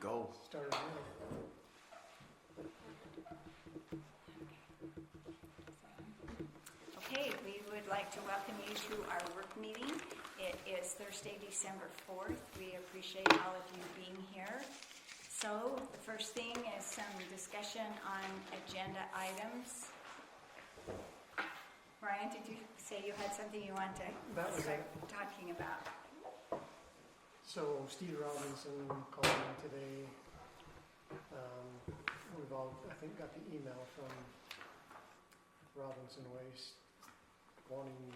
go. Start again. Okay, we would like to welcome you to our work meeting. It is Thursday, December 4th. We appreciate all of you being here. So the first thing is some discussion on agenda items. Brian, did you say you had something you want to start talking about? So Steve Robinson called me today. We've all, I think, got the email from Robinson Waste wanting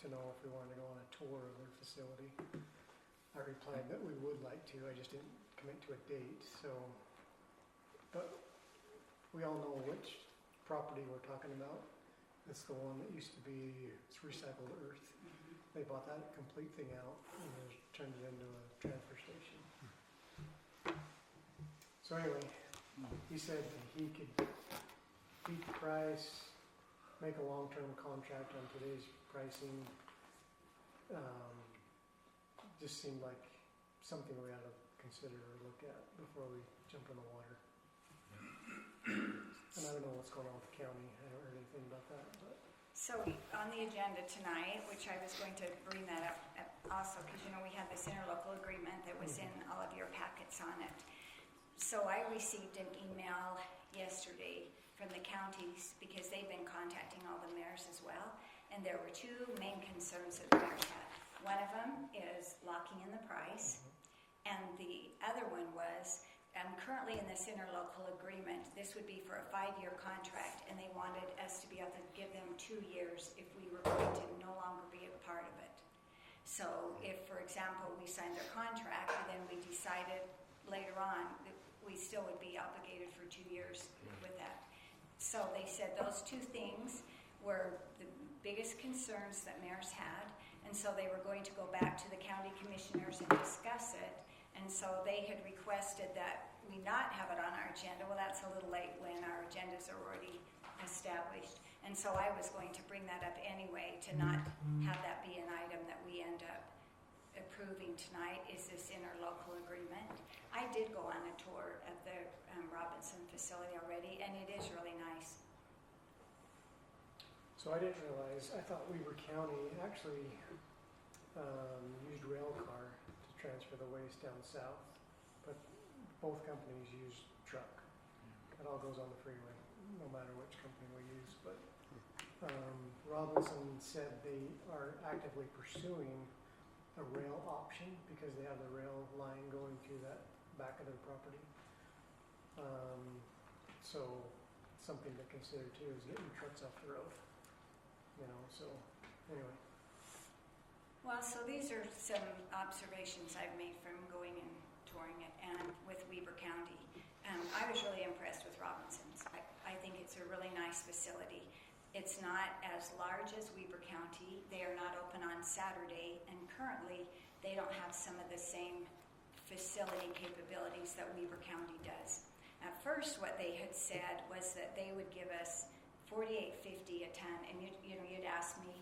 to know if we wanted to go on a tour of their facility. I replied that we would like to, I just didn't commit to a date, so, but we all know which property we're talking about. It's the one that used to be, it's recycled earth. They bought that complete thing out and they turned it into a transfer station. So anyway, he said he could beat the price, make a long-term contract on today's pricing. Just seemed like something we ought to consider or look at before we jump in the water. And I don't know what's going on with the county. I haven't heard anything about that. But. So on the agenda tonight, which I was going to bring that up also, because you know we had this interlocal agreement that was in all of your packets on it. So I received an email yesterday from the counties because they've been contacting all the mayors as well, and there were two main concerns that the mayors had. One of them is locking in the price, and the other one was currently in this interlocal agreement, this would be for a 5-year contract, and they wanted us to be able to give them 2 years if we were going to no longer be a part of it. So if, for example, we signed their contract and then we decided later on that we still would be obligated for 2 years with that. So they said those two things were the biggest concerns that mayors had, and so they were going to go back to the county commissioners and discuss it. And so they had requested that we not have it on our agenda. Well, that's a little late when our agendas are already established. And so I was going to bring that up anyway, to not have that be an item that we end up approving tonight, is this interlocal agreement. I did go on a tour at the Robinson facility already, and it is really nice. So I didn't realize, I thought Weber County actually used rail car to transfer the waste down south, but both companies use truck. It all goes on the freeway, no matter which company we use. But Robinson said they are actively pursuing a rail option because they have the rail line going through that back of their property. So something to consider too is getting trucks off the road. You know, so anyway. Well, so these are some observations I've made from going and touring it and with Weber County. I was really impressed with Robinson's. I think it's a really nice facility. It's not as large as Weber County. They are not open on Saturday, and currently they don't have some of the same facility capabilities that Weber County does. At first, what they had said was that they would give us $48.50 a ton, and you'd ask me,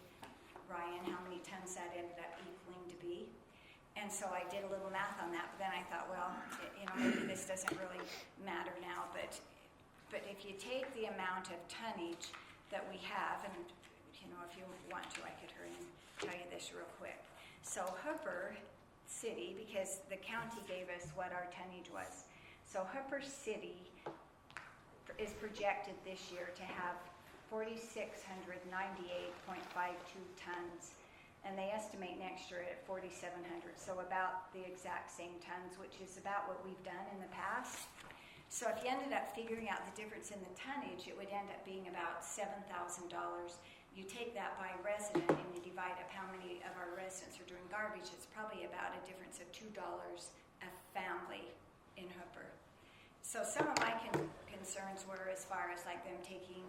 Ryan, how many tons that ended up equaling to be. And so I did a little math on that, but then I thought, well, maybe this doesn't really matter now, but if you take the amount of tonnage that we have, and if you want to, I could hurry and tell you this real quick. So Hooper City, because the county gave us what our tonnage was. So Hooper City is projected this year to have 4,698.52 tons, and they estimate next year at 4,700, so about the exact same tons, which is about what we've done in the past. So if you ended up figuring out the difference in the tonnage, it would end up being about $7,000. You take that by resident and you divide up how many of our residents are doing garbage, it's probably about a difference of $2 a family in Hooper. So some of my concerns were as far as like them taking,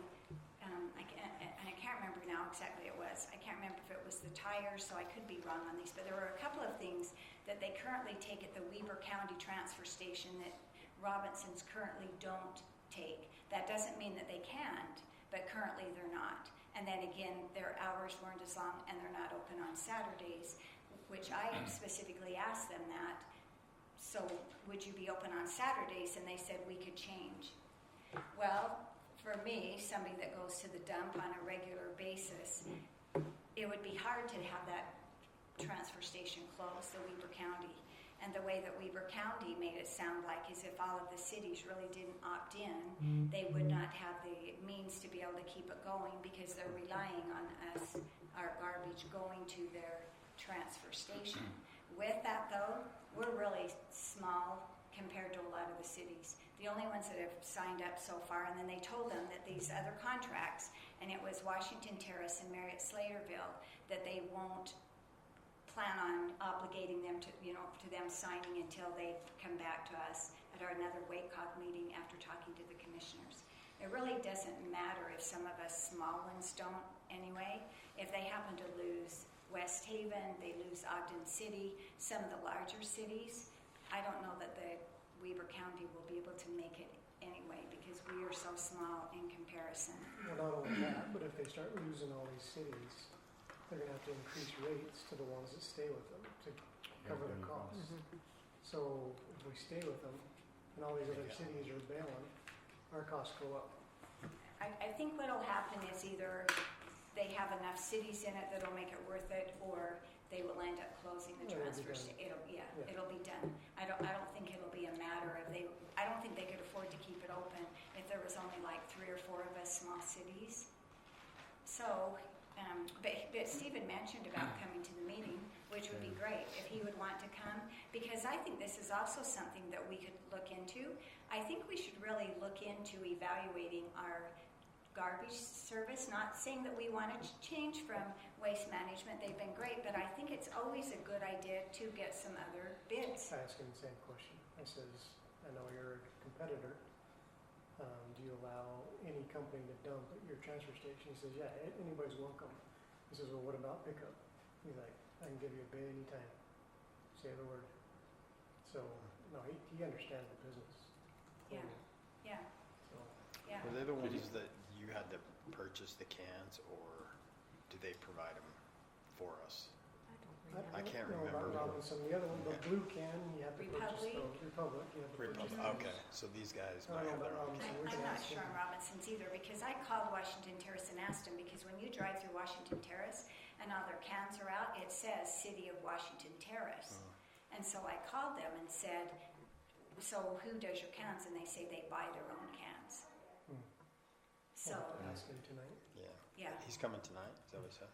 I can't remember now exactly it was. I can't remember if it was the tires, so I could be wrong on these, but there were a couple of things that they currently take at the Weber County transfer station that Robinsons currently don't take. That doesn't mean that they can't, but currently they're not. And then again, their hours weren't as long and they're not open on Saturdays, which I specifically asked them that so would you be open on Saturdays? And they said we could change. Well, for me, somebody that goes to the dump on a regular basis, it would be hard to have that transfer station closed, the Weber County. And the way that Weber County made it sound like is if all of the cities really didn't opt in, they would not have the means to be able to keep it going because they're relying on us, our garbage, going to their transfer station. With that though, we're really small compared to a lot of the cities. The only ones that have signed up so far, and then they told them that these other contracts, and it was Washington Terrace and Marriott Slaterville, that they won't plan on obligating them to, to them signing until they come back to us at our another WACOG meeting after talking to the commissioners. It really doesn't matter if some of us small ones don't anyway. If they happen to lose West Haven, they lose Ogden City, some of the larger cities, I don't know that the Weber County will be able to make it anyway because we are so small in comparison. Well, not only that, but if they start losing all these cities, they're going to have to increase rates to the ones that stay with them to cover the costs. So if we stay with them and all these other cities are bailing, our costs go up. I think what'll happen is either they have enough cities in it that'll make it worth it, or they will end up closing the transfer station. It'll be done. I don't think it'll be a matter of I don't think they could afford to keep it open if there was only like 3 or 4 of us small cities. So. But Stephen mentioned about coming to the meeting, which would be great if he would want to come, because I think this is also something that we could look into. I think we should really look into evaluating our garbage service, not saying that we want to change from Waste Management. They've been great, but I think it's always a good idea to get some other bids. I asked him the same question. I says, I know you're a competitor. Do you allow any company to dump at your transfer station? He says, yeah, anybody's welcome. He says, well, what about pickup? He's like, I can give you a bid anytime. Say the word. So, no, he understands the business. Yeah, yeah, So, yeah. Were they the ones that you had to purchase the cans, or do they provide them for us? I can't know remember. about Robinson. The other one, the blue can, you have to purchase those. Republic, you have to purchase those. Okay, so these guys I might don't have know their about own. Robinson. We I'm can not ask sure him. on Robinson's either, because I called Washington Terrace and asked them, because when you drive through Washington Terrace and all their cans are out, it says City of Washington Terrace. And so I called them and said, so who does your cans? And they say they buy their own cans. So, I'll have to ask him tonight. yeah, He's coming tonight, is that what he said?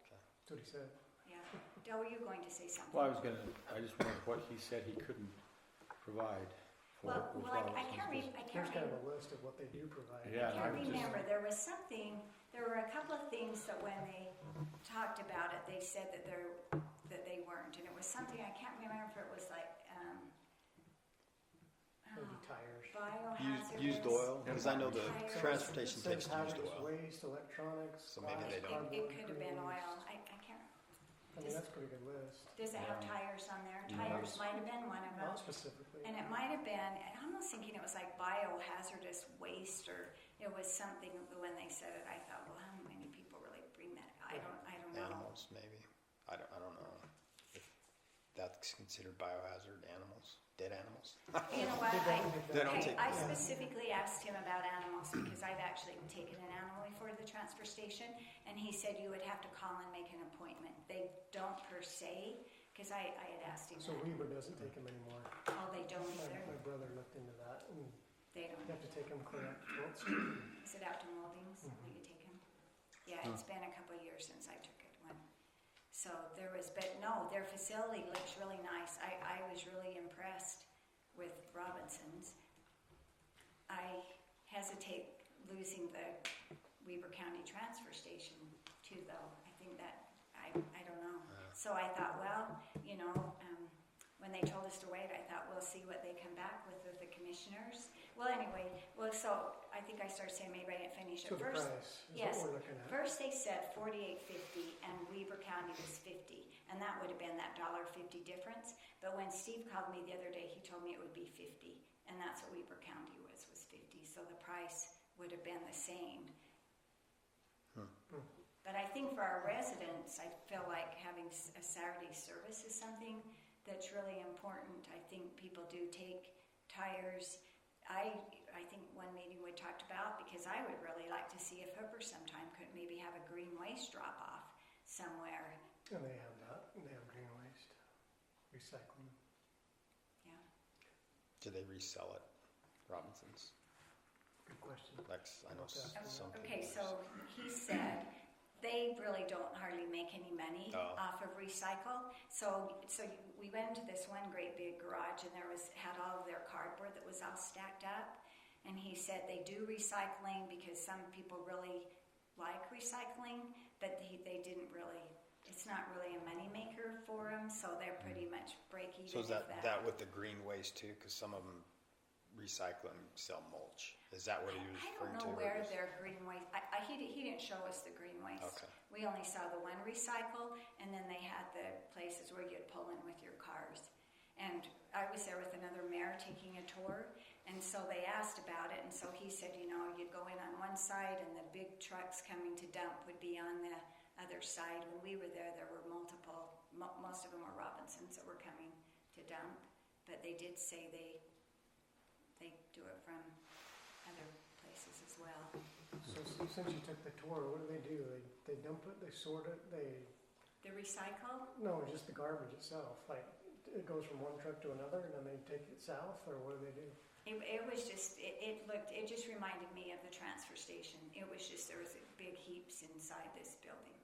Okay. That's what he said. yeah. Del, were you going to say something? Well, I just wondered what he said he couldn't provide for. Well, I can't read. There's kind of a list of what they do provide. Yeah. I can't I'm just- remember. There was something. There were a couple of things that when they talked about it, they said that they weren't, and it was something I can't remember if it was like Maybe tires. biohazardous. Used oil, because I know the Tires. transportation It says takes used hazardous oil. waste, electronics. So maybe glass, they don't. cardboard, It could have been grease. oil. I can't. I mean, that's a pretty good list. Does it have Yeah. tires on there? No. Tires might have been one of them. Not specifically. And it might have been, I'm almost thinking it was like biohazardous waste, or it was something, when they said it, I thought, well, how many people really bring that? I don't know. Animals, maybe. I don't know if that's considered biohazard animals, dead animals. You know what? They don't take- I yeah. specifically asked him about animals because I've actually taken an animal before to the transfer station, and he said you would have to call and make an appointment. They don't per se, because I had asked him So that. Weber doesn't take them anymore. Oh, they don't either? My brother looked into that, and They you don't. have to take them clear up to 12th Street. Is it out to Moldings that you take him? Yeah, it's been a couple of years since I took it. So there was, but no, their facility looks really nice. I was really impressed with Robinson's. I hesitate losing the Weber County transfer station too, though. I think that, I don't know. So I thought, well, when they told us to wait, I thought, we'll see what they come back with the commissioners. Well, anyway, so I think I started saying, maybe I didn't finish So it. the First, price is yes. what we're looking at. First they said $48.50 and Weber County was $50, and that would have been that $1.50 difference. But when Steve called me the other day, he told me it would be $50, and that's what Weber County was $50. So the price would have been the same. But I think for our residents, I feel like having a Saturday service is something that's really important. I think people do take tires. I think one meeting we talked about, because I would really like to see if Hooper sometime could maybe have a green waste drop off somewhere. And they have that, and they have green waste, recycling. Yeah. Do they resell it, Robinsons? Good question. Like, I know some people. Okay, so he said they really don't hardly make any money Oh. off of recycle. So we went into this one great big garage, and had all of their cardboard that was all stacked up. And he said they do recycling because some people really like recycling, but they didn't really. It's not really a moneymaker for them, so they're pretty much break even. So is if that with the green waste too? Because some of them recycle and sell mulch. Is that what he was I referring don't to? know or where just- their green waste. He didn't show us the green waste. Okay. We only saw the one recycle, and then they had the places where you'd pull in with your cars. And I was there with another mayor taking a tour, and so they asked about it, and so he said, you'd go in on one side, and the big trucks coming to dump would be on the other side. When we were there were multiple. Most of them were Robinsons that were coming to dump, but they did say they do it from other places as well. So since you took the tour, what do? They dump it, they sort it, The recycle? no, just the garbage itself. Like, it goes from one truck to another, and then they take it south, or what do? It was just, it just reminded me of the transfer station. It was just, there was big heaps inside this building.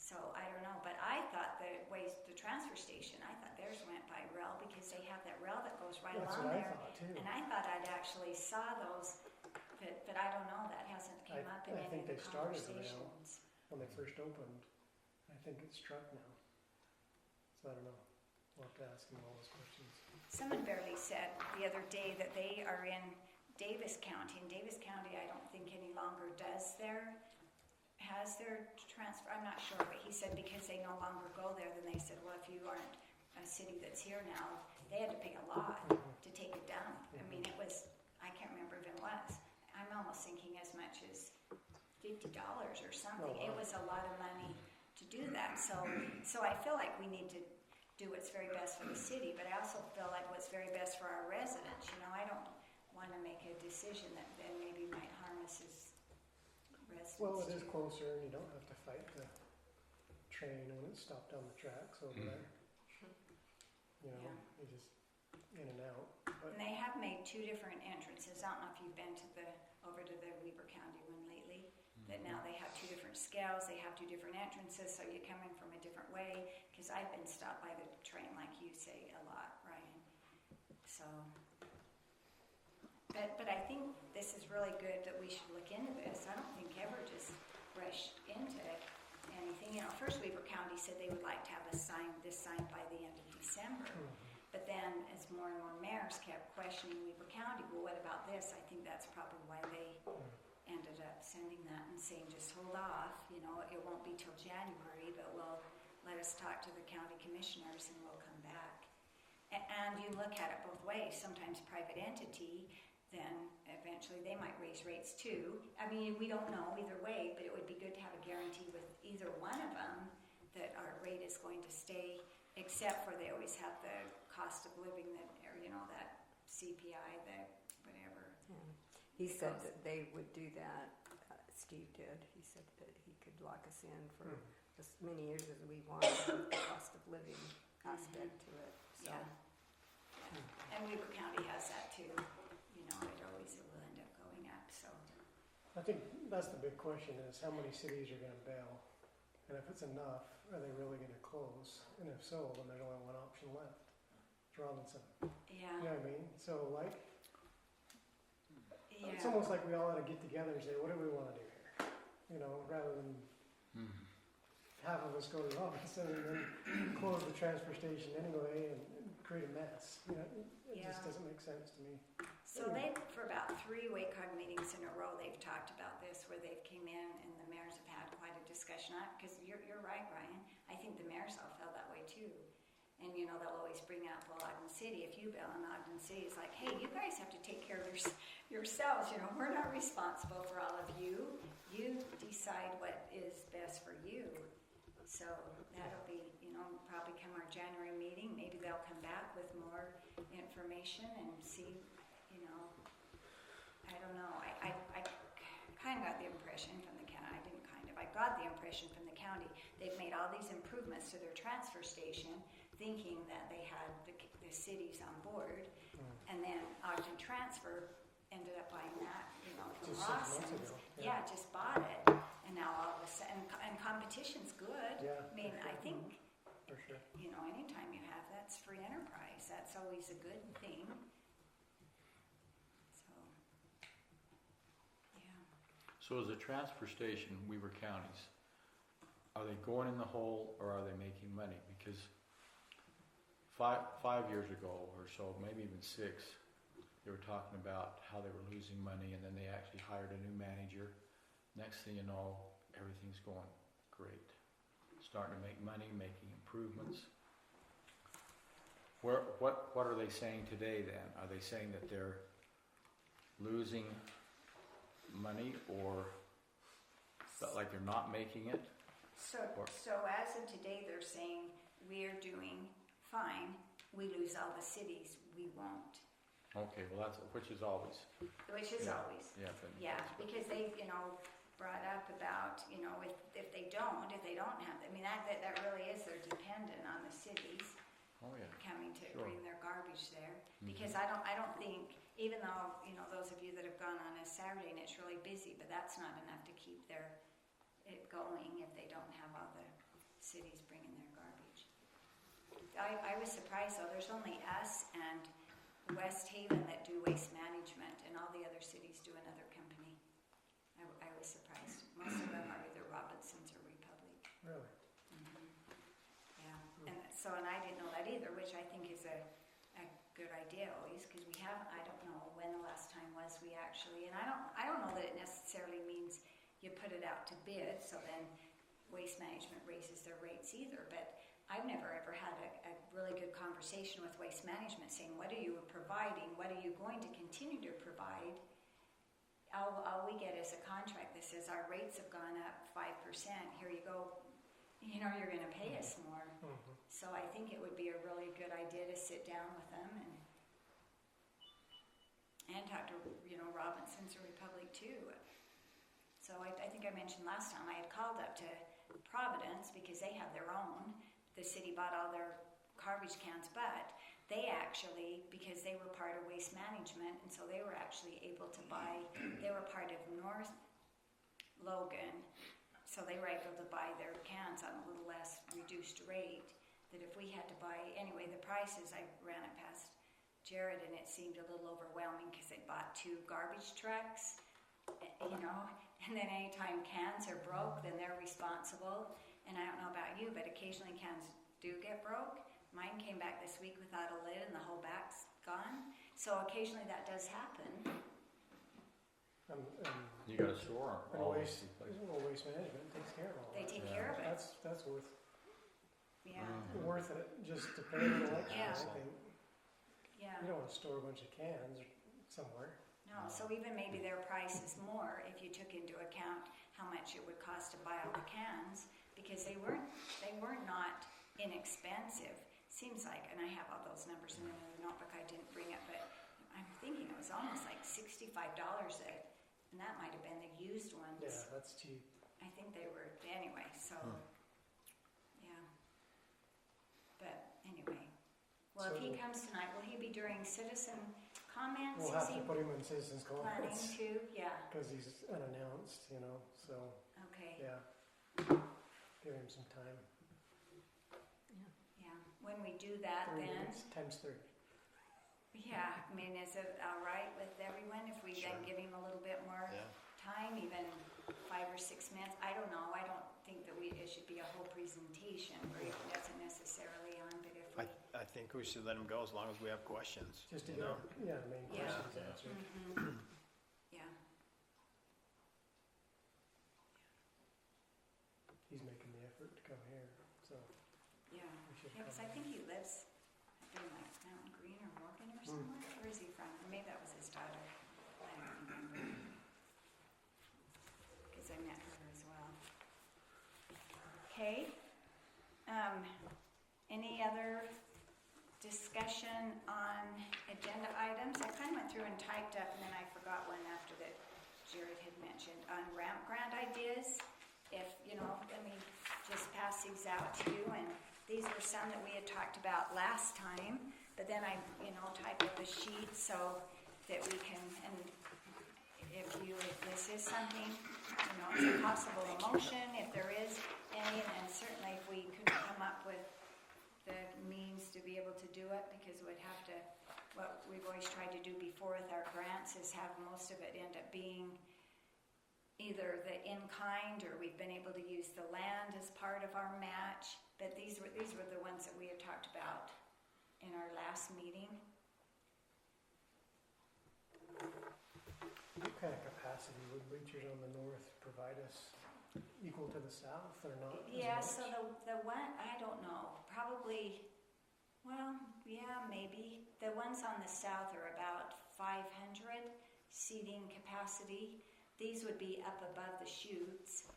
So I don't know, but I thought the transfer station, I thought theirs went by rail because they have that rail that goes right That's along what I there. thought too. And I thought I'd actually saw those, but I don't know, that hasn't came up in I any think of the they started the rail. conversations. When they first opened, I think it's truck now. So I don't know. We'll have to ask them all those questions. Someone barely said the other day that they are in Davis County. In Davis County, I don't think any longer has their transfer. I'm not sure, but he said because they no longer go there, then they said, well, if you aren't a city that's here now, they had to pay a lot to take a dump. I mean, it was, I can't remember if it was. I'm almost thinking as much as $50 or something. Oh, wow. It was a lot of money to do that. So I feel like we need to do what's very best for the city, but I also feel like what's very best for our residents. I don't want to make a decision that then maybe might harm us as residents. Well, it is too. closer, and you don't have to fight the train when it's stopped on the tracks over there. Yeah. You just in and out. But And they have made 2 different entrances. I don't know if you've been over to the Weber County one lately, that now they have 2 different scales, they have 2 different entrances, so you come in from a different way, because I've been stopped by the train, like you say, a lot, Ryan. So, but I think this is really good that we should look into this. I don't think ever just rush into anything. First Weber County said they would like to have this signed by the end of December. But then, as more and more mayors kept questioning Weber County, well, what about this? I think that's probably why they ended up sending that and saying, just hold off. It won't be till January, but let us talk to the county commissioners and we'll come back. And you look at it both ways. Sometimes private entity, then eventually they might raise rates too. I mean, we don't know either way, but it would be good to have a guarantee with either one of them that our rate is going to stay, except for they always have the cost of living that CPI, that whatever. Yeah. He said that they would do that. Steve did. He said that he could lock us in for as many years as we wanted with the cost of living aspect to it. So. Yeah. And Weber County has that too. It always will end up going up. So I think that's the big question: is how many cities are going to bail, and if it's enough, are they really going to close? And if so, then there's only one option left: it's Robinson. yeah, You know what I mean? So yeah. it's almost like we all ought to get together and say, what do we want to do here? Rather than half of us go to Robinson and then close the transfer station anyway and create a mess. It just doesn't make sense to me. So they, for about 3 WACOG meetings in a row, they've talked about this, where they've came in and the mayors have had quite a discussion on it. Because you're right, Ryan. I think the mayors all felt that way too. And they'll always bring out, well, Ogden City. If you bail in Ogden City, it's like, hey, you guys have to take care of yourselves. We're not responsible for all of you. You decide what is best for you. So that'll be, probably come our January meeting, maybe they'll come back with more information and see, I don't know. I kind of got the impression from the county, I got the impression from the county, they've made all these improvements to their transfer station, thinking that they had the cities on board, and then Ogden Transfer ended up buying that, from Just 6 months Rawson's. ago, Yeah, yeah. just bought it, and now all of a sudden, and competition's good. Yeah, I mean, for I sure. think, For sure. anytime you have that's free enterprise, that's always a good thing. So, yeah. So as a transfer station, Weaver Counties, are they going in the hole or are they making money? Because five years ago or so, maybe even 6, they were talking about how they were losing money, and then they actually hired a new manager. Next thing you know, everything's going great. Starting to make money, making improvements. What are they saying today then? Are they saying that they're losing money, or that like they're not making it? So as of today, they're saying we're doing fine. We lose all the cities, we won't. Okay, well which is always. Which is Yeah. always. Yeah. Yeah, because they, brought up about, if they don't have, that really is, they're dependent on the cities Oh yeah. coming to Sure. bring their garbage there. Mhm. Because I don't think, even though, those of you that have gone on a Saturday and it's really busy, but that's not enough to keep it going if they don't have all the cities bringing their garbage. I was surprised though, there's only us and West Haven that do waste management, and all the other cities do another company. I was surprised. Most of them are either Robinsons or Republic. Really? Yeah, and I didn't know that either, which I think is a good idea always, because I don't know when the last time was we actually, and I don't know that it necessarily means you put it out to bid, so then Waste Management raises their rates either, but I've never ever had a really good conversation with Waste Management saying, what are you providing? What are you going to continue to provide? All we get is a contract that says our rates have gone up 5%. Here you go. You're going to pay us more. Mm-hmm. So I think it would be a really good idea to sit down with them and talk to, Robinsons or Republic too. So I think I mentioned last time I had called up to Providence because they have their own. The city bought all their garbage cans, but they actually, because they were part of Waste Management, and so they were actually able to buy, they were part of North Logan, so they were able to buy their cans on a little less reduced rate, that if we had to buy, anyway, the prices, I ran it past Jared, and it seemed a little overwhelming because they bought 2 garbage trucks, and then anytime cans are broke, then they're responsible. And I don't know about you, but occasionally cans do get broke. Mine came back this week without a lid and the whole back's gone. So occasionally that does happen. You got a store And all waste, these places. Waste Management takes care of all They that. take Yeah. care of it. That's Yeah, worth it just to pay the election, Yeah. I think. yeah. You don't want to store a bunch of cans somewhere. No, so even maybe their price is more if you took into account how much it would cost to buy all the cans, because they were not inexpensive. Seems like, and I have all those numbers in another notebook, I didn't bring it, but I'm thinking it was almost like $65 and that might have been the used ones. Yeah, that's cheap. I think they were, anyway, so, yeah. But anyway, well, if he So- comes tonight, will he be during citizen comments? We'll Is have to he put him in citizens' planning comments to? Yeah, because he's unannounced, so, okay, yeah. Give him some time. yeah. When we do that 30 then, minutes times 30. yeah, I mean, is it all right with everyone if we then Sure. give him a little bit more Yeah. time, even 5 or 6 minutes? I don't know, I don't think that it should be a whole presentation where he doesn't necessarily on, but if we. I think we should let them go as long as we have questions. Just to you get, know? the main Yeah. questions Yeah. answered. Mhm. Yeah, He's making the effort to come here, so yeah. we should Yeah, because I come. think he lives in like Mountain Green or Morgan or somewhere. Where is he from? Or maybe that was his daughter. I don't remember. Because I met her as well. Okay. Any other discussion on agenda items? I kind of went through and typed up, and then I forgot one after that Jared had mentioned on ramp grant ideas. If, let me just pass these out to you, and these were some that we had talked about last time, but then I, typed up a sheet so that we can, and if this is something, it's a possible motion, if there is any, and certainly if we could come up with the means to be able to do it, because we'd have to, what we've always tried to do before with our grants is have most of it end up being either the in-kind, or we've been able to use the land as part of our match, but these were the ones that we had talked about in our last meeting. What kind of capacity would bleachers on the north provide us? Equal to the south or not? Yeah, as so much? the one, I don't know, probably, well, yeah, maybe. The ones on the south are about 500 seating capacity. These would be up above the chutes,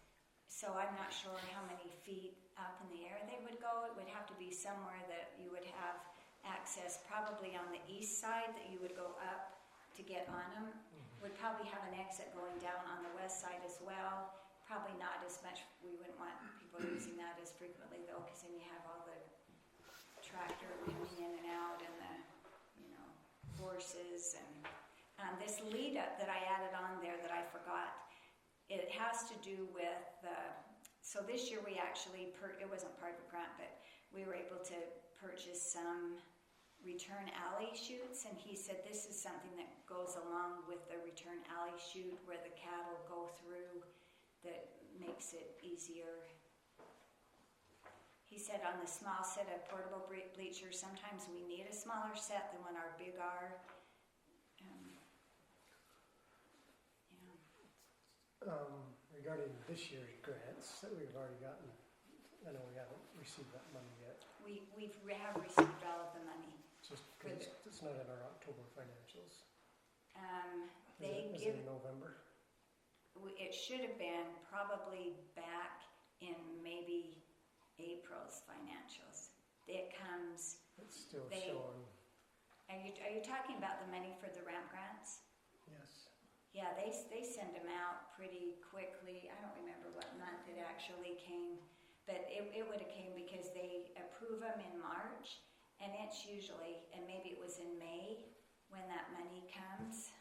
so I'm not sure how many feet up in the air they would go. It would have to be somewhere that you would have access, probably on the east side that you would go up to get on them. Would probably have an exit going down on the west side as well. Probably not as much, we wouldn't want people using that as frequently though, because then you have all the tractor coming in and out and the, horses and this lead up that I added on there that I forgot, it has to do with, so this year we actually, it wasn't part of a grant, but we were able to purchase some return alley chutes, and he said this is something that goes along with the return alley chute where the cattle go through, that makes it easier. He said on the small set of portable bleachers, sometimes we need a smaller set than when our big are. Regarding this year's grants that we've already gotten, I know we haven't received that money yet. We have received all of the money. Just because it's not in our October financials. They is give. it in November? It should have been probably back in maybe April's financials. It comes. It's still They- showing, Are you talking about the money for the ramp grants? yes. Yeah, they send them out pretty quickly. I don't remember what month it actually came, but it would have came because they approve them in March, and it's usually, and maybe it was in May when that money comes.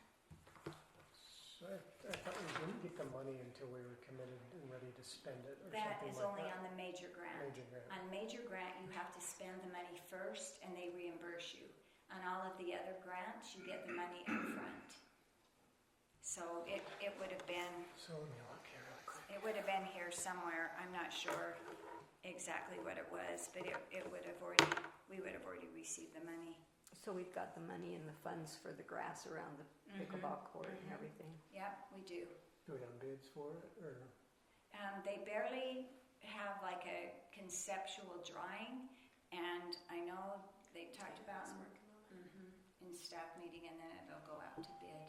So I thought we didn't get the money until we were committed and ready to spend it or That something is like only that. on the major grant. Major grant. On major grant, you have to spend the money first, and they reimburse you. On all of the other grants, you get the money up front. So it would have been. So let me look here really quick. It would have been here somewhere. I'm not sure exactly what it was, but we would have already received the money. So we've got the money and the funds for the grass around the pickleball court and everything. Yep, we do. Do we have bids for it or? They barely have like a conceptual drawing, and I know they talked about in staff meeting, and then it'll go out to bid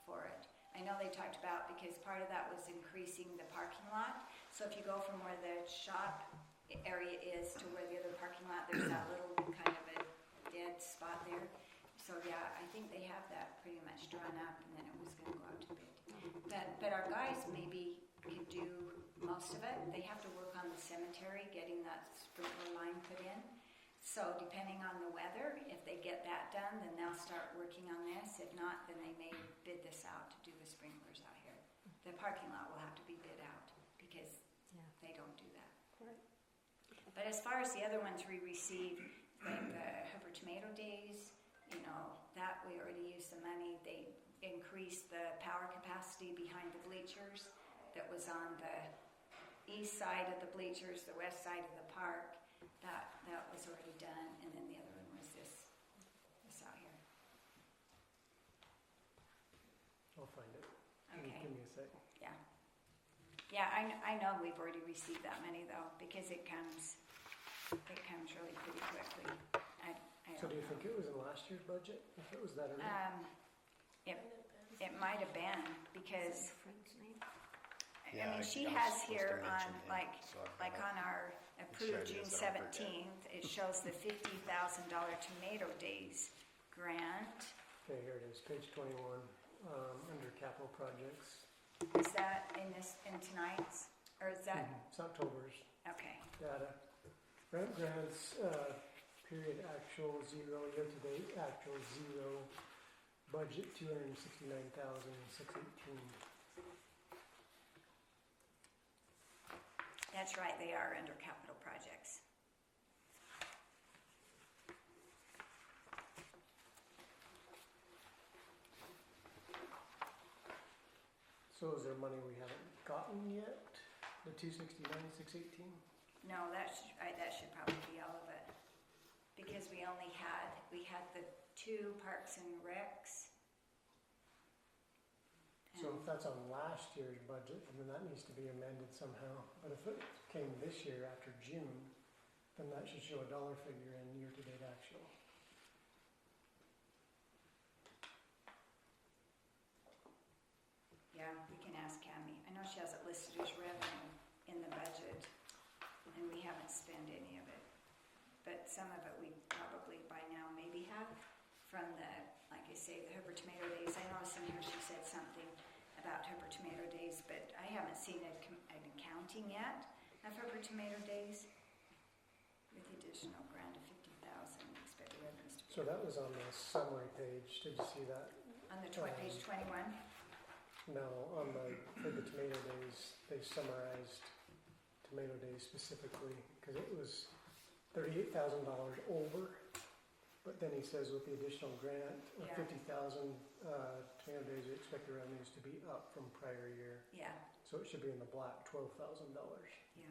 for it. I know they talked about, because part of that was increasing the parking lot. So if you go from where the shop area is to where the other parking lot, there's that little kind of a dead spot there. So yeah, I think they have that pretty much drawn up, and then it was going to go out to bid. But our guys maybe could do most of it. They have to work on the cemetery, getting that sprinkler line put in. So depending on the weather, if they get that done, then they'll start working on this. If not, then they may bid this out to do the sprinklers out here. The parking lot will have to be bid out because they don't do that. Right. But as far as the other ones we received, like the Hubbard Tomato Days, that we already used the money. They increased the power capacity behind the bleachers that was on the east side of the bleachers, the west side of the park. That was already done, and then the other one was this out here. I'll find it. Okay. Give me a sec. Yeah, I know we've already received that money though, because it comes really pretty quickly. So do you think it was in last year's budget? If it was that early? It might have been, because Friend's name? Yeah, I mean, I she was has supposed to here on, mention him, like, so I've like got on our Sure approved it June is, I don't forget. 17th, it shows the $50,000 Tomato Days grant. Okay, here it is, page 21, under capital projects. Is that in tonight's, or is that, It's October's okay, data. Grant grants, period actual 0, year-to-date actual 0, budget 269,618. that's right, they are under capital projects. So is there money we haven't gotten yet? The 269,618? No, that should probably be all of it. Because we had the 2 parks and recs. So And- if that's on last year's budget, then that needs to be amended somehow. But if it came this year after June, then that should show a dollar figure in year-to-date actual. Yeah, we can ask Cammy. I know she has it listed as revenue in the budget, and we haven't spent any of it. But some of it we probably by now maybe have from the, like I say, the Hooper Tomato Days. I noticed in here she said something about Hooper Tomato Days, but I haven't seen an accounting yet of Hooper Tomato Days with the additional grant of 50,000 expected revenues to be. So that was on the summary page. Did you see that? On the page 21? No, on for the tomato days, they summarized tomato days specifically because it was $38,000 over. But then he says with the additional grant of Yeah. 50,000 tomato days, we expect the revenues to be up from prior year. Yeah, So it should be in the black, $12,000. yeah.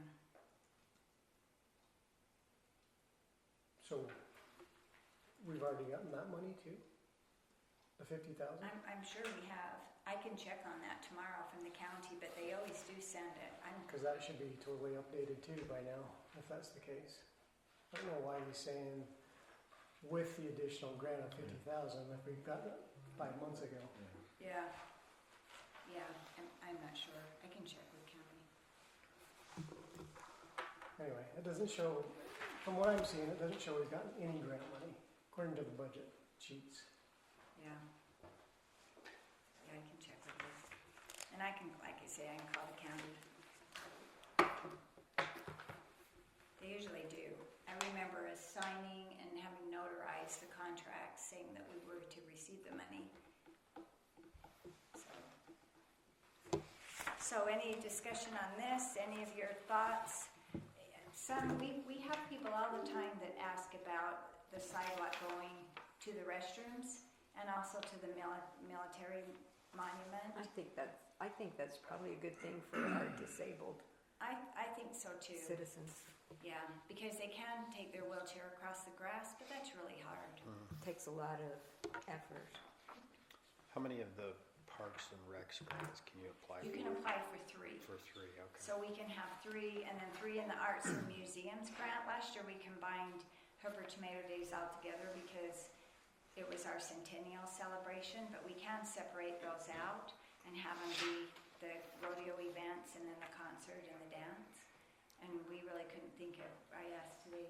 So we've already gotten that money too? The 50,000? I'm sure we have. I can check on that tomorrow from the county, but they always do send it. Because that should be totally updated too by now, if that's the case. I don't know why he's saying with the additional grant of 50,000 if we've got it 5 months ago. Yeah, yeah, I'm not sure. I can check with county. Anyway, it doesn't show, from what I'm seeing, it doesn't show he's gotten any grant money according to the budget sheets. Yeah. Yeah, I can check with her. And I can, like I say, I can call the county. They usually do. I remember us signing and having notarized the contract saying that we were to receive the money. So any discussion on this? Any of your thoughts? We have people all the time that ask about the sidewalk going to the restrooms and also to the military monument. I think that's probably a good thing for our disabled I think so too. citizens. Yeah, because they can take their wheelchair across the grass, but that's really hard. Takes a lot of effort. How many of the Parks and Recs grants can you apply You for? can apply for 3. For 3, okay. So we can have 3, and then 3 in the Arts and Museums grant. Last year we combined Hooper Tomato Days all together because it was our centennial celebration, but we can separate those out and have them be the rodeo events and then the concert and the dance. And we really couldn't think of, I asked today,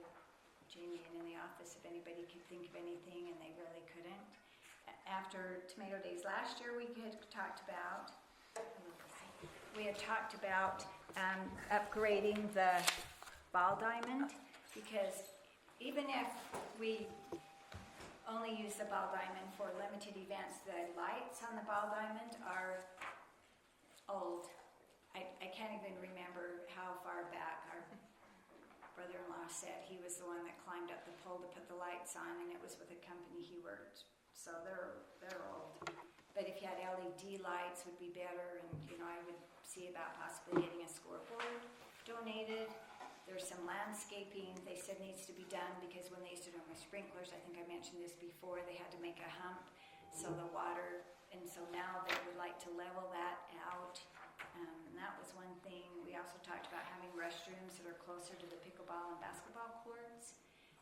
Jamie and in the office if anybody could think of anything, and they really couldn't. After Tomato Days last year, we had talked about upgrading the ball diamond, because even if we only use the ball diamond for limited events, the lights on the ball diamond are old. I can't even remember how far back our brother-in-law said he was the one that climbed up the pole to put the lights on, and it was with a company he worked. So they're old. But if you had LED lights would be better, and I would see about possibly getting a scoreboard donated. There's some landscaping they said needs to be done, because when they used to do my sprinklers, I think I mentioned this before, they had to make a hump so the water, and so now they would like to level that out. And that was one thing. We also talked about having restrooms that are closer to the pickleball and basketball courts.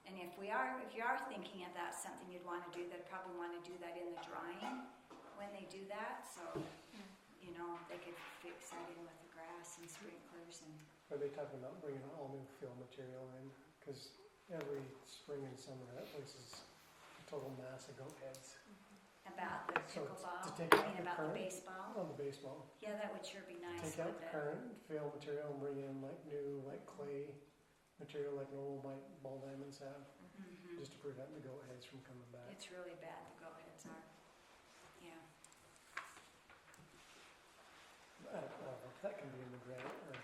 And if you are thinking of that, something you'd want to do, they'd probably want to do that in the drawing when they do that. So you know, they could fix that in with the grass and sprinklers and, Are they talking about bringing all new fill material in? Because every spring and summer, that place is a total mass of goat heads about the So pickleball, to take I out mean, the about the current- baseball. on the baseball. Yeah, that would sure be nice. Take out with the current fill material and bring in like new, like clay material like normal ball diamonds have, Mhm. just to prevent the goat heads from coming back. It's really bad, the goat heads are. Yeah. I don't know if that can be in the grant or,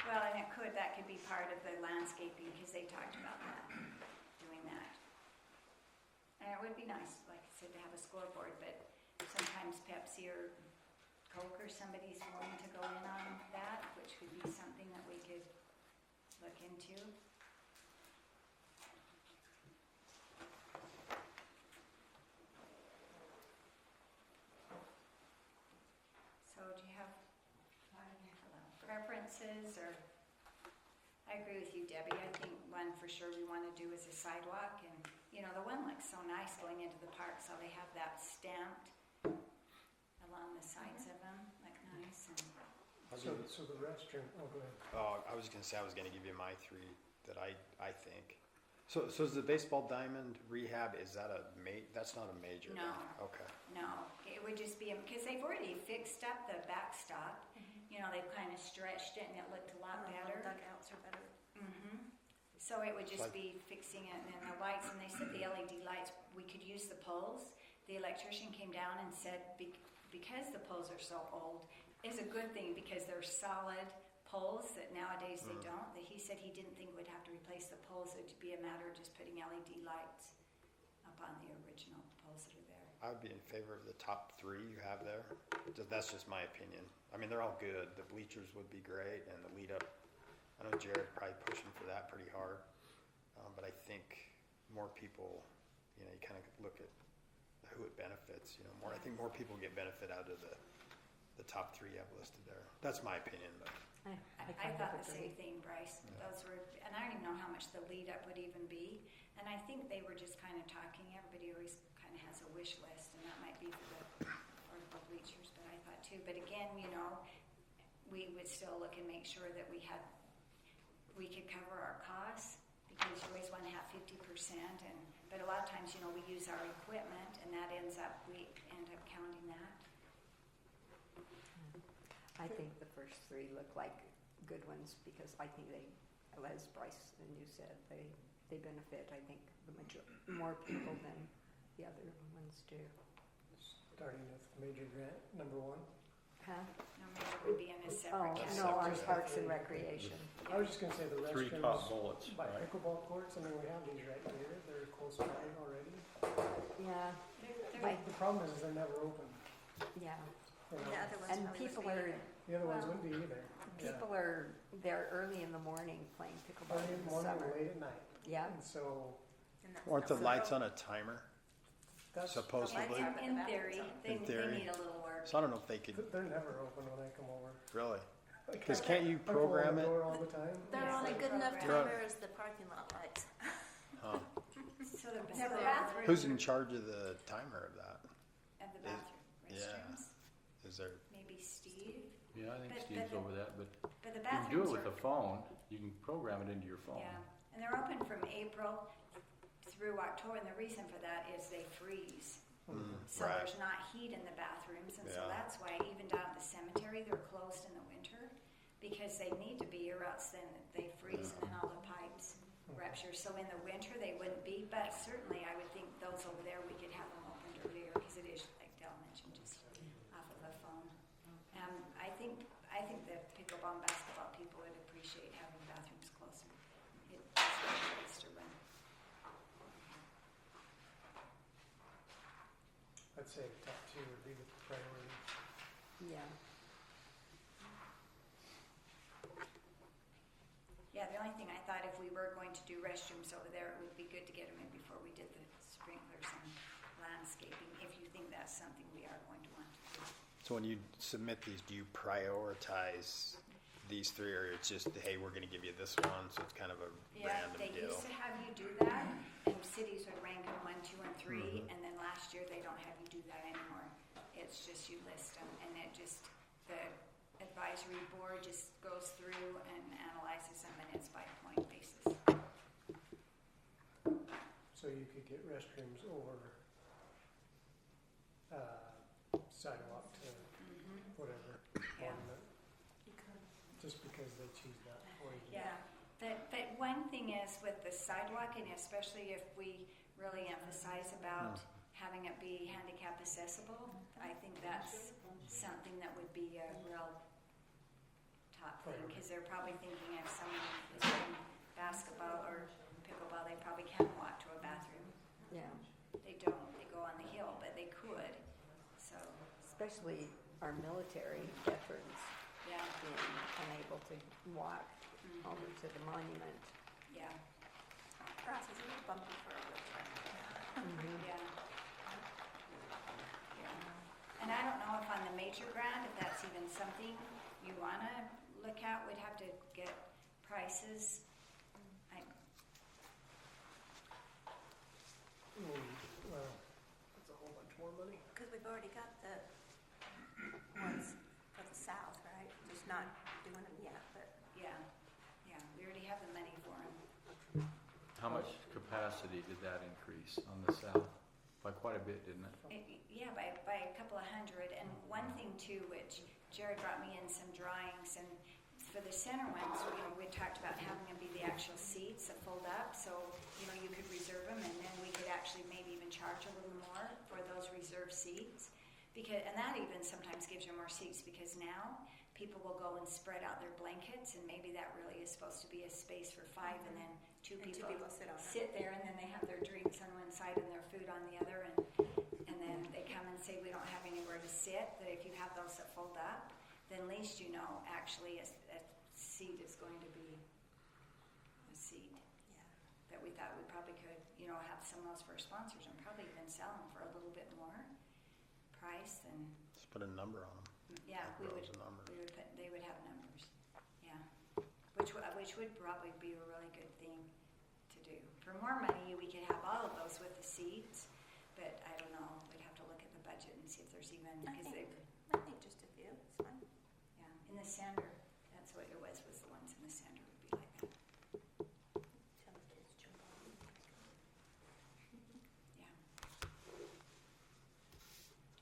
Well, and that could be part of the landscaping, because they talked about that, doing that. And it would be nice, like I said, to have a scoreboard, but sometimes Pepsi or Coke or somebody's willing to go in on that, which would be something that we could look into. So do you have preferences, or? I agree with you, Debbie. I think one for sure we want to do is a sidewalk, and, you know, the one looks so nice going into the park, so they have that stamped along the sides of them, like nice, and, so the restroom, oh, go ahead. Oh, I was gonna say, I was gonna give you my three that I think. So is the baseball diamond rehab, is that that's not a major? No. Okay. no, it would just be, because they've already fixed up the backstop. You know, they've kind of stretched it and it looked a lot better. Dugouts are better. Mhm. So it would just Like- be fixing it, and then the lights, and they said the LED lights, we could use the poles. The electrician came down and said because the poles are so old, it's a good thing because they're solid poles that nowadays they don't. That he said he didn't think we'd have to replace the poles, it'd be a matter of just putting LED lights up on the original poles that are there. I would be in favor of the top three you have there. That's just my opinion. I mean, they're all good. The bleachers would be great, and the lead up. I know Jared probably pushing for that pretty hard, but I think more people, you know, you kind of look at who it benefits. You know, more. I think more people get benefit out of the top three you have listed there. That's my opinion, but I kind of thought the agree. same thing, Bryce. Yeah. Those were, and I don't even know how much the lead up would even be. And I think they were just kind of talking. Everybody always kind of has a wish list, and that might be for the bleachers. But I thought too. But again, you know, we would still look and make sure that we could cover our costs, because you always want to have 50%. But a lot of times, you know, we use our equipment, and we end up counting that. I think the first three look like good ones because I think they, as Bryce and you said, they benefit, I think, more people than the other ones do. Starting with major grant number one. Huh? No matter would be in a Oh, separate category. no, on Separate. Parks and Recreation. I was just gonna say the Three top restrooms bullets, by right? pickleball courts, I mean, we have these right here, they're close by already. Yeah, They're- The problem is they're never open. yeah. You know. The other ones And probably people would be are, The other ones Well, wouldn't be either. Yeah. people are there early in the morning playing pickleball Early in in the the morning summer. and late at night. Yeah, And so and that's aren't the not- lights on a timer? that's, Supposedly. Lights are- In theory, they theory. need a little work. So I don't know if they could they're never open when I come over. really. Like, Because can't you I pull program the it? door all the time. They're Yeah. on a good enough Program. timer as the parking lot lights. Huh. So the Never bathroom. Who's in charge of the timer of that? Of the bathroom, yeah. restrooms, Is there? maybe Steve, Yeah, I think But- Steve's but the- over that, but but the you can do it bathrooms with are, the phone. You can program it into your phone. yeah. And they're open from April through October, and the reason for that is they freeze. So Right. there's not heat in the bathrooms, and so Yeah. that's why even down at the cemetery, they're closed in the winter, because they need to be, or else then they freeze and then all the pipes rupture. So in the winter, they wouldn't be, but certainly I would think those over there, we could have them opened earlier, because it is, like Dell mentioned, just off of a phone. I think the pickleball and basketball people would appreciate having bathrooms closer. It's a good place to run. I'd say top two would be the priority. yeah. Yeah, the only thing I thought, if we were going to do restrooms over there, it would be good to get them in before we did the sprinklers and landscaping, if you think that's something we are going to want to do. So when you submit these, do you prioritize these three, or it's just, hey, we're going to give you this one, so it's kind of a Yeah, random they deal? used to have you do that, and cities would rank them 1, 2, and 3, and then last year they don't have you do that anymore. It's just you list them, and it just, the advisory board just goes through and analyzes them, and it's by point basis. So you could get restrooms over sidewalk to whatever Yeah. monument, You could. just because they choose that for you. Yeah, but one thing is with the sidewalk, and especially if we really emphasize about having it be handicap accessible, I think that's something that would be a real top thing, because they're probably thinking if someone is playing basketball or pickleball, they probably can't walk to a bathroom. Yeah, They don't, they go on the hill, but they could, so, especially our military veterans yeah, being unable to walk mhm, over to the monument. yeah, Grass is a little bumpy for a wheelchair. yeah. Yeah. And I don't know if on the major grant, if that's even something you wanna look at, we'd have to get prices. Well, that's a whole bunch more money. Because we've already got the ones for the south, right? Just not doing them yet, but Yeah, yeah, we already have the money for them. How much capacity did that increase on the south? By quite a bit, didn't it? Yeah, by a couple of hundred, and one thing too, which Jared brought me in some drawings, and for the center ones, we talked about having them be the actual seats that fold up, so, you could reserve them, and then we could actually maybe even charge a little more for those reserved seats. And that even sometimes gives you more seats, because now people will go and spread out their blankets, and maybe that really is supposed to be a space for 5, and then two and people two people sit on it. sit there, and then they have their drinks on one side and their food on the other, and then they come and say, we don't have anywhere to sit. That if you have those that fold up, then at least actually a seat is going to be a seat. Yeah. That we thought we probably could, have some of those for our sponsors, and probably even sell them for a little bit more price than, Just put a number on them. yeah, Like rows of numbers. they would have numbers, yeah. Which would probably be a really good thing to do. For more money, we could have all of those with the seats, but I don't know, we'd have to look at the budget and see if there's even, I because think, they, I think just a few, it's fine. yeah, in the center, that's what it was the ones in the center would be like that, Tell the kids jump on. yeah.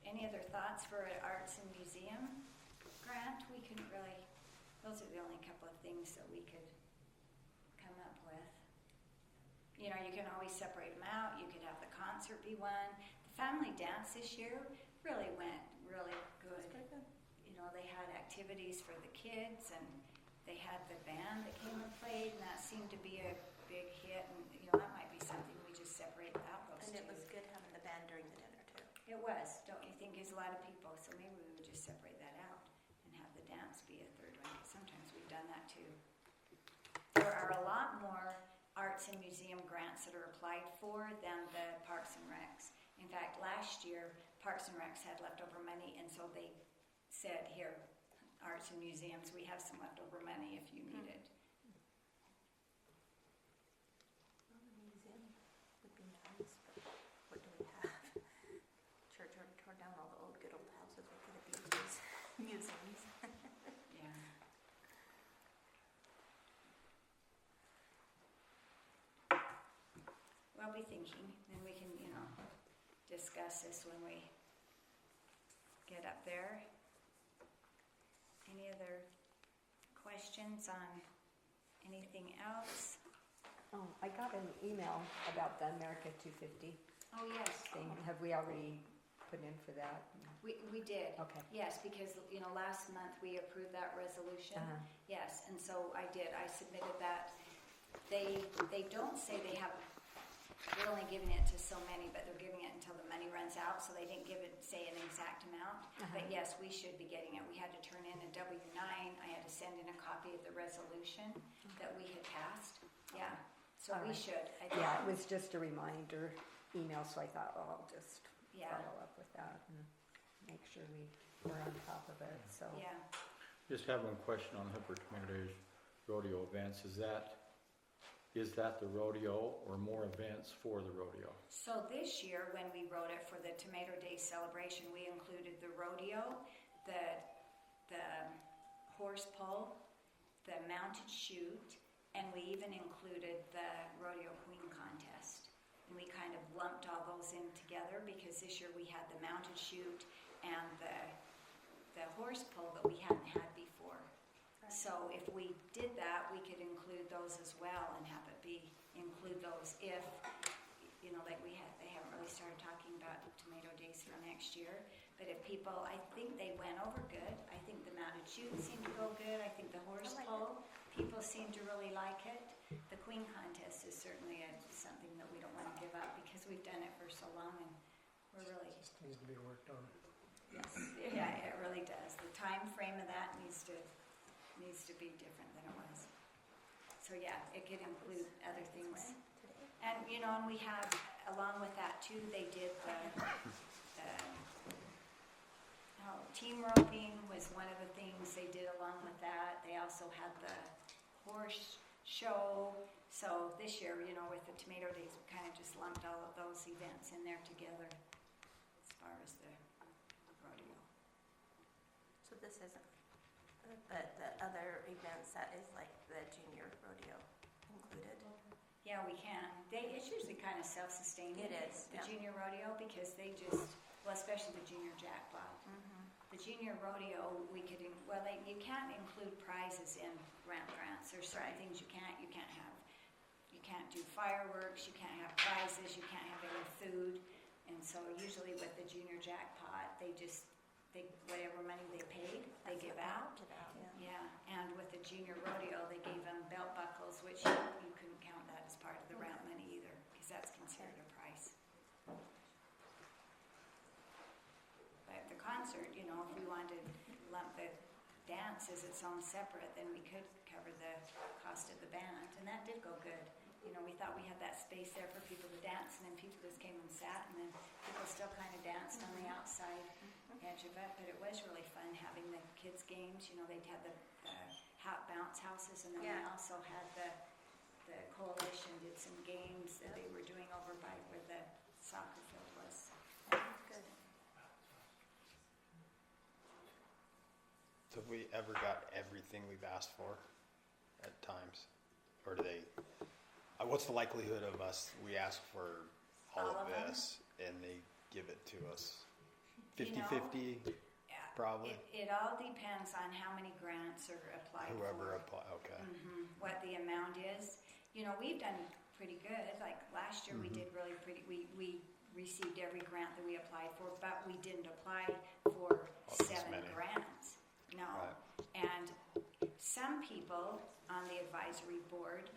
Any other thoughts for an arts and museum grant? We couldn't really, those are the only couple of things that we could come up with. You can always separate them out. You could have the concert be one. The family dance this year really went really good. It's pretty good. They had activities for the kids, and they had the band that came and played, and that seemed to be a big hit. And that might be something we just separate out those And two. it was good having the band during the dinner too. It was, don't you think? There's a lot of people, so maybe we would just separate that out and have the dance be a third one. Sometimes we've done that too. There are a lot more arts and museum grants that are applied for than the Parks and Recs. In fact, last year, Parks and Recs had leftover money, and so they said, here, arts and museums, we have some leftover money if you need it. Well, the museum would be nice, but what do we have? Church already tore down all the old good old houses. We could have used these museums. Yeah. Well, be thinking, and we can, discuss this when we get up there. Any other questions on anything else? Oh, I got an email about the America 250 Oh, yes. thing. Have we already put in for that? We did. Okay. Yes, because, last month we approved that resolution. Uh-huh. Yes, and so I did. I submitted that. They don't say they have, they're only giving it to so many, but they're giving it until the money runs out, so they didn't say an exact amount. Uh-huh. But yes, we should be getting it. We had to turn in a W-9. I had to send in a copy of the resolution that we had passed. Yeah, so All we right. should. I think. Yeah, it was just a reminder email, so I thought, I'll just Yeah. follow up with that and make sure we're on top of it, so. Yeah. Just have one question on Hooper Tomato Days rodeo events. Is that the rodeo or more events for the rodeo? So this year, when we wrote it for the Tomato Day celebration, we included the rodeo, the the horse pull, the mounted chute, and we even included the rodeo queen contest. And we kind of lumped all those in together because this year we had the mounted chute and the horse pull that we hadn't had before. So if we did that, we could include those as well and have it include those if, like they haven't really started talking about tomato days for next year. But if people, I think they went over good. I think the mounted chute seemed to go good. I think the horse pull, people seem to really like it. The queen contest is certainly something that we don't want to give up because we've done it for so long and we're really... Just needs to be worked on. Yes, yeah, it really does. The time frame of that needs to be different than it was. So yeah, it could include other things. And and we have, along with that too, they did team roping was one of the things they did along with that. They also had the horse show. So this year, with the tomato days, we kind of just lumped all of those events in there together as far as the rodeo. So this isn't, but the other events, that is like the junior rodeo included? Yeah, we can. It's usually kind of self-sustaining. It is, The yeah. junior rodeo, because they just, especially the junior jackpot. Mm-hmm. The junior rodeo, you can't include prizes in grants. There's certain things you can't have. You can't do fireworks, you can't have prizes, you can't have any food. And so usually with the junior jackpot, whatever money they paid, they give out. Yeah. Yeah, and with the junior rodeo, they gave them belt buckles, which you couldn't count that as part of the round money either, because that's considered a price. But the concert, if we wanted to lump the dance as its own separate, then we could cover the cost of the band, and that did go good. We thought we had that space there for people to dance, and then people just came and sat, and then people still kind of danced on the outside edge of it, but it was really fun having the kids' games. They'd had the bounce houses, and then we Yeah. also had the coalition did some games that they were doing over by where the soccer field was. Good. So have we ever got everything we've asked for at times? Or do they, what's the likelihood of we ask for all of them? this and they give it to us? You know, 50-50, Yeah. probably? It all depends on how many grants are applied for. Whoever apply, okay. What the amount is. We've done pretty good. Like last year we did really pretty, we received every grant that we applied for, but we didn't apply for As 7 many. grants. No. Right. And some people on the advisory board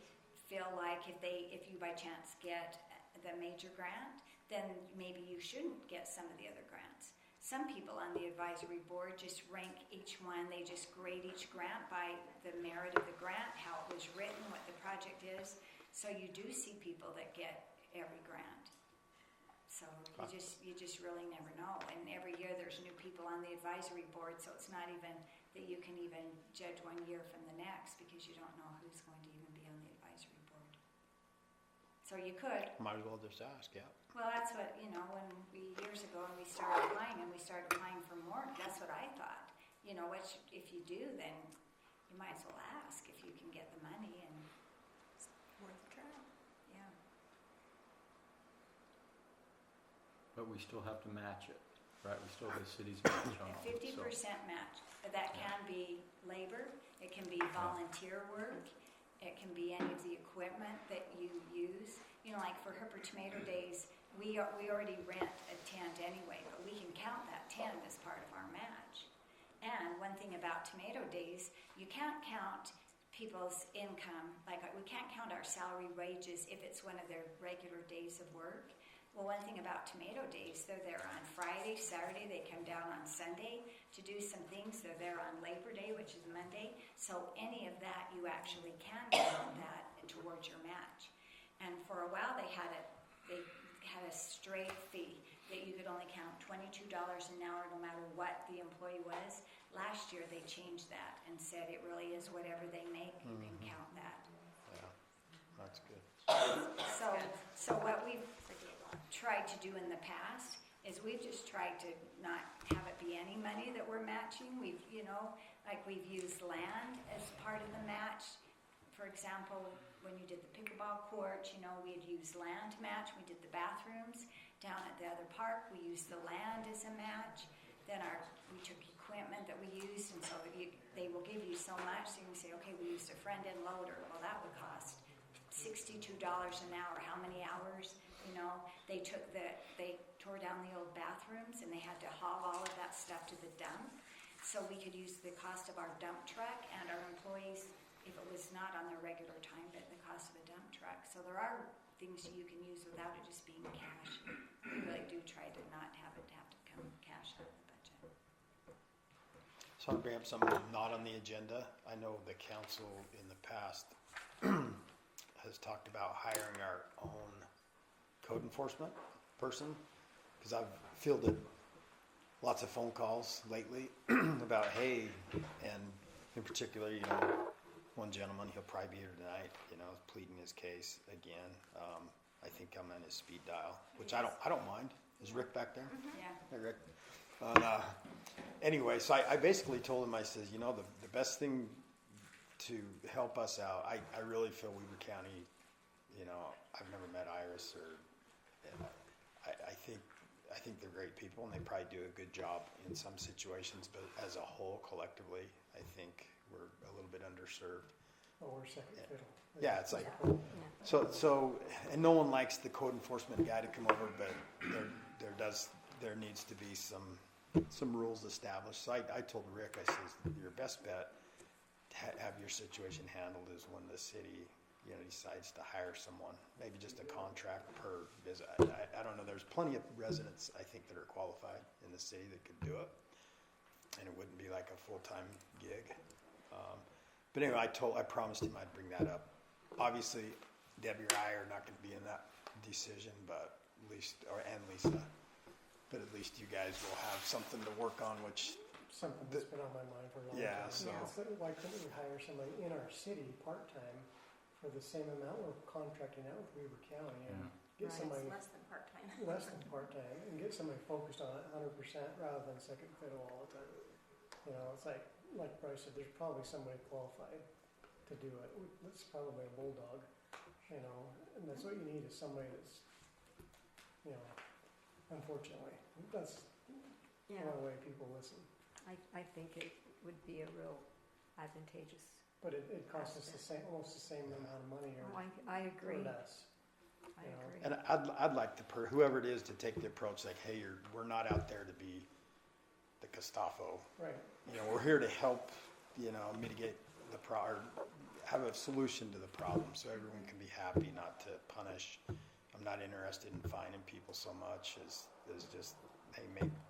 feel like if you by chance get the major grant, then maybe you shouldn't get some of the other grants. Some people on the advisory board just rank each one, they just grade each grant by the merit of the grant, how it was written, what the project is. So you do see people that get every grant. So you just really never know. And every year there's new people on the advisory board, so it's not even that you can even judge one year from the next because you don't know who's going to even be on the advisory board. So you could. Might as well just ask, yeah. Well, that's what, years ago when we started applying for more, that's what I thought. If you do, then you might as well ask if you can get the money and, Worth a try. yeah. But we still have to match it, right? We still have the city's match on A it. 50% match. That can be labor, it can be volunteer work, it can be any of the equipment that you use. Like for Hooper Tomato Days, we already rent a tent anyway, but we can count that tent as part of our match. And one thing about Tomato Days, you can't count people's income, like we can't count our salary wages if it's one of their regular days of work. Well, one thing about Tomato Days, they're there on Friday, Saturday, they come down on Sunday to do some things. They're there on Labor Day, which is Monday. So any of that, you actually can count that towards your match. And for a while, they had a straight fee that you could only count $22 an hour no matter what the employee was. Last year, they changed that and said it really is whatever they make, you can count that. Yeah, that's good. So what we've tried to do in the past is we've just tried to not have it be any money that we're matching. We've, like we've used land as part of the match. For example, when you did the pickleball court, we had used land to match. We did the bathrooms down at the other park. We used the land as a match. Then we took equipment that we used, and so they will give you so much. So you can say, okay, we used a front-end loader. Well, that would cost $62 an hour. How many hours? They tore down the old bathrooms, and they had to haul all of that stuff to the dump. So we could use the cost of our dump truck and our employees, if it was not on their regular time, but the cost of a dump truck. So there are things you can use without it just being cash. We really do try to not have it have to come cash out of the budget. So I'll bring up something not on the agenda. I know the council in the past has talked about hiring our own code enforcement person, because I've fielded lots of phone calls lately about, hey, and in particular, one gentleman, he'll probably be here tonight, pleading his case again. I think I'm on his speed dial, which I don't mind. Is Rick back there? Yeah. Hey, Rick. Anyway, so I basically told him, I says, the best thing to help us out, I really feel Weber County, I've never met Iris, and I think they're great people, and they probably do a good job in some situations, but as a whole, collectively, I think we're a little bit underserved. Oh, we're second fiddle. Yeah, it's like, Yeah. so, and no one likes the code enforcement guy to come over, but there needs to be some rules established. So I told Rick, I says, your best bet to have your situation handled is when the city, decides to hire someone, maybe just a contract per visit. I don't know. There's plenty of residents, I think, that are qualified in the city that could do it, and it wouldn't be like a full-time gig. But anyway, I promised him I'd bring that up. Obviously, Debbie or I are not going to be in that decision, but and Lisa. But at least you guys will have something to work on, which Something that's been on my mind for a long Yeah, time. so- It's that, why couldn't we hire somebody in our city part-time for the same amount we're contracting out with Weber County and get Right. somebody It's less than part-time. less than part-time and get somebody focused on it 100% rather than second fiddle all the time. It's like Bryce said, there's probably somebody qualified to do it. That's probably a bulldog, and that's what you need is somebody that's, unfortunately, that's Yeah, one way people listen. I think it would be a real advantageous. But it costs us almost the same amount of money Oh, or I agree. less. I you know. agree. And I'd like whoever it is to take the approach like, hey, we're not out there to be the Gestapo. Right. We're here to help, mitigate or have a solution to the problem so everyone can be happy, not to punish. I'm not interested in fining people so much as just, hey,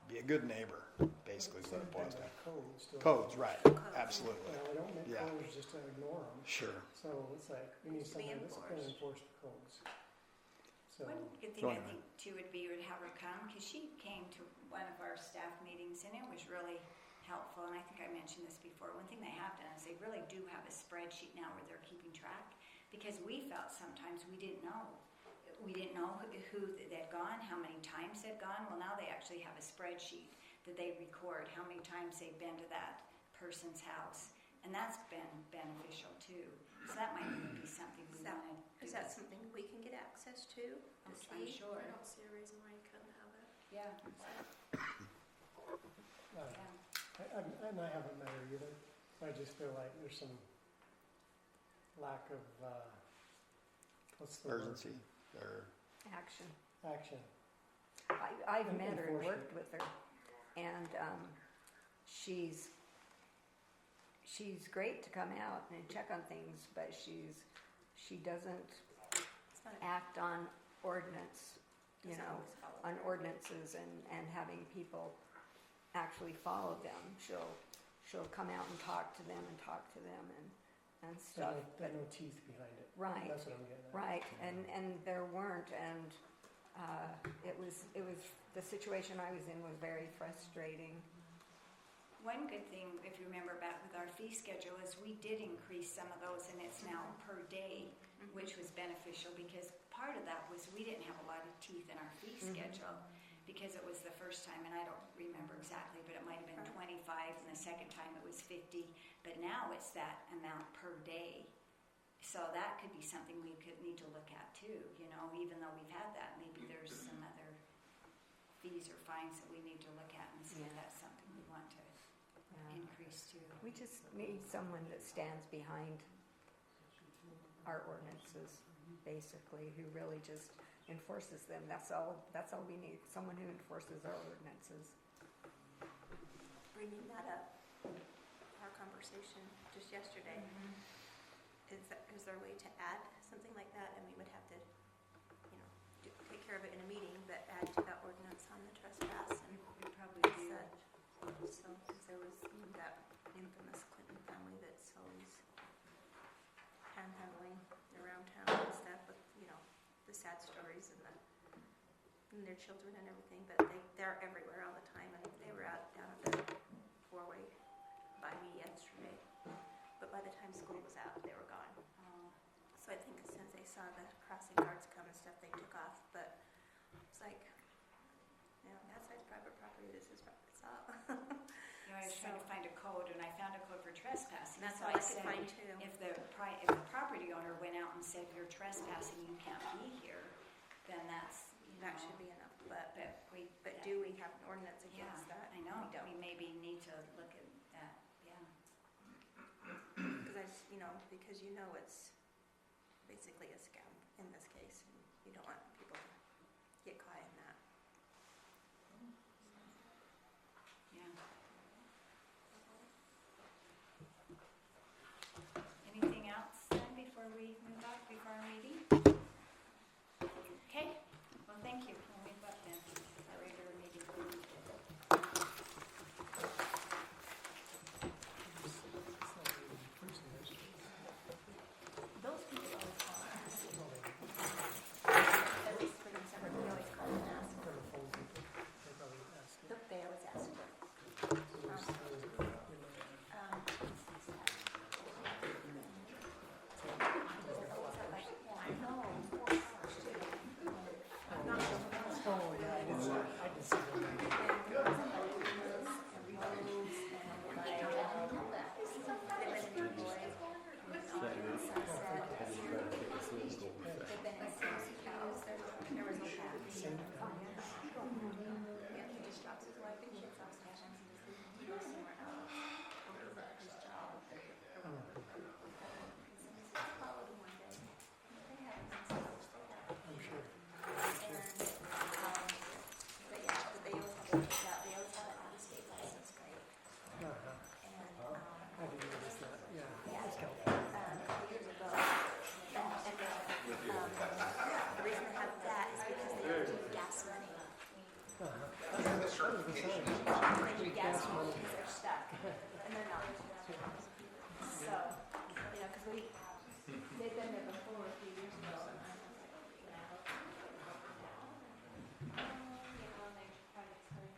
be a good neighbor, basically is what it boils down to. Codes. still. Codes, right, absolutely. We don't make Yeah. codes just to ignore them. Sure. So it's like, we need Needs to be somebody that's going to enforced. enforce the codes. So, One good thing Go I on, think too would be to have her come, because she came to one of our staff meetings and it was really helpful. And I think I mentioned this before. One thing they have done is they really do have a spreadsheet now where they're keeping track, because we felt sometimes we didn't know. We didn't know who they'd gone, how many times they'd gone. Well, now they actually have a spreadsheet that they record how many times they've been to that person's house. And that's been beneficial too. So that might be something we want to do. Is that something we can get access to I'm see? sure. I don't see a reason why you couldn't have it. Yeah. and I haven't met her either. I just feel like there's some lack of, what's the word? Urgency or Action. Action. I've And met her and enforcement. worked with her, and she's great to come out and check on things, but she doesn't It's not act on ordinance, doesn't always follow on through. ordinances and having people actually follow them. She'll come out and talk to them and stuff. There's no teeth behind it. Right. That's what I'm getting at. Right, and there weren't, and it was the situation I was in was very frustrating. One good thing, if you remember back with our fee schedule, is we did increase some of those, and it's now per day, which was beneficial, because part of that was we didn't have a lot of teeth in our fee schedule, because it was the first time, and I don't remember exactly, but it might have been 25, and the second time it was 50, but now it's that amount per day. So that could be something we could need to look at too, you know, even though we've had that, maybe there's some other fees or fines that we need to look at and see if Yeah. that's something we want to Yeah. increase too. We just need someone that stands behind our ordinances, basically, who really just enforces them. That's all we need, someone who enforces our ordinances. Bringing that up, our conversation just yesterday, is there a way to add something like that? And we would have to, you know, take care of it in a meeting, but add to that ordinance on the trespass. And We probably do. so, because there was that infamous Clinton family that's always panhandling around town and stuff with, you know, the sad stories and their children and everything, but they're everywhere all the time, and they were out down at the four-way by me yesterday, but by the time school was out, they were gone. So I think as soon as they saw the crossing guards come and stuff, they took off, but it's like, you know, that side's private property, this is private, it's all. You know, I was trying to find a code, and I found a code for trespassing. That's So all I could said, find too. If the property owner went out and said, you're trespassing, you can't be here, then that's, you know. That should be enough, but But do we have an ordinance yeah, against that? I know, We don't. we maybe need to look at that, yeah. Because you know it's basically a scam in this case, and you don't want people to get caught in that. Yeah. Anything else then before we move on, before our meeting? Okay, well, thank you. We'll move up then, our regular meeting. Those people always call and ask. At least for them, they always call and ask. For the phone people, they probably ask you. They always ask. Oh, yeah, I did see them. He just drops his wife and kids off sometimes and just leaves them to go somewhere else. Because of his job. Followed him one day. They had him since I'm sure. but yeah, but they always have they always have an out-of-state license, right? Uh-huh. And I didn't notice that, yeah. yeah, It's got- a couple years ago, the reason they have that is because they don't do gas money. Uh-huh. That was the sign. They do gas money because they're stuck, and they're not. So, you know, because they've been there before a few years ago, and I was like, when I looked, you know, and they tried to explain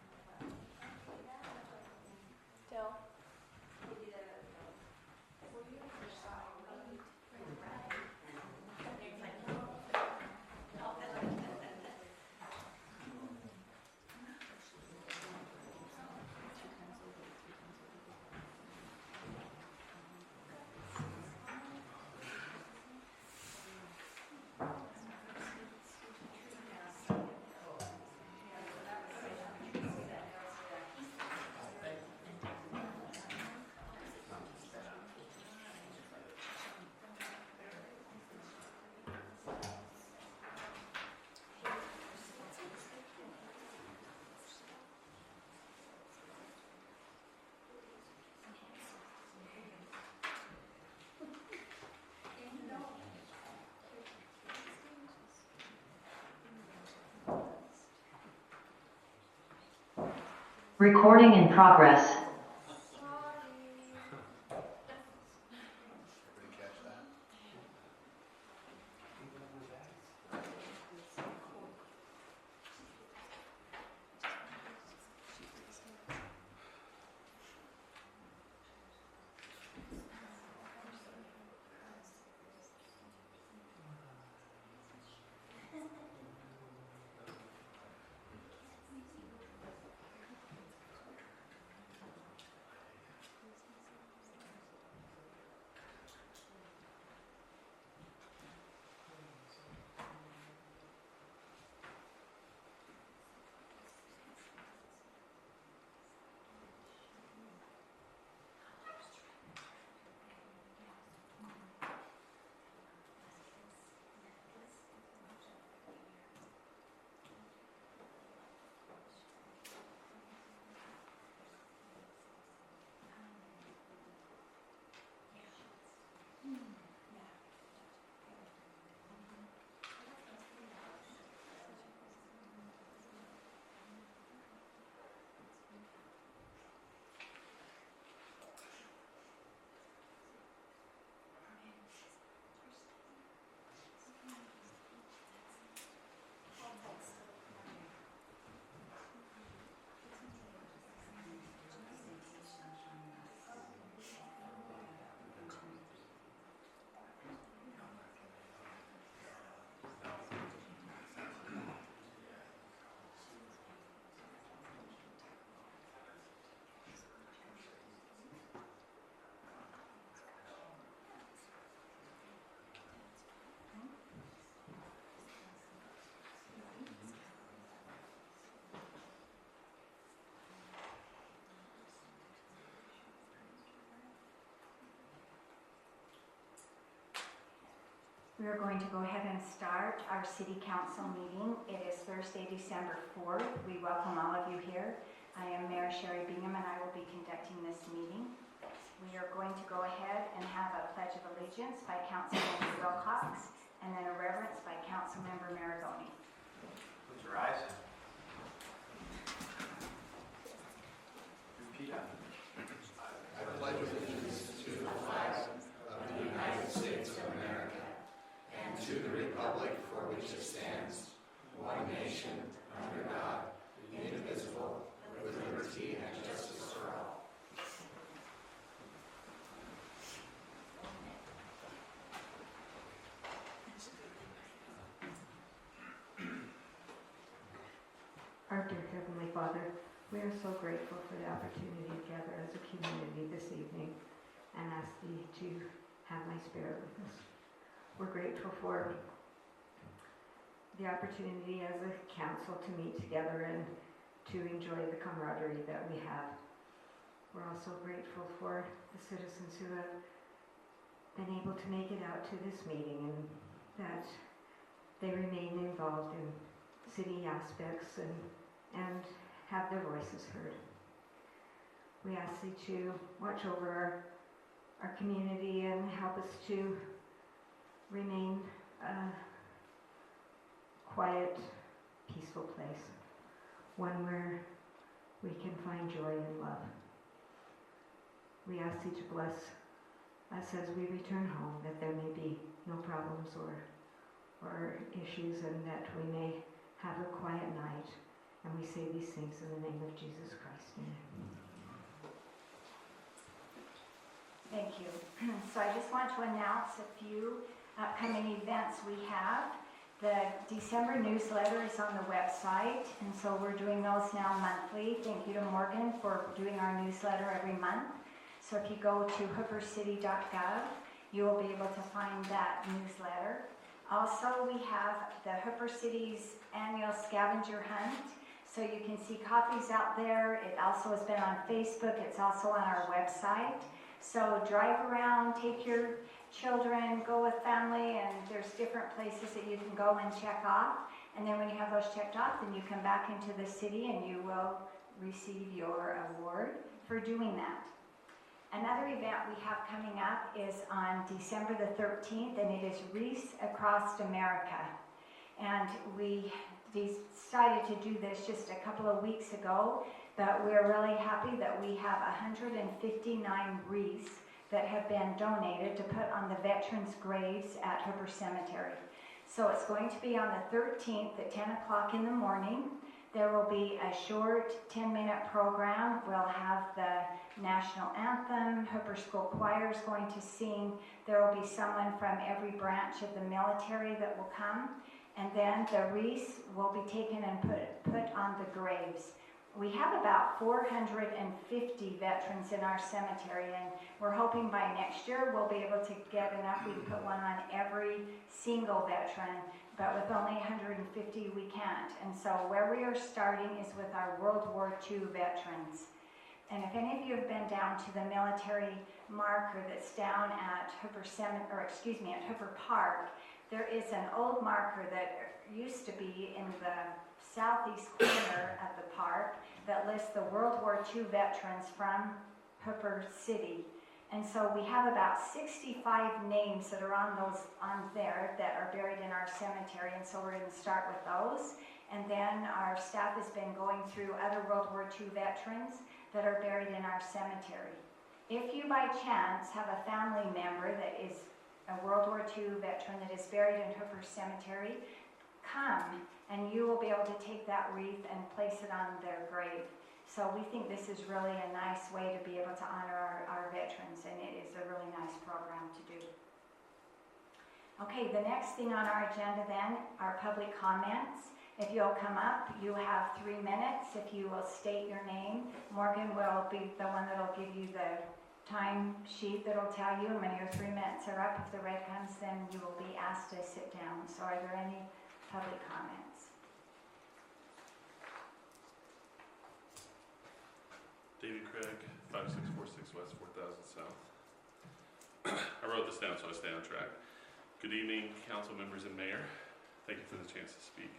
till maybe the, well, you first saw it, right? And they're like, no. Recording in progress. We are going to go ahead and start our city council meeting. It is Thursday, December 4th. We welcome all of you here. I am Mayor Sherry Bingham and I will be conducting this meeting. We are going to go ahead and have a pledge of allegiance by Councilmember Wilcox and then a reverence by Councilmember Maragoni. Please rise. Repeat after me. I pledge allegiance to the flag of the United States of America and to the republic for which it stands, one nation, under God, indivisible, with liberty and justice for all. Our dear Heavenly Father, we are so grateful for the opportunity to gather as a community this evening and ask Thee to have Thy Spirit with us. We're grateful for the opportunity as a council to meet together and to enjoy the camaraderie that we have. We're also grateful for the citizens who have been able to make it out to this meeting and that they remain involved in city aspects and have their voices heard. We ask Thee to watch over our community and help us to remain a quiet, peaceful place, one where we can find joy and love. We ask Thee to bless us as we return home, that there may be no problems or issues, and that we may have a quiet night. And we say these things in the name of Jesus Christ. Amen. Thank you. So I just want to announce a few upcoming events we have. The December newsletter is on the website, and so we're doing those now monthly. Thank you to Morgan for doing our newsletter every month. So if you go to hoopercity.gov, you will be able to find that newsletter. Also, we have the Hooper City's annual scavenger hunt. So you can see copies out there. It also has been on Facebook. It's also on our website. So drive around, take your children, go with family, and there's different places that you can go and check off. And then when you have those checked off, then you come back into the city and you will receive your award for doing that. Another event we have coming up is on December the 13th, and it is Wreaths Across America. And we decided to do this just a couple of weeks ago, but we're really happy that we have 159 wreaths that have been donated to put on the veterans' graves at Hooper Cemetery. So it's going to be on the 13th at 10 o'clock in the morning. There will be a short 10-minute program. We'll have the national anthem. Hooper School Choir is going to sing. There will be someone from every branch of the military that will come. And then the wreaths will be taken and put on the graves. We have about 450 veterans in our cemetery, and we're hoping by next year we'll be able to get enough. We can put one on every single veteran, but with only 150 we can't. And so where we are starting is with our World War II veterans. And if any of you have been down to the military marker that's down at at Hooper Park, there is an old marker that used to be in the southeast corner of the park that lists the World War II veterans from Hooper City. And so we have about 65 names that are on there that are buried in our cemetery, and so we're going to start with those. And then our staff has been going through other World War II veterans that are buried in our cemetery. If you by chance have a family member that is a World War II veteran that is buried in Hooper Cemetery, come and you will be able to take that wreath and place it on their grave. So we think this is really a nice way to be able to honor our veterans, and it is a really nice program to do. Okay, the next thing on our agenda then are public comments. If you'll come up, you have 3 minutes. If you will state your name, Morgan will be the one that will give you the time sheet that will tell you, and when your 3 minutes are up, if the red comes, then you will be asked to sit down. So are there any public comments? David Craig, 5646 West 4000 South. I wrote this down so I stay on track. Good evening, council members and mayor. Thank you for the chance to speak.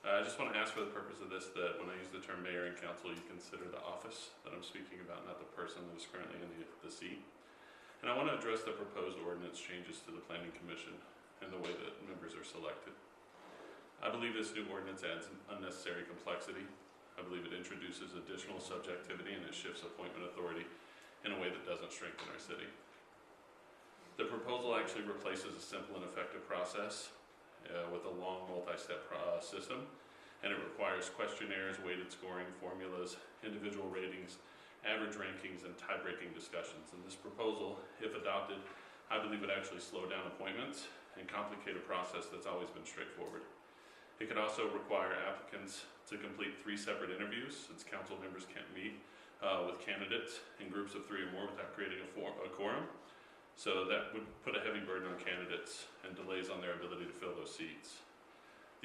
I just want to ask for the purpose of this that when I use the term mayor and council, you consider the office that I'm speaking about, not the person that is currently in the seat. And I want to address the proposed ordinance changes to the planning commission and the way that members are selected. I believe this new ordinance adds unnecessary complexity. I believe it introduces additional subjectivity and it shifts appointment authority in a way that doesn't strengthen our city. The proposal actually replaces a simple and effective process with a long multi-step system, and it requires questionnaires, weighted scoring, formulas, individual ratings, average rankings, and tie-breaking discussions. And this proposal, if adopted, I believe would actually slow down appointments and complicate a process that's always been straightforward. It could also require applicants to complete 3 separate interviews, since council members can't meet with candidates in groups of 3 or more without creating a quorum. So that would put a heavy burden on candidates and delays on their ability to fill those seats.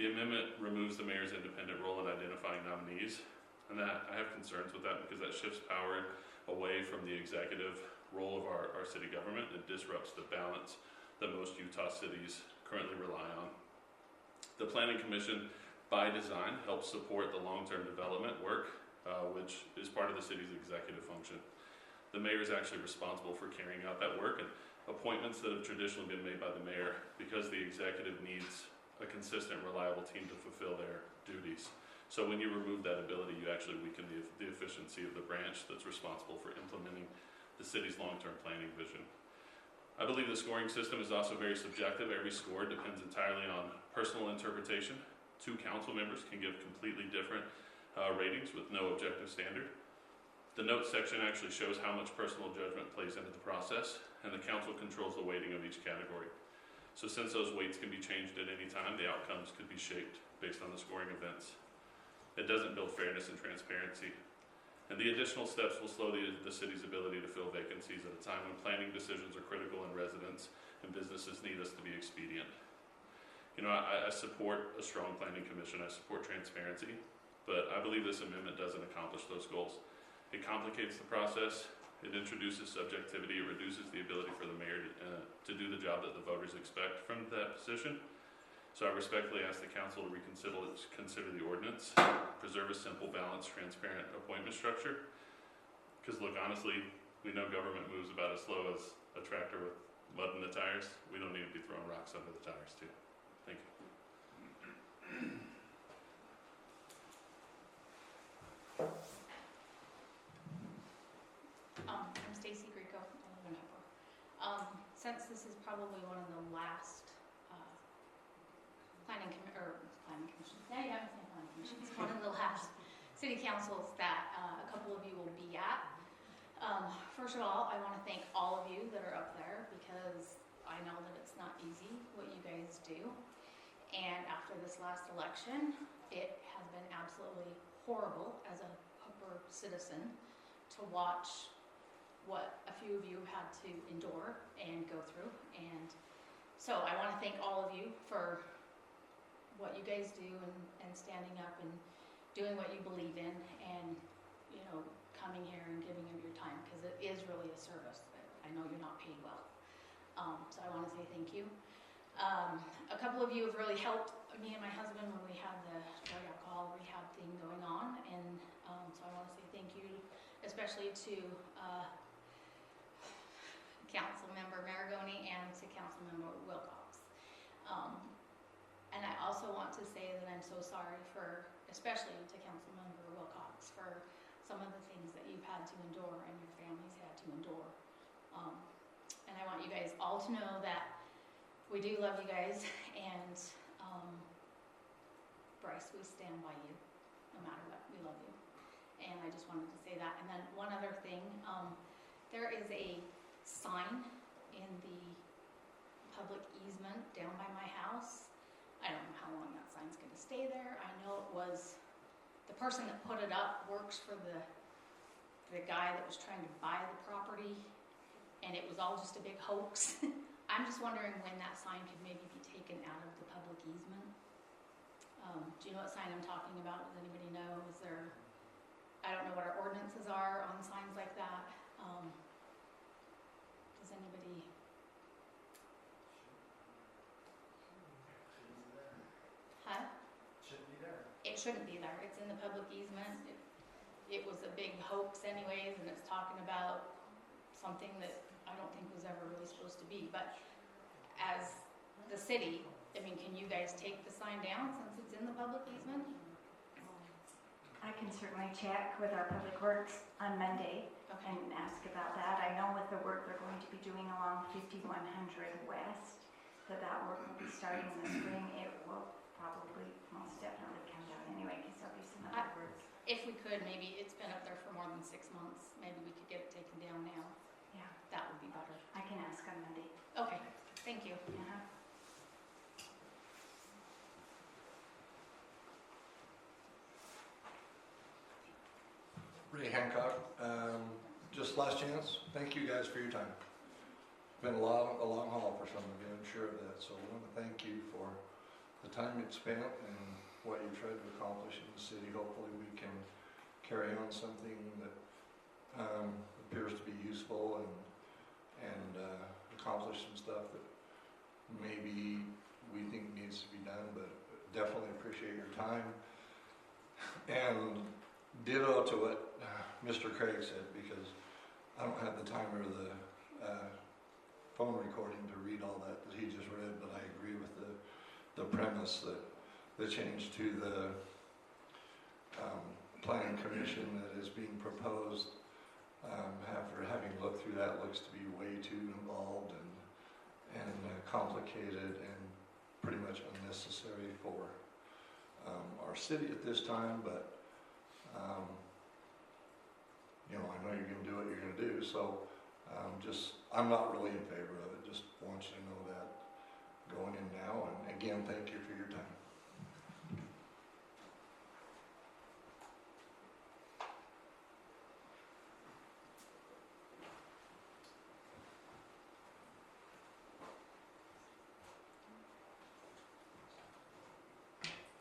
The amendment removes the mayor's independent role in identifying nominees, and that I have concerns with that because that shifts power away from the executive role of our city government. It disrupts the balance that most Utah cities currently rely on. The Planning Commission, by design, helps support the long-term development work, which is part of the city's executive function. The mayor is actually responsible for carrying out that work, and appointments that have traditionally been made by the mayor because the executive needs a consistent, reliable team to fulfill their duties. So when you remove that ability, you actually weaken the efficiency of the branch that's responsible for implementing the city's long-term planning vision. I believe the scoring system is also very subjective. Every score depends entirely on personal interpretation. 2 council members can give completely different ratings with no objective standard. The notes section actually shows how much personal judgment plays into the process, and the council controls the weighting of each category. So since those weights can be changed at any time, the outcomes could be shaped based on the scoring events. It doesn't build fairness and transparency. And the additional steps will slow the city's ability to fill vacancies at a time when planning decisions are critical and residents and businesses need us to be expedient. You know, I support a strong planning commission. I support transparency, but I believe this amendment doesn't accomplish those goals. It complicates the process. It introduces subjectivity. It reduces the ability for the mayor to do the job that the voters expect from that position. So I respectfully ask the council to consider the ordinance, preserve a simple, balanced, transparent appointment structure. Because look, honestly, we know government moves about as slow as a tractor with mud in the tires. We don't need to be throwing rocks under the tires too. Thank you. I'm Stacy Greco. I live in Hooper. Since this is probably one of the last planning commission. Now you haven't seen planning commission. It's one of the last city councils that a couple of you will be at. First of all, I want to thank all of you that are up there because I know that it's not easy what you guys do. And after this last election, it has been absolutely horrible as a Hooper citizen to watch what a few of you had to endure and go through. And so I want to thank all of you for what you guys do and standing up and doing what you believe in and, you know, coming here and giving of your time because it is really a service. I know you're not paid well. So I want to say thank you. A couple of you have really helped me and my husband when we had the drug alcohol rehab thing going on. And so I want to say thank you, especially to Council Member Maragoni and to Council Member Wilcox. And I also want to say that I'm so sorry for, especially to Council Member Wilcox, for some of the things that you've had to endure and your families had to endure. And I want you guys all to know that we do love you guys, and Bryce, we stand by you, no matter what. We love you. And I just wanted to say that. And then one other thing, there is a sign in the public easement down by my house. I don't know how long that sign's going to stay there. I know it was, the person that put it up works for the guy that was trying to buy the property, and it was all just a big hoax. I'm just wondering when that sign could maybe be taken out of the public easement. Do you know what sign I'm talking about? Does anybody know? Is there, I don't know what our ordinances are on signs like that. Does anybody? shouldn't be there. It's in the public easement. It was a big hoax anyways, and it's talking about something that I don't think was ever really supposed to be. But as the city, I mean, can you guys take the sign down since it's in the public easement? I can certainly check with our Public Works on Monday Okay. and ask about that. I know with the work they're going to be doing along 5100 West, that work will be starting in the spring. It will probably most definitely come down anyway, because there'll be some other work. If we could, maybe it's been up there for more than 6 months. Maybe we could get it taken down now. Yeah, That would be better. I can ask on Monday. Okay, thank you. Uh-huh. Ray Hancock, just last chance. Thank you guys for your time. It's been a long haul for some of you, I'm sure of that. So I want to thank you for the time you've spent and what you tried to accomplish in the city. Hopefully we can carry on something that appears to be useful and accomplish some stuff that maybe we think needs to be done, but definitely appreciate your time. And ditto to what Mr. Craig said, because I don't have the time or the phone recording to read all that he just read, but I agree with the premise that the change to the planning commission that is being proposed, after having looked through that, looks to be way too involved and complicated and pretty much unnecessary for our city at this time, but you know, I know you're going to do what you're going to do, so I'm not really in favor of it. Just want you to know that going in now, and again, thank you for your time.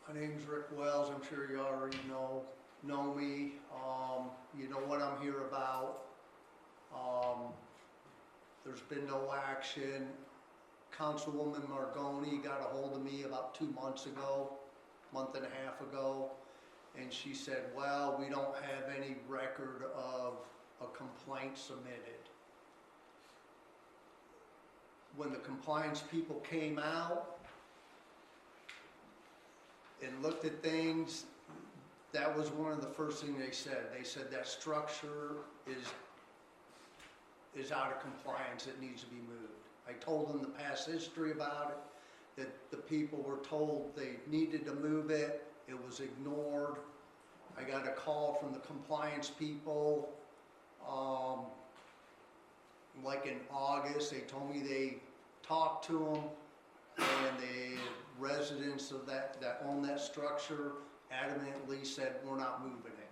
My name's Rick Wells. I'm sure you already know me. You know what I'm here about. There's been no action. Councilwoman Margoni got a hold of me about 2 months ago, month and a half ago, and she said, well, we don't have any record of a complaint submitted. When the compliance people came out and looked at things, that was one of the first things they said. They said that structure is out of compliance, it needs to be moved. I told them the past history about it, that the people were told they needed to move it, it was ignored. I got a call from the compliance people, like in August, they told me they talked to them, and the residents of that own that structure adamantly said, we're not moving it.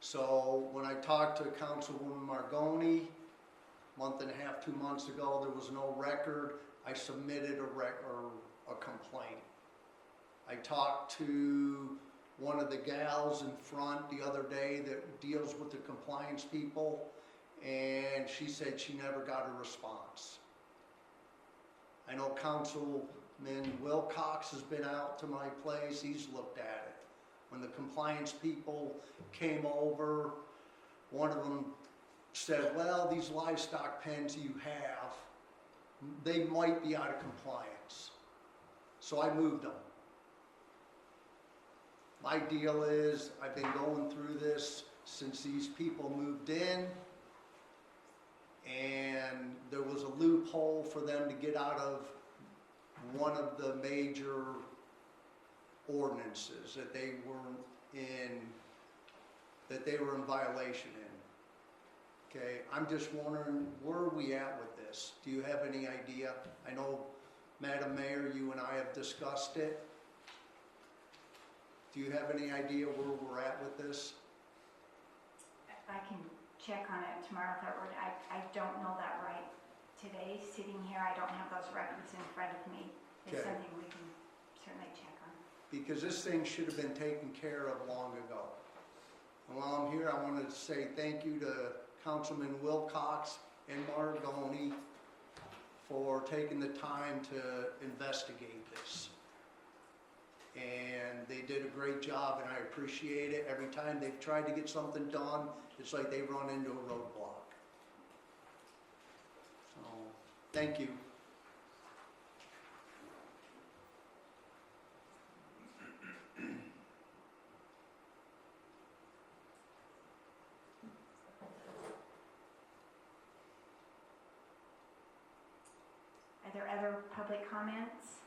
So when I talked to Councilwoman Margoni, month and a half, 2 months ago, there was no record. I submitted a complaint. I talked to one of the gals in front the other day that deals with the compliance people, and she said she never got a response. I know Councilman Wilcox has been out to my place, he's looked at it. When the compliance people came over, one of them said, well, these livestock pens you have, they might be out of compliance. So I moved them. My deal is, I've been going through this since these people moved in, and there was a loophole for them to get out of one of the major ordinances that they were in violation in. Okay, I'm just wondering, where are we at with this? Do you have any idea? I know, Madam Mayor, you and I have discussed it. Do you have any idea where we're at with this? I can check on it tomorrow if that were, I don't know that right today. Sitting here, I don't have those records in front of me. It's Okay. something we can certainly check on. Because this thing should have been taken care of long ago. And while I'm here, I wanted to say thank you to Councilman Wilcox and Margoni for taking the time to investigate this. and they did a great job, and I appreciate it. Every time they've tried to get something done, it's like they run into a roadblock. So, thank you. Are there other public comments?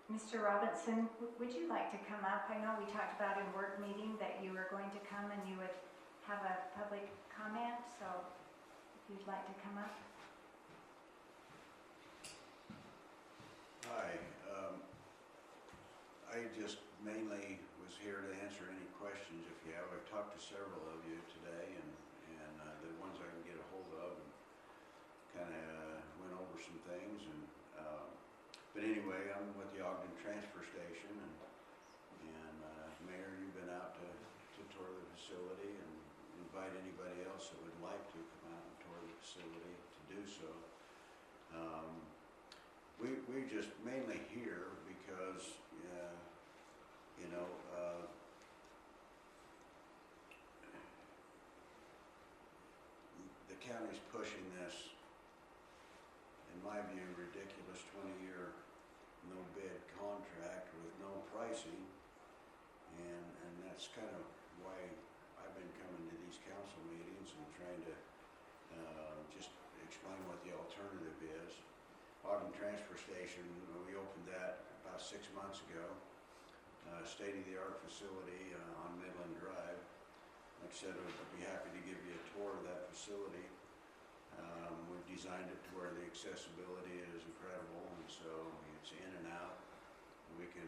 Mr. Robinson, would you like to come up? I know we talked about in work meeting that you were going to come and you would have a public comment, so if you'd like to come up. Hi, I just mainly was here to answer any questions if you have. I've talked to several of you today, and the ones I can get a hold of, and kind of went over some things. And but anyway, I'm with the Ogden Transfer Station, and Mayor, you've been out to tour the facility, and invite anybody else that would like to come out and tour the facility to do so. We just mainly here because, you know, the county's pushing this, in my view, ridiculous 20-year no-bid contract with no pricing, and that's kind of why I've been coming to these council meetings and trying to just explain what the alternative is. Ogden Transfer Station, we opened that about 6 months ago. State-of-the-art facility on Midland Drive. Like I said, I'd be happy to give you a tour of that facility. We've designed it to where the accessibility is incredible, and so it's in and out. We can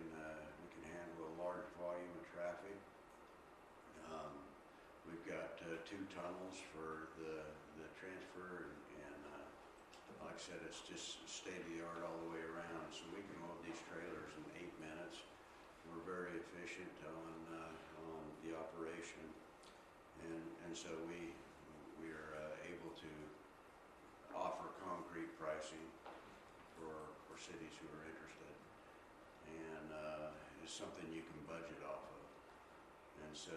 handle a large volume of traffic. We've got 2 tunnels for the transfer, and like I said, it's just state-of-the-art all the way around. So we can load these trailers in 8 minutes. We're very efficient on the operation, and so we're able to offer concrete pricing for cities who are interested, and it's something you can budget off of. And so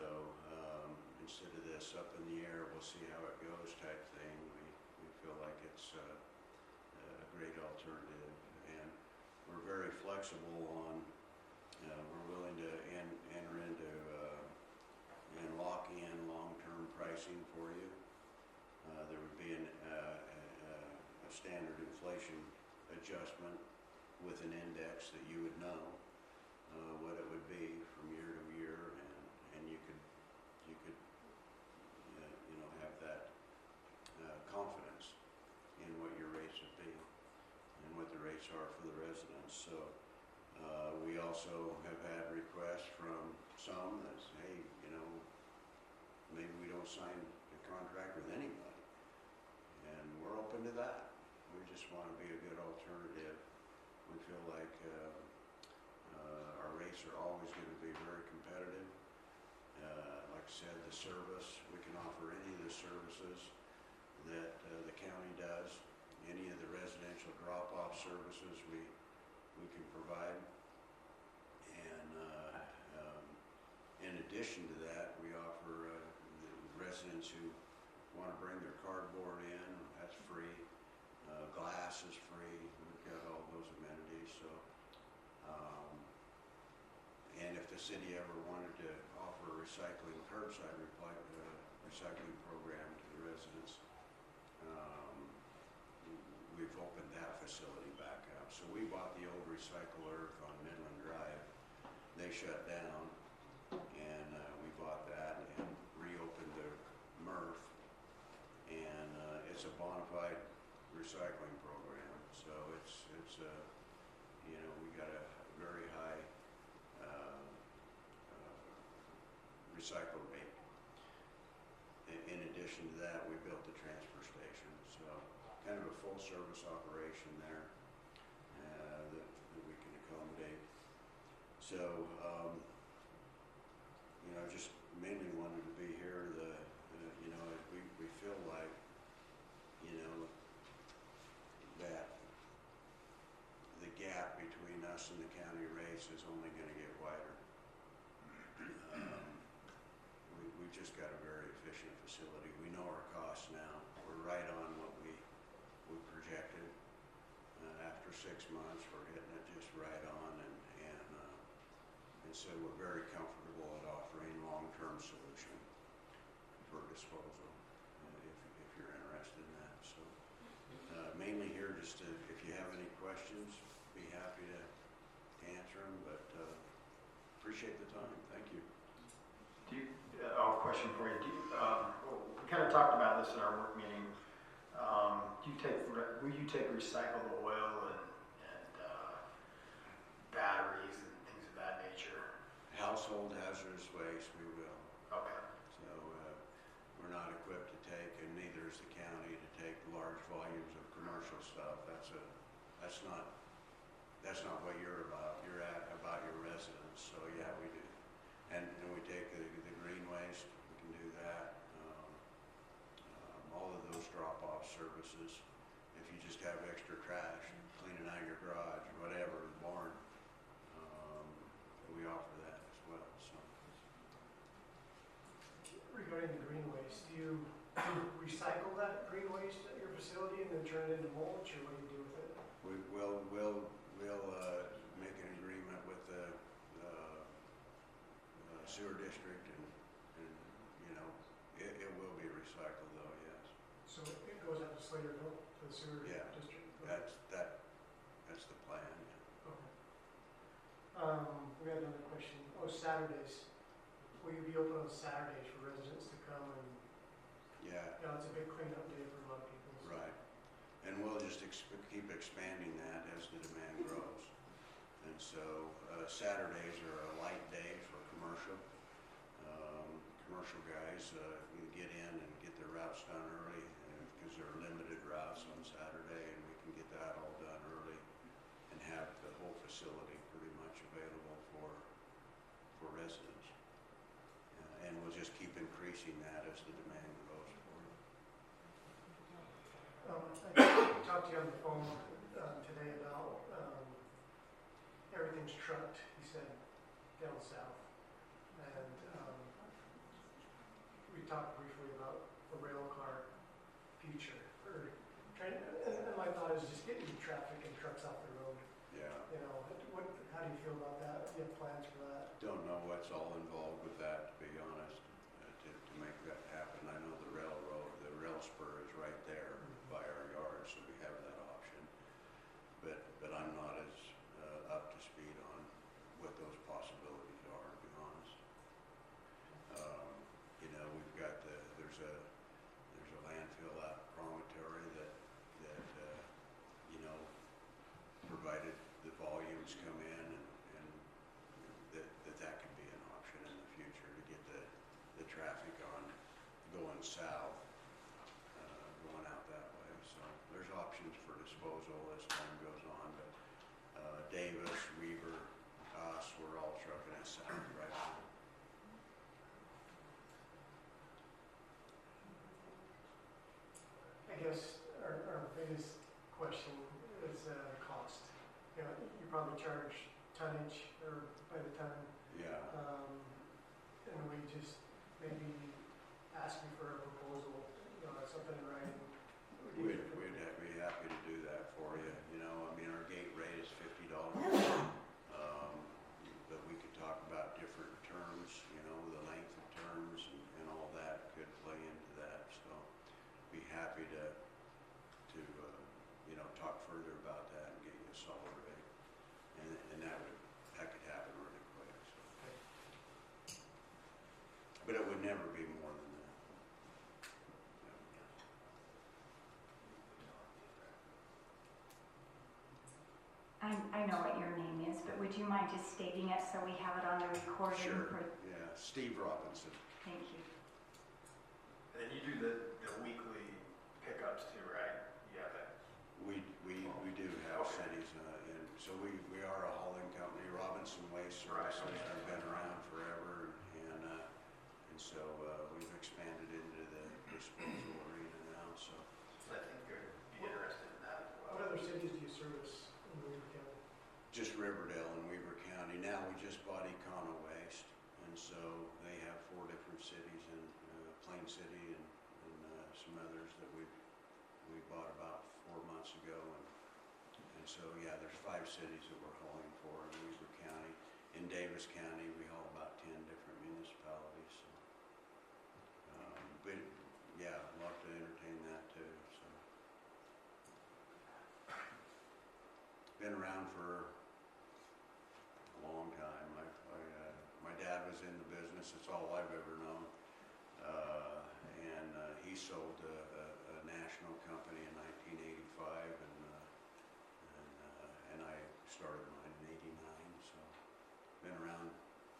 instead of this up in the air, we'll see how it goes type thing, we feel like it's a great alternative, and we're very flexible on. We're willing to enter into and lock in long-term pricing for you. There would be a standard inflation adjustment with an index that you would know what it would be from year to year, and you could you know, have that confidence in what your rates would be and what the rates are for the residents. So we also have had requests from some that say, hey, you know, maybe we don't sign a contract with anybody, and we're open to that. We just want to be a good alternative. We feel like our rates are always going to be very competitive. Like I said, the service, we can offer any of the services that the county does. Any of the residential drop-off services we can provide. And in addition to that, we offer the residents who want to bring their cardboard in, that's free. Glass is free. We've got all those amenities. So, and if the city ever wanted to offer a recycling curbside recycling program to the residents, we've opened that facility back up. So we bought the old Recycle Earth on Midland Drive. They shut down, and we bought that and reopened the MRF, and it's a bona fide recycling program. So it's you know, we got a very high recycle rate. In addition to that, we built the transfer station. So kind of a full service operation there that we can accommodate. So you know, just mainly wanted to be here. You know, we feel like space is only gonna get wider. We just got a very efficient facility. We know our costs now. We're right on what we projected. After 6 months, we're hitting it just right on, and so we're very comfortable at offering long-term solution for disposal, if you're interested in that. So mainly here just to, if you have any questions, be happy to answer them, but appreciate the time. Thank you. Do you, question for you. We kind of talked about this in our work meeting. Will you take recycled oil and batteries and things of that nature? Household hazardous waste, we will. Okay. So we're not equipped to take, and neither is the county, to take large volumes of commercial stuff. That's not what you're about. You're about your residents. So yeah, we do. And we take the green waste. We can do that. All of those drop-off services. If you just have extra trash, cleaning out your garage, whatever, barn, we offer that as well. So. Regarding the green waste, do you recycle that green waste at your facility and then turn it into mulch, or what do you do with it? We'll make an agreement with the sewer district, and it will be recycled though. Yes. So it goes out to Slaterville, to the sewer district? That's the plan. Yeah. Okay. We had another question. Saturdays. Will you be open on Saturdays for residents to come and? Yeah. It's a big cleanup day for a lot of people. So. Right. And we'll just keep expanding that as the demand grows. And so Saturdays are a light day for commercial. Commercial guys can get in and get their routes done early, because there are limited routes on Saturday, and we can get that all done early and have the whole facility pretty much available for residents. And we'll just keep increasing that as the demand grows for it. I talked to you on the phone today about everything's trucked, he said, down south. And we talked briefly about the rail car future. And my thought is just getting traffic and trucks off the road. Yeah. How do you feel about that? Do you have plans for that? Don't know what's all involved with that, to be honest, to make that happen. I know the rail spur is right there by our yard, so we have that option. But I'm not as up to speed on what those possibilities are, to be honest. We've got there's a landfill out in Promontory that provided the volumes come in, and that could be an option in the future to get the traffic on going south, going out that way. So there's options for disposal as time goes on. But Davis, Weaver, us, we're all trucking it south right now. I guess our biggest question is cost. You probably charge tonnage or by the ton. Yeah. And we just maybe ask you for a proposal, something in writing. We'd be happy to do that for you. Our gate rate is $50. But we could talk about different terms, the length of terms and all that could play into that. So be happy to talk further about that and get you a solid rate. And that could happen really quick. So. But it would never be more than that. I know what your name is, but would you mind just stating it so we have it on the recording? Sure. Yeah, Steve Robinson. Thank you. And you do the weekly pickups too, right? You have that. We do have cities, and so we are a hauling company. Robinson Waste Services have been around forever, and so we've expanded into the disposal arena now. So I think you'd be interested in that as well. What other cities do you service in Weaver County? just Riverdale and Weaver County. Plain City and some others that we bought about 4 months ago. And so, yeah, there's 5 cities that we're hauling for in Weber County. In Davis County, we haul about 10 different municipalities. So, but yeah, I'd love to entertain that too. So, been around for a long time. My dad was in the business. It's all I've ever known. And he sold a national company in 1985, and I started mine in '89. So, been around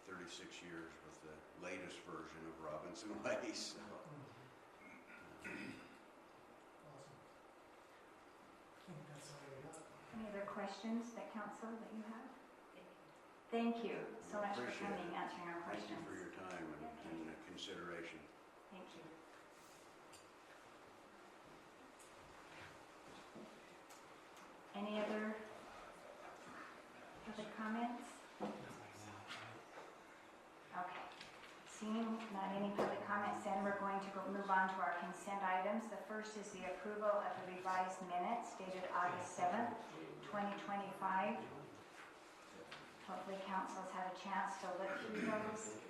36 years with the latest version of Robinson Way. So. Awesome. I think that's all we got. Any other questions that council that you have? Thank you so much for Appreciate coming, it. answering our Thank questions. you for your time and consideration. Thank you. Any other comments? Okay. Seeing not any public comments, then we're going to move on to our consent items. The first is the approval of the revised minutes dated August 7th, 2025. Hopefully council's had a chance to look through those.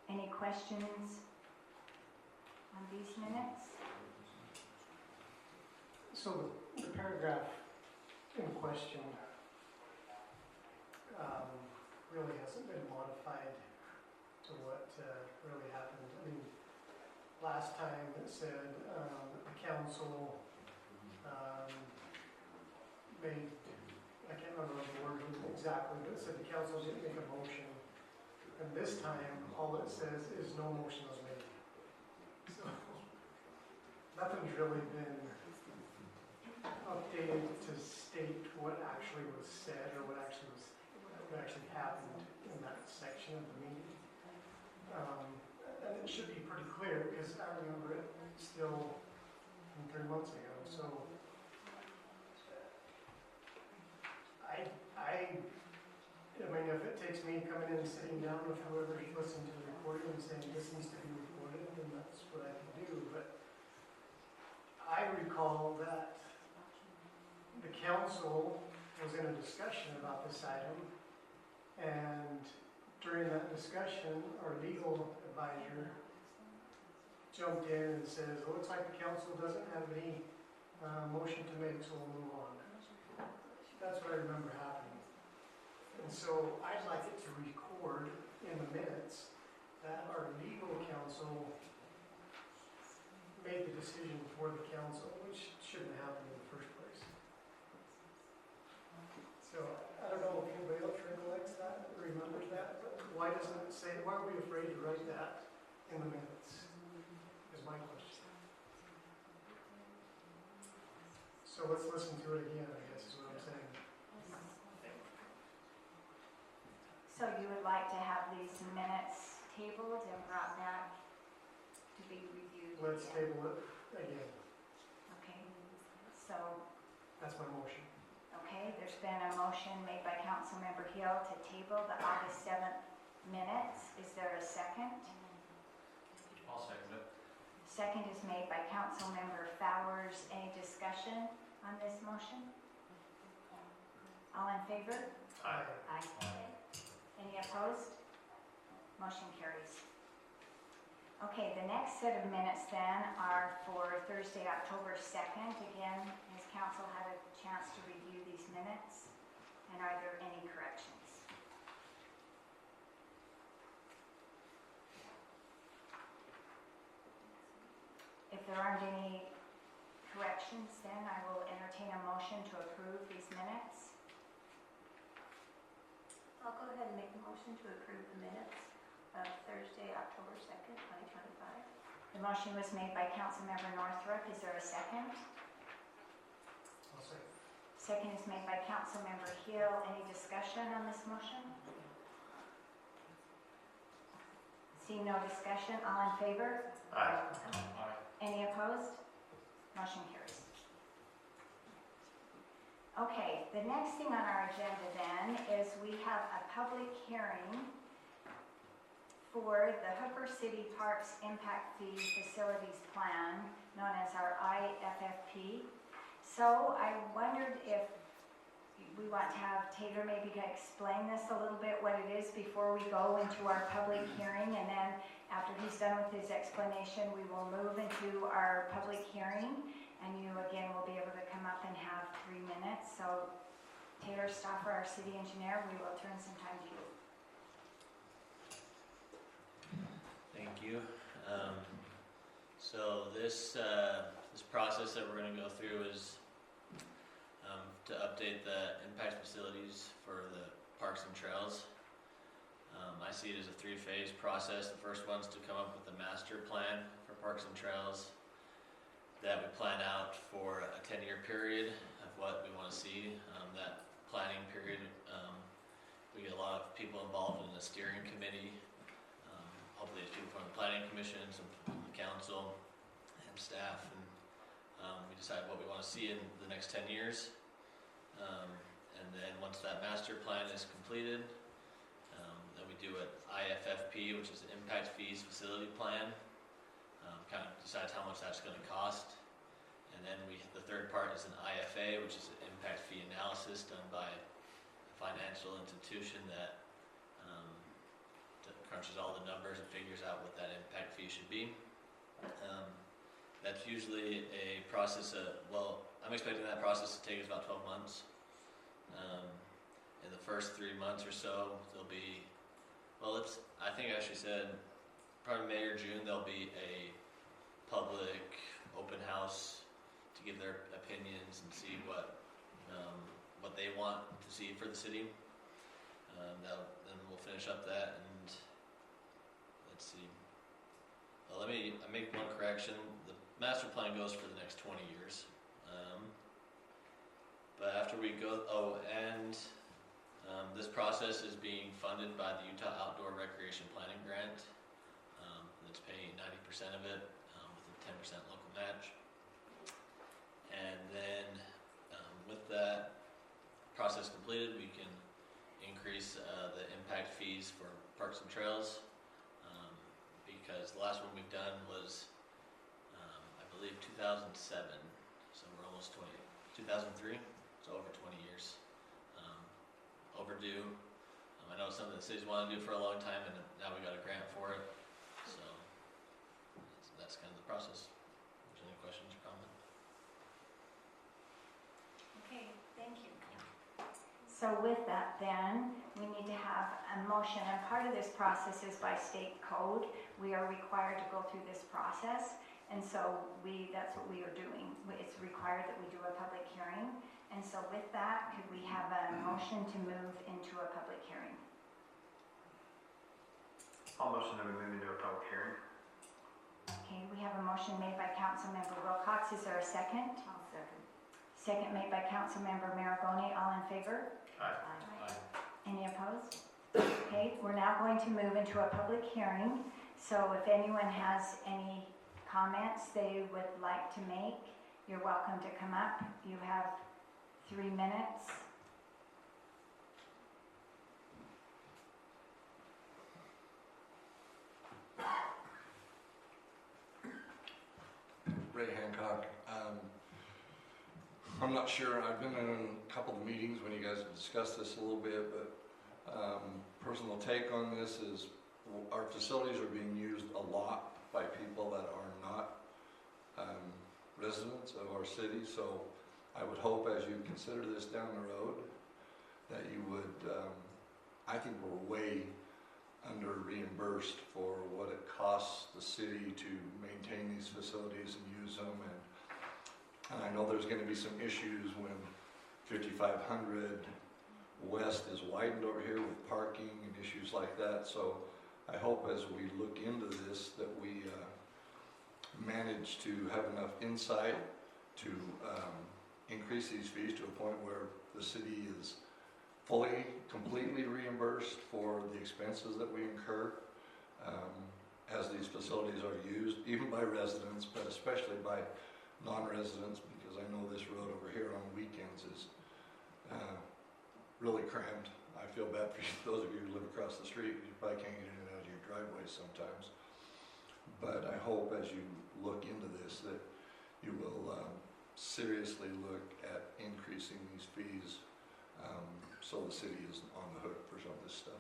Any questions on these minutes? So the paragraph in question really hasn't been modified to what really happened. I mean, last time it said the council made, I can't remember the word exactly, but it said the council didn't make a motion. And this time, all it says is no motion was made. So nothing's really been updated to state what actually was said or what actually happened in that section of the meeting. And it should be pretty clear because I remember it still from 3 months ago. So I mean, if it takes me coming in and sitting down with whoever's listening to the recording and saying this needs to be recorded, then that's what I can do. But I recall that the council was in a discussion about this item, and during that discussion, our legal advisor jumped in and says, "It looks like the council doesn't have any motion to make, so we'll move on." That's what I remember happening. And so I'd like it to record in the minutes that our legal counsel made the decision for the council, which shouldn't happen in the first place. So I don't know if anybody else recollects that, or remembers that, but why doesn't it say, why are we afraid to write that in the minutes, is my question. So let's listen to it again, I guess is what I'm saying. So you would like to have these minutes tabled and brought back to be reviewed? Let's again? table it again. Okay, so, That's my motion. okay, there's been a motion made by Councilmember Hill to table the August 7th minutes. Is there a second? I'll second it. Second is made by Councilmember Fowers. Any discussion on this motion? All in favor? Aye. Aye. Any opposed? Motion carries. Okay, the next set of minutes then are for Thursday, October 2nd. Again, has council had a chance to review these minutes? And are there any corrections? If there aren't any corrections, then I will entertain a motion to approve these minutes. I'll go ahead and make a motion to approve the minutes of Thursday, October 2nd, 2025. The motion was made by Councilmember Northrup. Is there a second? I'll say. Second is made by Councilmember Hill. Any discussion on this motion? Seeing no discussion, all in favor? Aye. Any opposed? Motion carries. Okay, the next thing on our agenda then is we have a public hearing for the Hooper City Parks Impact Fee Facilities Plan, known as our IFFP. So I wondered if we want to have Taylor maybe to explain this a little bit, what it is, before we go into our public hearing, and then after he's done with his explanation, we will move into our public hearing, and you again will be able to come up and have 3 minutes. So Taylor Stauffer, our city engineer, we will turn some time to you. Thank you. So this process that we're going to go through is to update the impact facilities for the parks and trails. I see it as a 3-phase process. The first one's to come up with a master plan for parks and trails that we plan out for a 10-year period of what we want to see. That planning period, we get a lot of people involved in the steering committee. Hopefully there's people from the planning commission, some from the council and staff, and we decide what we want to see in the next 10 years. And then once that master plan is completed, then we do an IFFP, which is an Impact Fees Facility Plan. Kind of decides how much that's going to cost. And then the third part is an IFA, which is an Impact Fee Analysis done by a financial institution that crunches all the numbers and figures out what that impact fee should be. That's usually a process I'm expecting that process to take us about 12 months. In the first 3 months or so, there'll be, I think I actually said, probably May or June, there'll be a public open house to give their opinions and see what they want to see for the city. Then we'll finish up that, and let's see. Well, I make one correction. The master plan goes for the next 20 years. But after we go, this process is being funded by the Utah Outdoor Recreation Planning Grant. That's paying 90% of it with a 10% local match. And then with that process completed, we can increase the impact fees for parks and trails, because the last one we've done was, I believe, 2007, so we're almost 2003, so over 20 years overdue. I know it's something the cities want to do for a long time, and now we got a grant for it, so that's kind of the process. If there's any questions or comments? Okay, thank you. So with that then, we need to have a motion, and part of this process is by state code. We are required to go through this process, and so that's what we are doing. It's required that we do a public hearing, and so with that, could we have a motion to move into a public hearing? I'll motion that we move into a public hearing. Okay, we have a motion made by Councilmember Wilcox. Is there a second? I'll second. Second made by Councilmember Maragoni. All in favor? Aye. Any opposed? Okay, we're now going to move into a public hearing. So if anyone has any comments they would like to make, you're welcome to come up. You have 3 minutes. Ray Hancock. I'm not sure, I've been in a couple of meetings when you guys have discussed this a little bit, but personal take on this is our facilities are being used a lot by people that are not residents of our city, so I would hope as you consider this down the road that you would, I think we're way under reimbursed for what it costs the city to maintain these facilities and use them, and I know there's going to be some issues when 5500 West is widened over here with parking and issues like that, so I hope as we look into this that we manage to have enough insight to increase these fees to a point where the city is fully, completely reimbursed for the expenses that we incur as these facilities are used, even by residents, but especially by non-residents, because I know this road over here on weekends is really crammed. I feel bad for those of you who live across the street. You probably can't get in and out of your driveways sometimes. But I hope as you look into this that you will seriously look at increasing these fees so the city isn't on the hook for some of this stuff.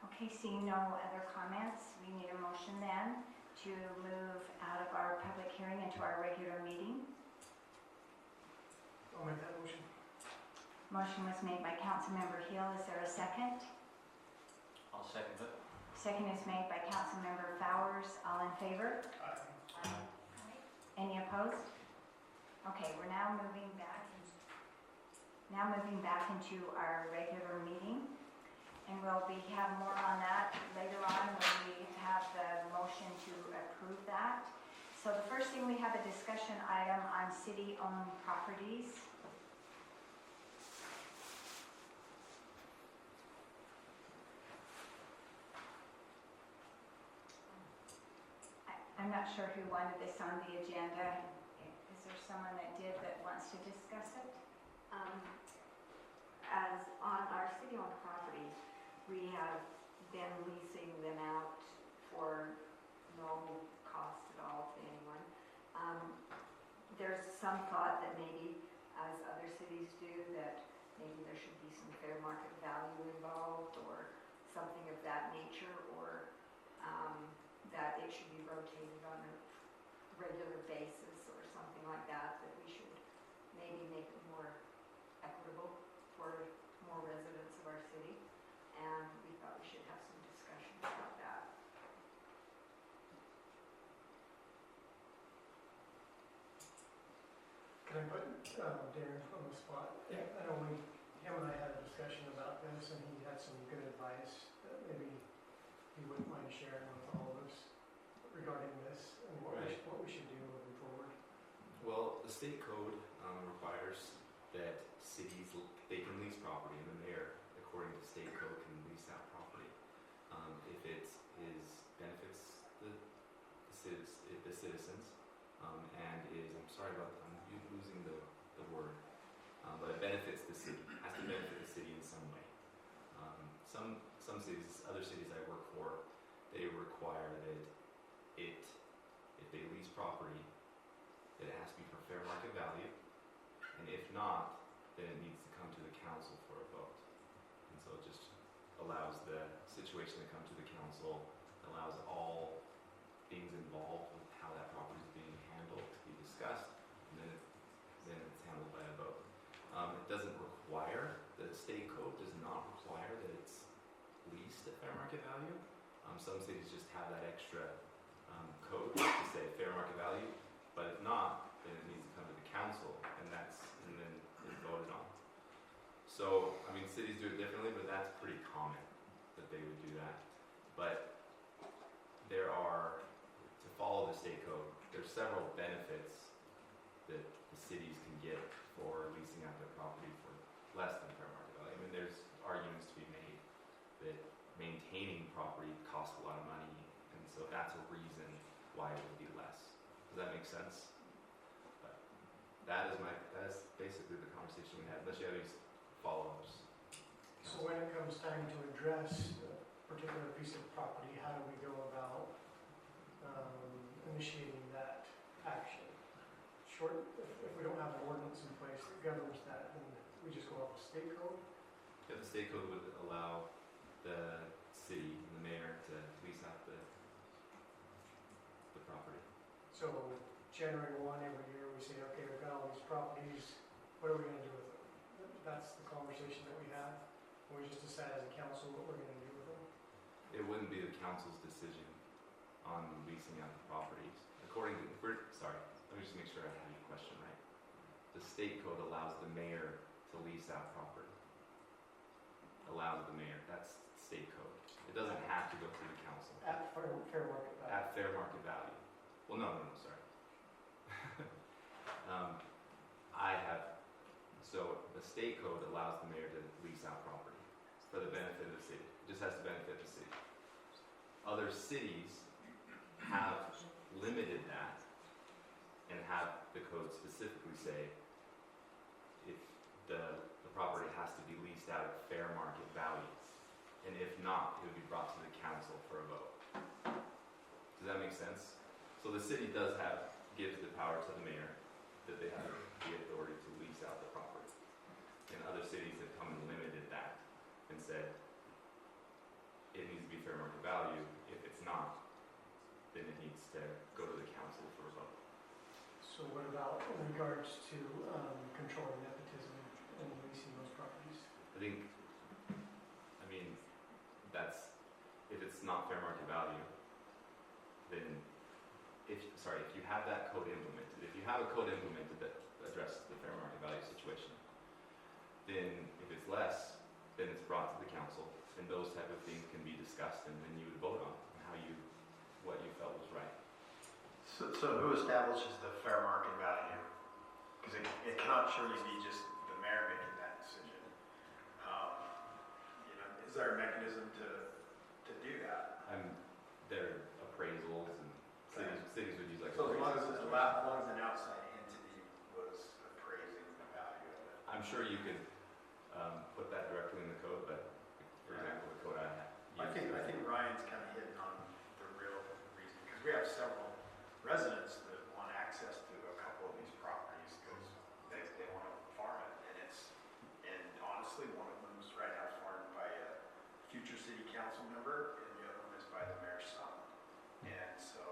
Okay, seeing no other comments, we need a motion then to move out of our public hearing into our regular meeting. I'll make that motion. Motion was made by Councilmember Hill. Is there a second? I'll second it. Second is made by Councilmember Bowers. All in favor? Aye. Any opposed? Okay, we're now moving back into our regular meeting. And we'll have more on that later on when we have the motion to approve that. So the first thing, we have a discussion item on city-owned properties. I'm not sure who wanted this on the agenda. Is there someone that did that wants to discuss it? As on our city-owned properties, we have been leasing them out for no cost at all to anyone. There's some thought that maybe, as other cities do, that maybe there should be some fair market value involved or something of that nature, or that it should be rotated on a regular basis or something like that, that we should maybe make it more equitable for more residents of our city. And we thought we should have some discussion about that. Can I put Darren on the spot? Yeah. I know him and I had a discussion about this, and he had some good advice that maybe he wouldn't mind sharing with all of us regarding this and what we should do moving forward. Well, the state code requires that cities, they can lease property, and the mayor, according to state code, can lease out property if it benefits the citizens and is, I'm sorry about that, I'm losing the word, but it benefits the city, has to benefit the city in some way. Some cities, other cities I work for, they require that if they lease property, that it has to be for fair market value, and if not, then it needs to come to the council for a vote. And so it just allows the situation to come to the council, allows all things involved with how that property is being handled to be discussed, and then it's handled by a vote. It doesn't require, the state code does not require that it's leased at fair market value. Some cities just have that extra code to say fair market value, but if not, then it needs to come to the council, and then it's voted on. So, I mean, cities do it differently, but that's pretty common that they would do that. But there are, to follow the state code, there's several benefits that the cities can get for leasing out their property for less than fair market value. I mean, there's arguments to be made that maintaining property costs a lot of money, and so that's a reason why it would be less. Does that make sense? But that's basically the conversation we had, unless you have any follow-ups. So when it comes time to address a particular piece of property, how do we go about initiating that action? If we don't have an ordinance in place that governs that, then we just go off the state code? Yeah, the state code would allow the city and the mayor to lease out the property. So January 1 every year, we say, okay, we've got all these properties, what are we going to do with them? That's the conversation that we have. And we just decide as a council what we're going to do with them. It wouldn't be the council's decision on leasing out the properties. Let me just make sure I have your question right. The state code allows the mayor to lease out property. Allows the mayor, that's state code. It doesn't have to go through the council. At fair market value. At fair market value. Well, no, sorry. So the state code allows the mayor to lease out property. for the benefit of the city. It just has to benefit the city. Other cities have limited that and have the code specifically say if the property has to be leased out at fair market value. And if not, it would be brought to the council for a vote. Does that make sense? So the city gives the power to the mayor that they have the authority to lease out the property. And other cities have come and limited that and said it needs to be fair market value. If it's not, then it needs to go to the council for a vote. So what about in regards to controlling nepotism and leasing those properties? I mean, if it's not fair market value, then if you have that code implemented, if you have a code implemented that addresses the fair market value situation, then if it's less, then it's brought to the council, and those type of things can be discussed, and then you would vote on what you felt was right. So who establishes the fair market value? Because it cannot surely be just the mayor making that decision. Is there a mechanism to do that? Their appraisals and cities would use like. So as long as an outside entity was appraising the value of it. I'm sure you could put that directly in the code, but for example, the code I have. I think Ryan's kind of hitting on the real reason, because we have several residents that want access to a couple of these properties because they want to farm it, and honestly, one of them is right now farmed by a future city council member, and the other one is by the mayor's son. And so,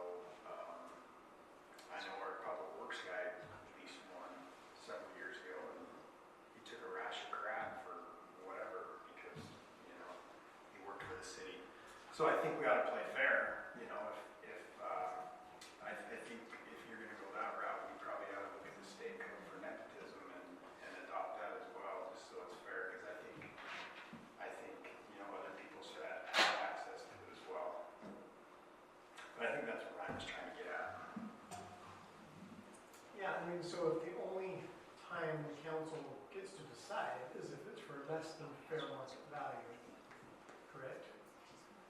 I know our public works guy leased one several years ago, and he took a rash of crab for whatever because he worked for the city. So I think we ought to play fair. I think if you're going to go that route, we probably ought to look at the state code for nepotism and adopt that as well, just so it's fair. Because I think other people should have access to it as well. But I think that's what Ryan was trying to get at. Yeah, I mean, so if the only time the council gets to decide is if it's for less than fair market value, correct?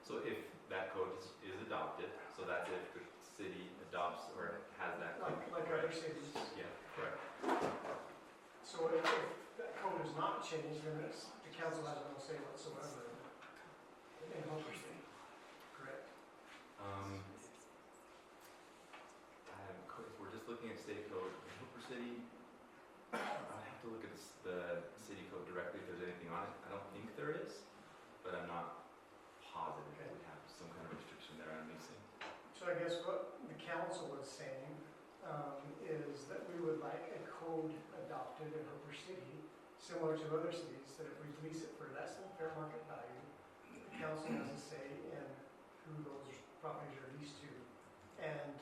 So if that code is adopted, so that's if the city adopts or has that code. Like other cities. Yeah, correct. So if that code is not changed, then the council has no say whatsoever in Hooper City, correct? If we're just looking at state code in Hooper City, I have to look at the city code directly if there's anything on it. I don't think there is, but I'm not positive that we have some kind of restriction there on leasing. So I guess what the council was saying is that we would like a code adopted in Hooper City, similar to other cities, that if we lease it for less than fair market value, the council has a say in who those properties are leased to, and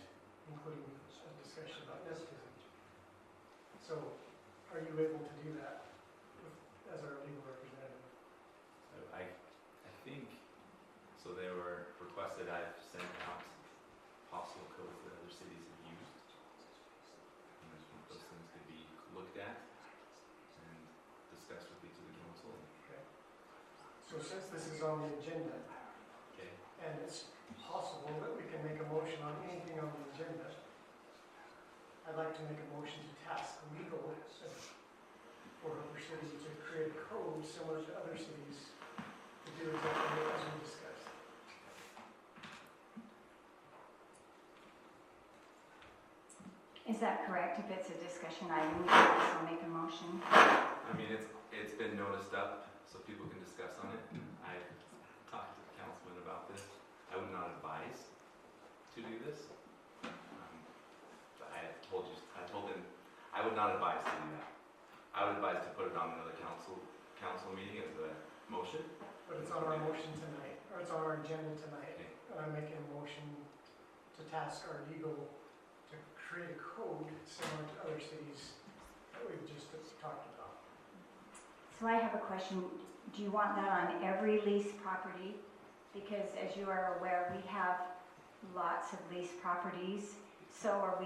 including a discussion about nepotism. So are you able to do that as our legal representative? I think, so they were requested, I've sent out possible codes that other cities have used. And I think those things could be looked at and discussed with each of the council. Okay. So since this is on the agenda, Okay. and it's possible that we can make a motion on anything on the agenda, I'd like to make a motion to task legal for Hooper City to create a code similar to other cities to do exactly as we discussed. Is that correct? If it's a discussion item, we can also make a motion. I mean, it's been noticed up, so people can discuss on it. I talked to the councilman about this. I would not advise to do this. I told him, I would not advise to do that. I would advise to put it on another council meeting as a motion. But it's on our motion tonight, or it's on our agenda tonight. Okay. And I'm making a motion to task our legal to create a code similar to other cities that we've just talked about. So I have a question. Do you want that on every leased property? Because as you are aware, we have lots of leased properties. So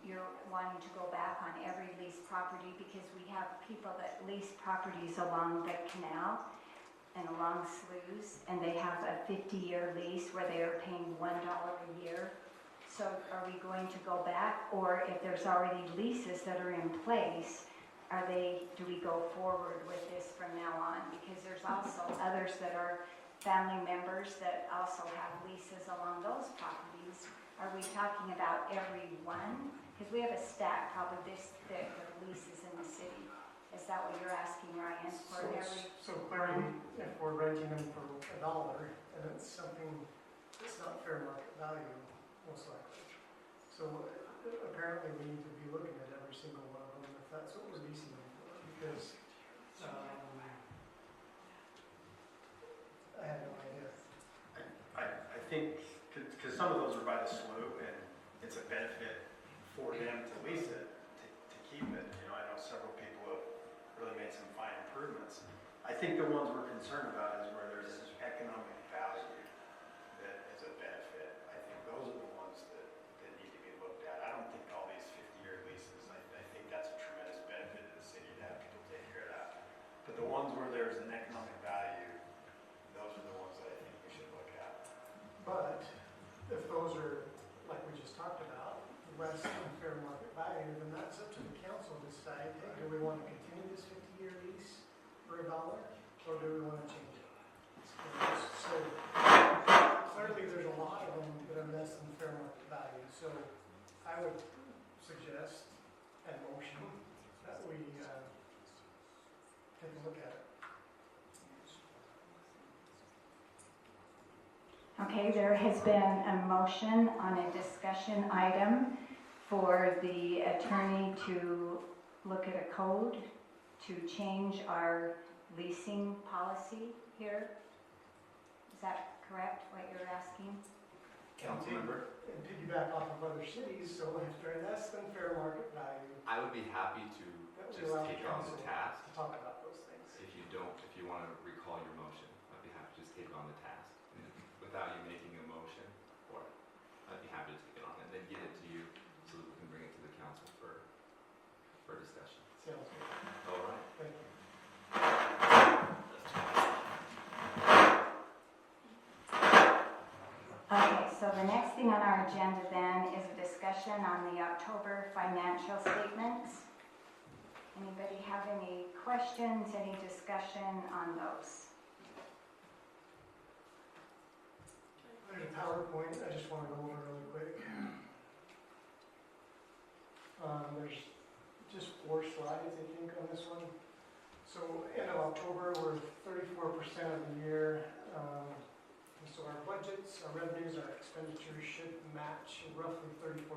you're wanting to go back on every leased property because we have people that lease properties along the canal. and along Sloughs, and they have a 50-year lease where they are paying $1 a year. So are we going to go back, or if there's already leases that are in place, do we go forward with this from now on? Because there's also others that are family members that also have leases along those properties. Are we talking about every one? Because we have a stack probably this thick of leases in the city. Is that what you're asking, Ryan? For every So clearly, if we're renting them for $1, and it's something that's not fair market value, most likely. So apparently we need to be looking at every single one of them if that's what we're leasing them for, because I have no idea. I think, because some of those are by the slough, and it's a benefit for them to lease it, to keep it. You know, I know several people have really made some fine improvements. I think the ones we're concerned about is where there's economic value that is a benefit. I think those are the ones that need to be looked at. I don't think all these 50-year leases, I think that's a tremendous benefit to the city to have people take care of that. But the ones where there's an economic value, those are the ones that I think we should look at. But if those are, like we just talked about, less than fair market value, then that's up to the council to decide, hey, do we want to continue this 50-year lease for $1, or do we want to change it? So clearly there's a lot of them that are less than fair market value. So I would suggest and motion that we take a look at it. Okay, there has been a motion on a discussion item for the attorney to look at a code to change our leasing policy here. Is that correct, what you're asking? Councilmember, And piggyback off of other cities, so if they're less than fair market value, I would be happy to that would just allow take on council the task. to talk about those things. If you want to recall your motion, I'd be happy to just take on the task. And without you making a motion for it, I'd be happy to take it on and then get it to you so that we can bring it to the council for discussion. Sounds good. All right. Thank you. Okay, so the next thing on our agenda then is a discussion on the October financial statements. Anybody have any questions, any discussion on those? There's a PowerPoint I just want to go over really quick. There's just 4 slides, I think, on this one. So end of October, we're 34% of the year. So our budgets, our revenues, our expenditures should match roughly 34%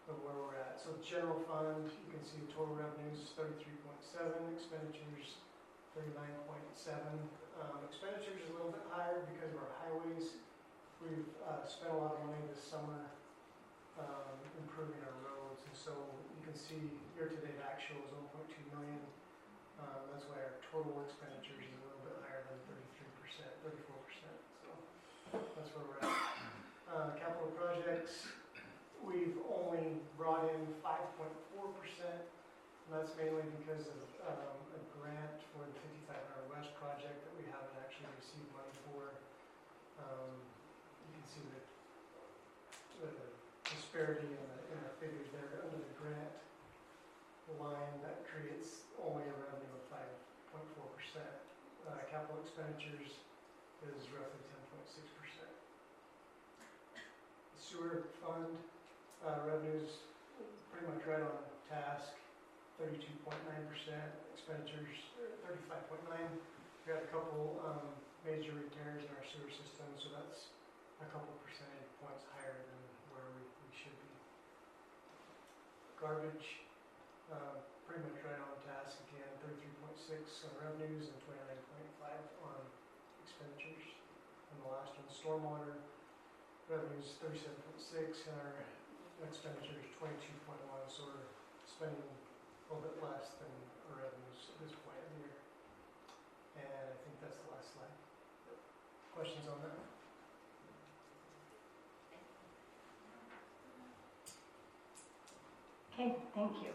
of where we're at. So general fund, you can see total revenues 33.7, expenditures 39.7. Expenditures is a little bit higher because of our highways. We've spent a lot of money this summer improving our roads, and so you can see year-to-date actual is 1.2 million. That's why our total expenditures is a little bit higher than 34%. So that's where we're at. Capital projects, we've only brought in 5.4%, and that's mainly because of a grant for the 5500 West project that we haven't actually received money for. You can see the disparity in the figures there. Under the grant line, that creates only a revenue of 5.4%. Capital expenditures is roughly 10.6%. Sewer fund revenues pretty much right on task, 32.9%. Expenditures 35.9%. We had a couple major repairs in our sewer system, so that's a couple percentage points higher than where we should be. Garbage, pretty much right on task again, 33.6 on revenues and 29.5 on expenditures. And the last one, stormwater, revenues 37.6 and our expenditures 22.1, so we're spending a little bit less than our revenues at this point of the year. And I think that's the last slide. Questions on that? Okay, thank you.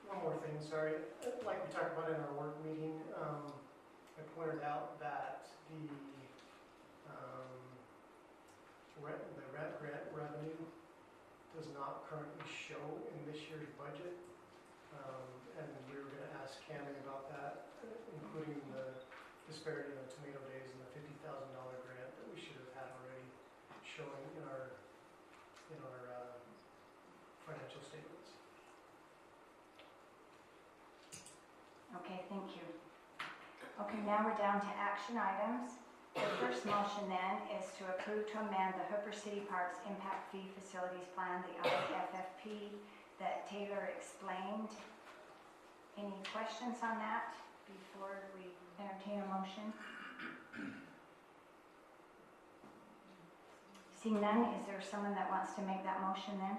One more thing, sorry. Like we talked about in our work meeting, I pointed out that the rent grant revenue does not currently show in this year's budget. And we were gonna ask Cammie about that, including the disparity in the Tomato Days and the $50,000 grant that we should have had already showing in our financial statements. Okay, thank you. Okay, now we're down to action items. The first motion then is to approve to amend the Hooper City Parks Impact Fee Facilities Plan, the IFFP, that Taylor explained. Any questions on that before we entertain a motion? Seeing none, is there someone that wants to make that motion then?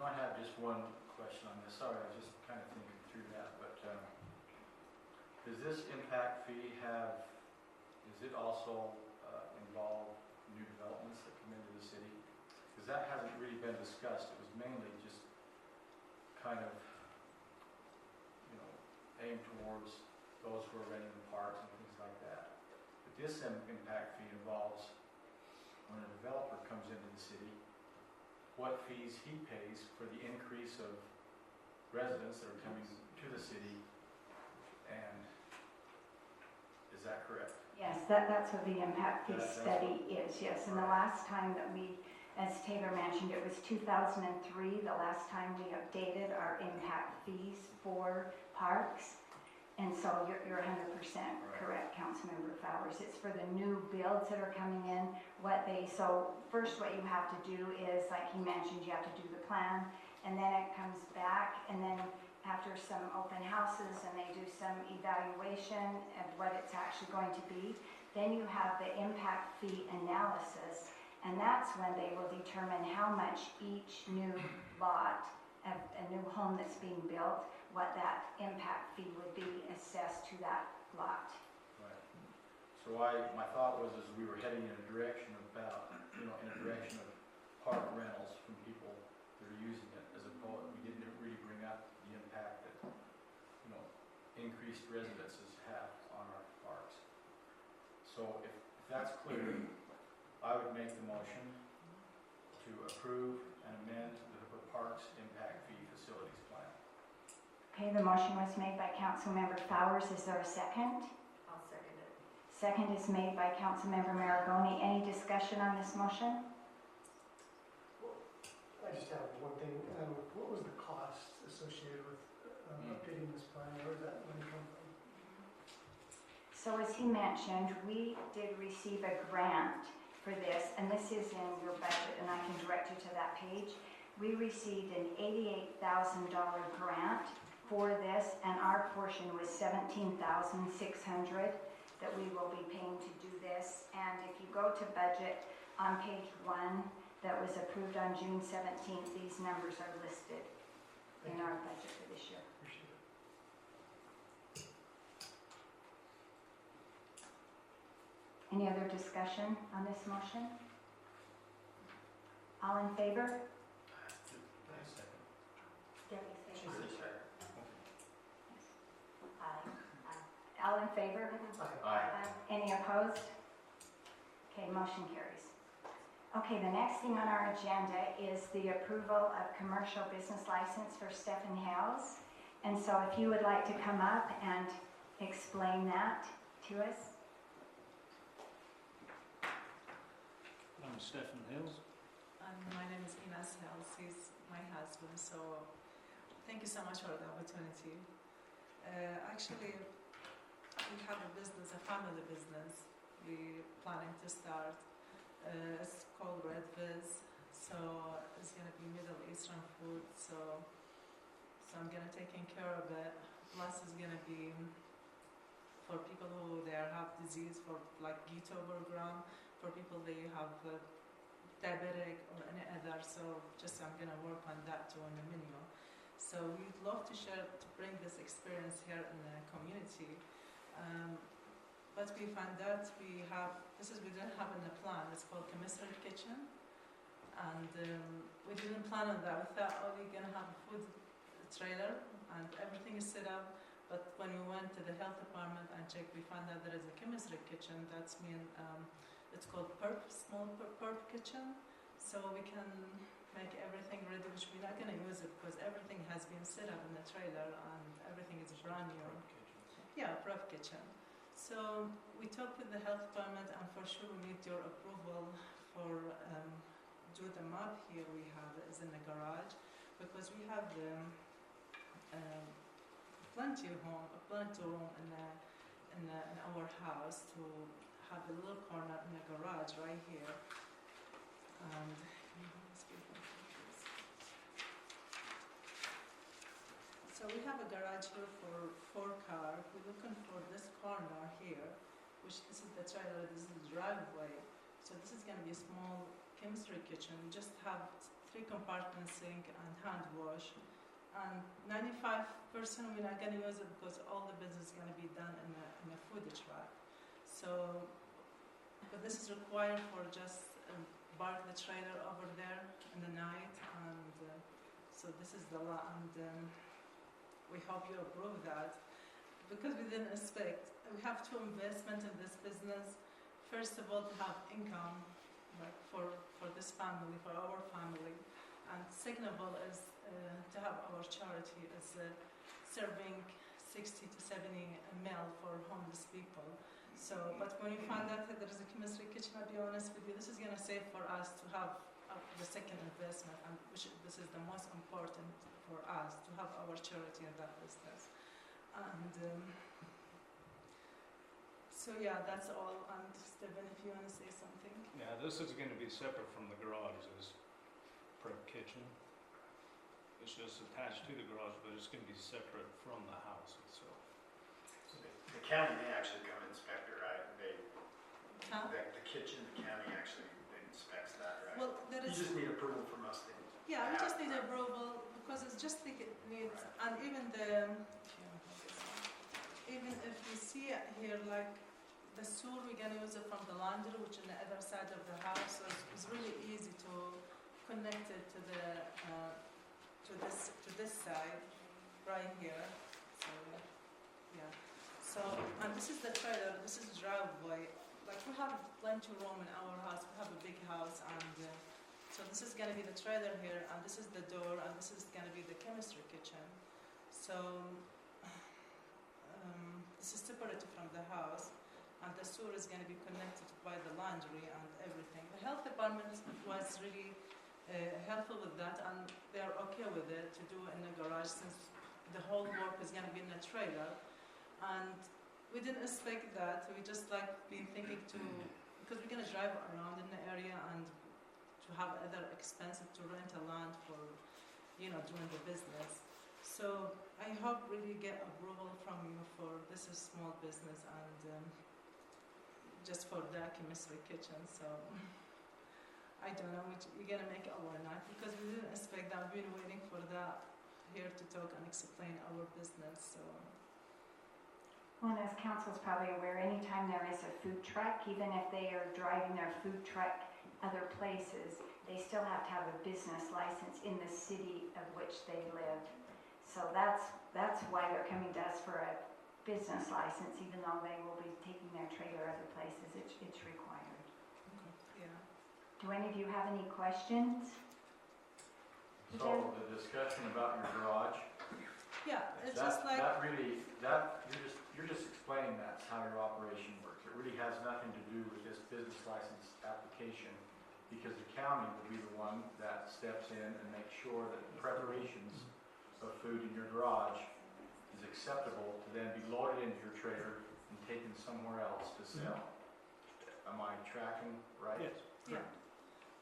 I have just one question on this. Sorry, I was just kind of thinking through that, but does this impact fee does it also involve new developments that come into the city? Because that hasn't really been discussed. It was mainly just kind of, aimed towards those who are renting the parks and things like that. But this impact fee involves when a developer comes into the city, what fees he pays for the increase of residents that are coming to the city, and is that correct? Yes, that's what the impact fee That's study is, yes. And the last time that we, as Taylor mentioned, it was 2003, the last time we updated our impact fees for parks. And so you're 100% correct, Councilmember Fowers. It's for the new builds that are coming in. So first what you have to do is, like he mentioned, you have to do the plan, and then it comes back, and then after some open houses and they do some evaluation of what it's actually going to be, then you have the impact fee analysis, and that's when they will determine how much each new lot, a new home that's being built, what that impact fee would be assessed to that lot. Right. So my thought was, as we were heading in a direction about, in a direction of park rentals from people that are using it, as opposed, we didn't really bring up the impact that, increased residences have on our parks. So if that's clear, I would make the motion to approve and amend the Hooper Parks Impact Fee Facilities Plan. Okay, the motion was made by Councilmember Fowers. Is there a second? I'll second it. Second is made by Councilmember Maragoni. Any discussion on this motion? I just have one thing. What was the cost associated with updating this plan? Where did that money come from? So as he mentioned, we did receive a grant for this, and this is in your budget, and I can direct you to that page. We received an $88,000 grant for this, and our portion was $17,600 that we will be paying to do this. And if you go to budget on page 1, that was approved on June 17th, these numbers are listed in our budget for this year. Appreciate it. Any other discussion on this motion? All in favor? All in favor? Aye. Any opposed? Okay, motion carries. Okay, the next thing on our agenda is the approval of commercial business license for Stephen Hales. And so if you would like to come up and explain that to us. I'm Stephen Hales. My name is Ines Hales. He's my husband. So thank you so much for the opportunity. Actually, we have a business, a family business. We're planning to start. It's called Red Viz. So it's gonna be Middle Eastern food. So I'm gonna taking care of it. Plus, it's gonna be for people who they have disease, for like Gito Overground, for people they have diabetic or any other. So I'm gonna work on that too on the menu. So we'd love to bring this experience here in the community. But we found out we didn't have in the plan. It's called commissary kitchen, and we didn't plan on that. We thought, oh, we're gonna have a food trailer and everything is set up. But when we went to the health department and checked, we found out there is a commissary kitchen. That's it's called small perp kitchen. So we can make everything ready, which we're not gonna use it because everything has been set up in the trailer and everything is brand new. Yeah, prep kitchen. So we talked with the health department, and for sure we need your approval for do the map here we have is in the garage, because we have the plenty of room in our house to have a little corner in the garage right here. And so we have a garage here for 4 cars. We're looking for this corner here, which this is the trailer, this is the driveway. So this is going to be a small chemistry kitchen. We just have 3 compartment sink and hand wash. And 95% we're not going to use it because all the business is going to be done in a food truck. So, but this is required for just park the trailer over there in the night, and so this is the law, and we hope you approve that, because we didn't expect. We have 2 investments in this business. First of all, to have income, like for this family, for our family, and second of all is to have our charity is serving 60 to 70 meal for homeless people. So, but when you find out that there is a chemistry kitchen, I'll be honest with you, this is going to save for us to have the second investment, and this is the most important for us, to have our charity in that business. And so yeah, that's all. And Stephen, if you want to say something. Yeah, this is going to be separate from the garage, this prep kitchen. It's just attached to the garage, but it's going to be separate from the house itself. So the county may actually come inspect it, right? The kitchen, the county actually inspects that, right? Well, there is. You just need approval from us. Yeah, we just need approval because it's just like it needs, and even if we see it here, like the sewer, we're gonna use it from the laundry, which is on the other side of the house, so it's really easy to connect it to the to this side, right here. So yeah. So and this is the trailer. This is the driveway. Like we have plenty of room in our house. We have a big house, and so this is gonna be the trailer here, and this is the door, and this is gonna be the chemistry kitchen. So this is separated from the house, and the sewer is gonna be connected by the laundry and everything. The health department was really helpful with that, and they are okay with it to do in the garage since the whole work is gonna be in the trailer. And we didn't expect that. We just like been thinking because we're gonna drive around in the area and to have other expenses to rent a land for, doing the business. So I hope really get approval from you for this is small business and just for the chemistry kitchen. So I don't know which you're gonna make it or not, because we didn't expect that. We've been waiting for that here to talk and explain our business. So. Well, and as council's probably aware, anytime there is a food truck, even if they are driving their food truck other places, they still have to have a business license in the city of which they live. So that's why they're coming to us for a business license, even though they will be taking their trailer other places. It's required. Okay. Yeah. Do any of you have any questions? So the discussion about your garage. Yeah, it's just like you're just explaining that's how your operation works. It really has nothing to do with this business license application, because the county will be the one that steps in and makes sure that the preparations of food in your garage is acceptable to then be loaded into your trailer and taken somewhere else to sell. Am I tracking right? Yes. Yeah.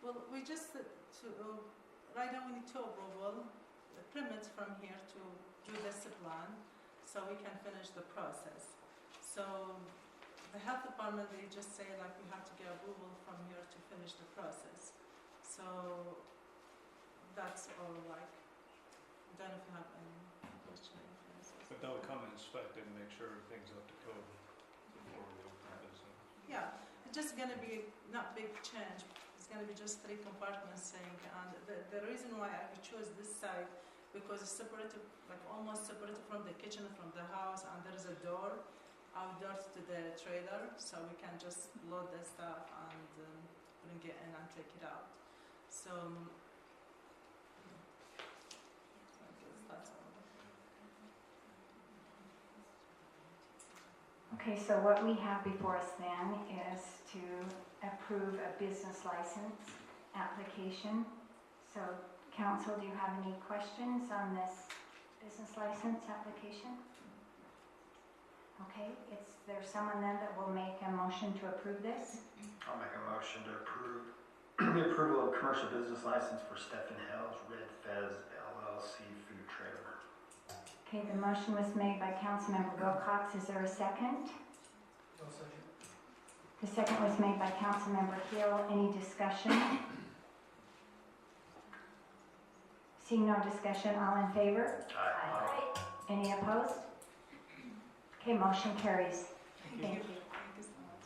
Well, we just right now we need to approval the permits from here to do this plan, so we can finish the process. So the health department, they just say like we have to get approval from here to finish the process. So that's all like. Then if you have any question, yes. But they'll come inspect it and make sure everything's up to code before we open business. Yeah, it's just gonna be not big change. It's gonna be just 3 compartments saying, and the reason why I chose this side, because it's separated, like almost separated from the kitchen, from the house, and there is a door outdoor to the trailer, so we can just load the stuff and bring it in and take it out. So, I guess that's all. Okay, so what we have before us then is to approve a business license application. So, council, do you have any questions on this business license application? Okay, there's someone then that will make a motion to approve this? I'll make a motion to approve the approval of commercial business license for Stephen Hales Red Fez LLC food trailer. Okay, the motion was made by Councilmember Wilcox. Is there a second? No second. The second was made by Councilmember Hill. Any discussion? Seeing no discussion, all in favor? Aye. Any opposed? Okay, motion carries. Thank you. Thank you so much.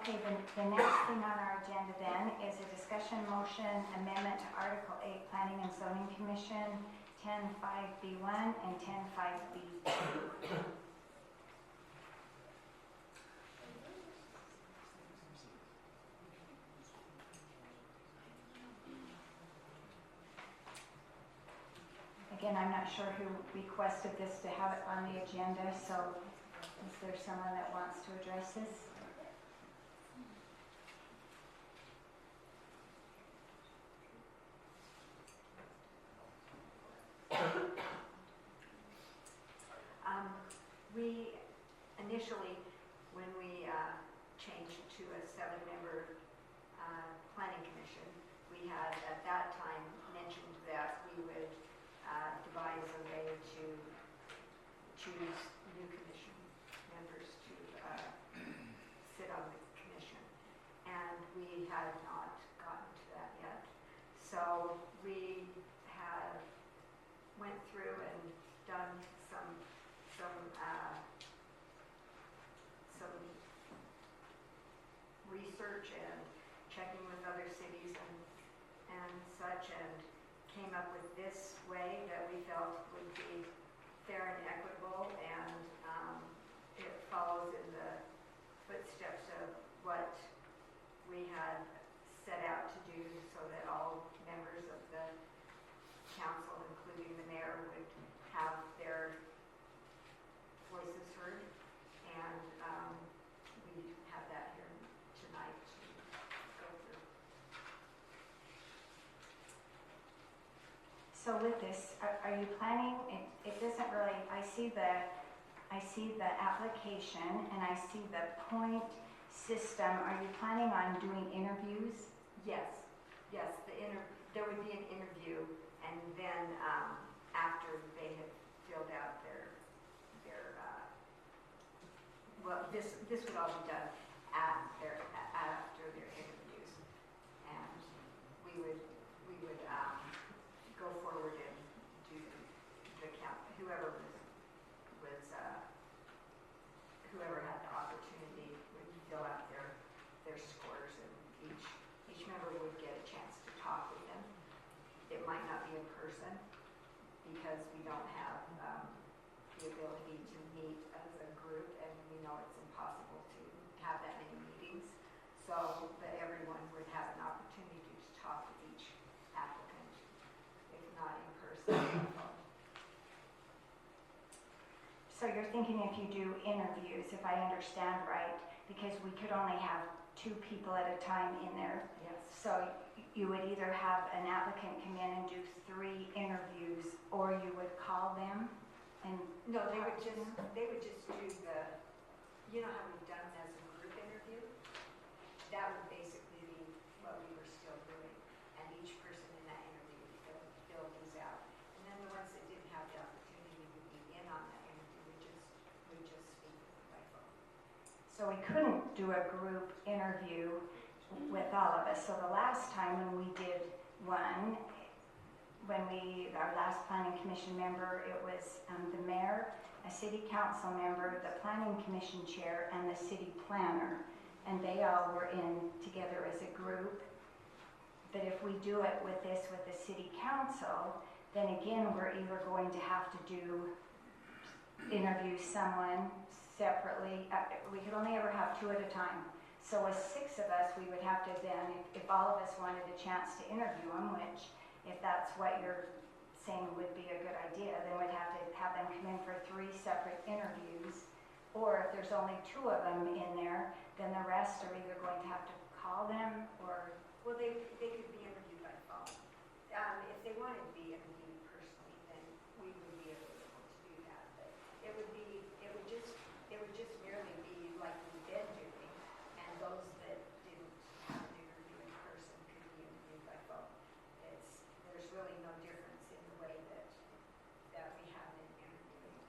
Okay, the next thing on our agenda then is a discussion motion amendment to Article 8 Planning and Zoning Commission 10.5B1 and 10.5B2. Again, I'm not sure who requested this to have it on the agenda, so is there someone that wants to address this? We initially, when we changed to a 7-member planning commission, we had at that time mentioned that we would devise a way to choose new commission members to sit on the commission. And we had not gotten to that yet. So we have went through and done some research and checking with other cities and such, and came up with this way that we felt would be fair and equitable, and it follows in the footsteps of what we had set out to do, so that all members of the council, including the mayor, would have their voices heard, and we have that here tonight to go through. So with this, are you planning, it doesn't really, I see the application and I see the point system. Are you planning on doing interviews? Yes, there would be an interview, and then after they had filled out their well, this would all be done after their interviews, and we would go forward and do the count. Whoever had the opportunity would fill out their scores, and each member would get a chance to talk with them. It might not be in person because we don't have the ability to meet as a group, and we know it's impossible to have that many meetings. So that everyone would have an opportunity to talk with each applicant, if not in person. So you're thinking if you do interviews, if I understand right, because we could only have 2 people at a time in there. Yes. So you would either have an applicant come in and do 3 interviews, or you would call them and. No, they would just do you know how we've done as a group interview? That would basically be what we were still doing, and each person in that interview would fill these out. And then the ones that didn't have the opportunity would be in on that interview, we just speak with them by phone. So we couldn't do a group interview with all of us. So the last time when we did one, our last planning commission member, it was the mayor, a city council member, the planning commission chair, and the city planner. And they all were in together as a group. But if we do it with the city council, then again, we're either going to have to interview someone separately. We could only ever have 2 at a time. So as 6 of us, we would have to then, if all of us wanted a chance to interview them, which if that's what you're saying would be a good idea, then we'd have to have them come in for 3 separate interviews. Or if there's only 2 of them in there, then the rest are either going to have to call them or... Well, they could be interviewed by phone. If they wanted to be interviewed personally, then we would be able to do that. But it would just merely be like we've been doing, and those that didn't have an interview in person could be interviewed by phone. There's really no difference in the way that we have in interviewing them.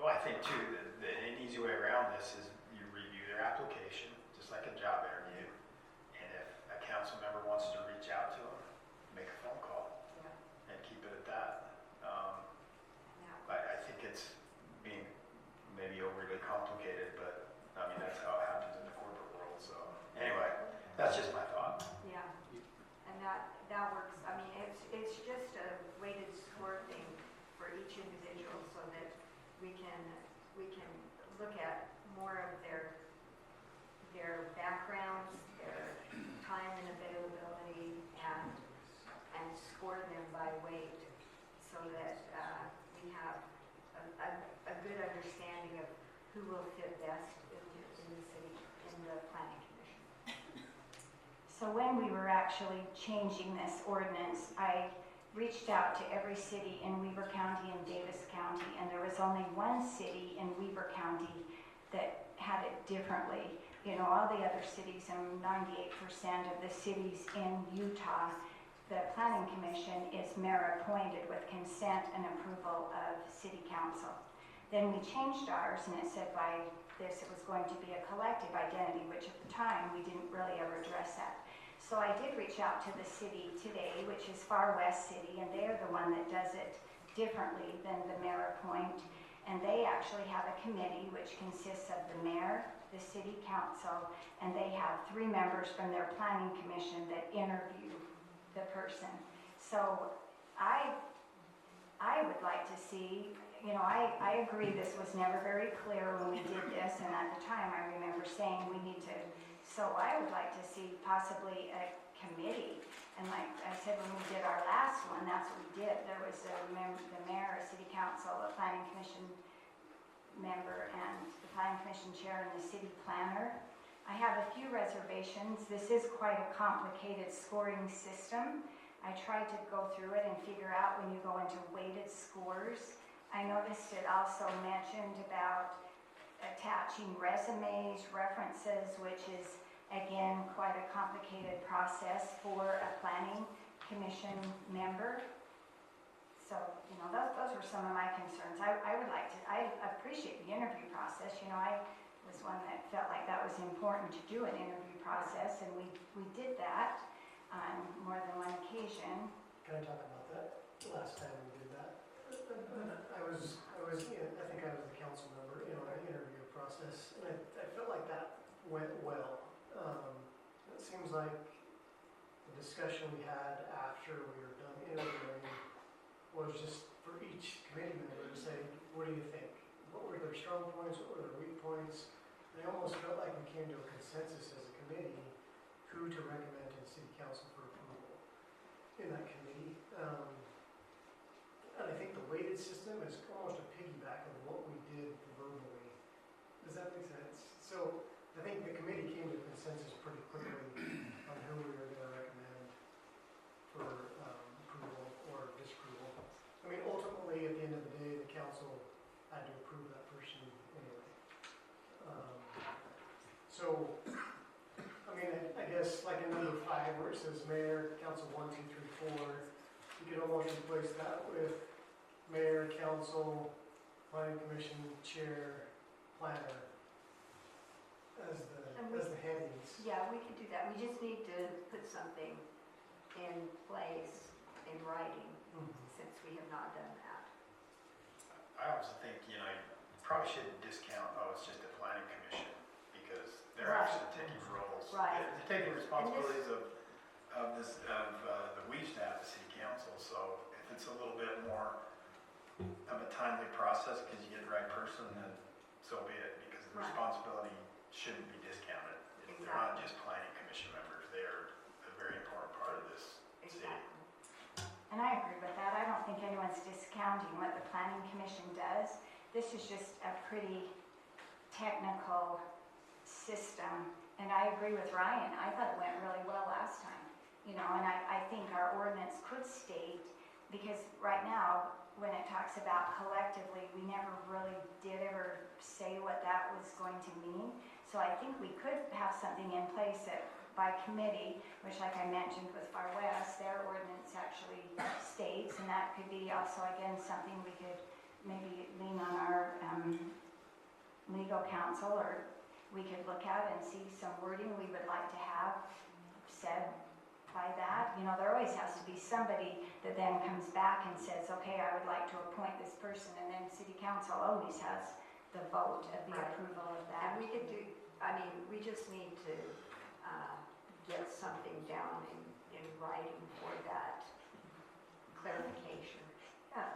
Well, I think too that an easy way around this is you review their application, just like a job interview. And if a council member wants to reach out to them, make a phone call and keep it at that. I think it's being maybe overly complicated, but I mean, that's how it happens in the corporate world. So anyway, that's just my thought. Yeah, and that works. I mean, it's just a weighted score thing for each individual, so that we can look at more of their backgrounds, their time and availability, and score them by weight, so that we have a good understanding of who will fit best in the city, in the planning commission. So when we were actually changing this ordinance, I reached out to every city in Weber County and Davis County, and there was only one city in Weber County that had it differently. You know, all the other cities, and 98% of the cities in Utah, the planning commission is mayor appointed with consent and approval of city council. Then we changed ours, and it said by this it was going to be a collective identity, which at the time we didn't really ever address that. So I did reach out to the city today, which is Far West City, and they're the one that does it differently than the mayor appoint. And they actually have a committee which consists of the mayor, the city council, and they have 3 members from their planning commission that interview the person. So I would like to see, you know, I agree this was never very clear when we did this, and at the time I remember saying we need to, so I would like to see possibly a committee. And like I said, when we did our last one, that's what we did. There was the mayor, a city council, a planning commission member, and the planning commission chair, and the city planner. I have a few reservations. This is quite a complicated scoring system. I tried to go through it and figure out when you go into weighted scores. I noticed it also mentioned about attaching resumes, references, which is again quite a complicated process for a planning commission member. So, you know, those were some of my concerns. I appreciate the interview process. You know, I was one that felt like that was important to do an interview process, and we did that on more than one occasion. Can I talk about that? Last time we did that, I think I was the council member in our interview process, and I felt like that went well. It seems like the discussion we had after we were done interviewing was just for each committee member to say, what do you think? What were their strong points? What were their weak points? And I almost felt like we came to a consensus as a committee who to recommend to the city council for approval in that committee. And I think the weighted system is almost a piggyback of what we did verbally. Does that make sense? So I think the committee came to a consensus pretty quickly on who we were going to recommend for approval or disapproval. I mean, ultimately, at the end of the day, the council had to approve that person anyway. So, I mean, I guess like in number 5 where it says mayor, council 1, 2, 3, 4, you could almost replace that with mayor, council, planning commission, chair, planner as the headings. Yeah, we could do that. We just need to put something in place in writing, since we have not done that. I also think, you probably shouldn't discount, it's just a planning commission, because they're Right. actually taking roles. Right. They're taking responsibilities of the we staff, the city council, so if it's a little bit more of a timely process, because you get the right person, then so be it, because the Right. responsibility shouldn't be discounted. They're not just planning commission members, they're a very important part of this city. And I agree with that. I don't think anyone's discounting what the planning commission does. This is just a pretty technical system. And I agree with Ryan. I thought it went really well last time. And I think our ordinance could state, because right now, when it talks about collectively, we never really did ever say what that was going to mean. So I think we could have something in place that by committee, which like I mentioned with Far West, their ordinance actually states, and that could be also, again, something we could maybe lean on our legal counsel, or we could look at and see some wording we would like to have said by that. There always has to be somebody that then comes back and says, okay, I would like to appoint this person, and then city council always has the vote of the Right. approval of that. And we could we just need to get something down in writing for that clarification. Yeah,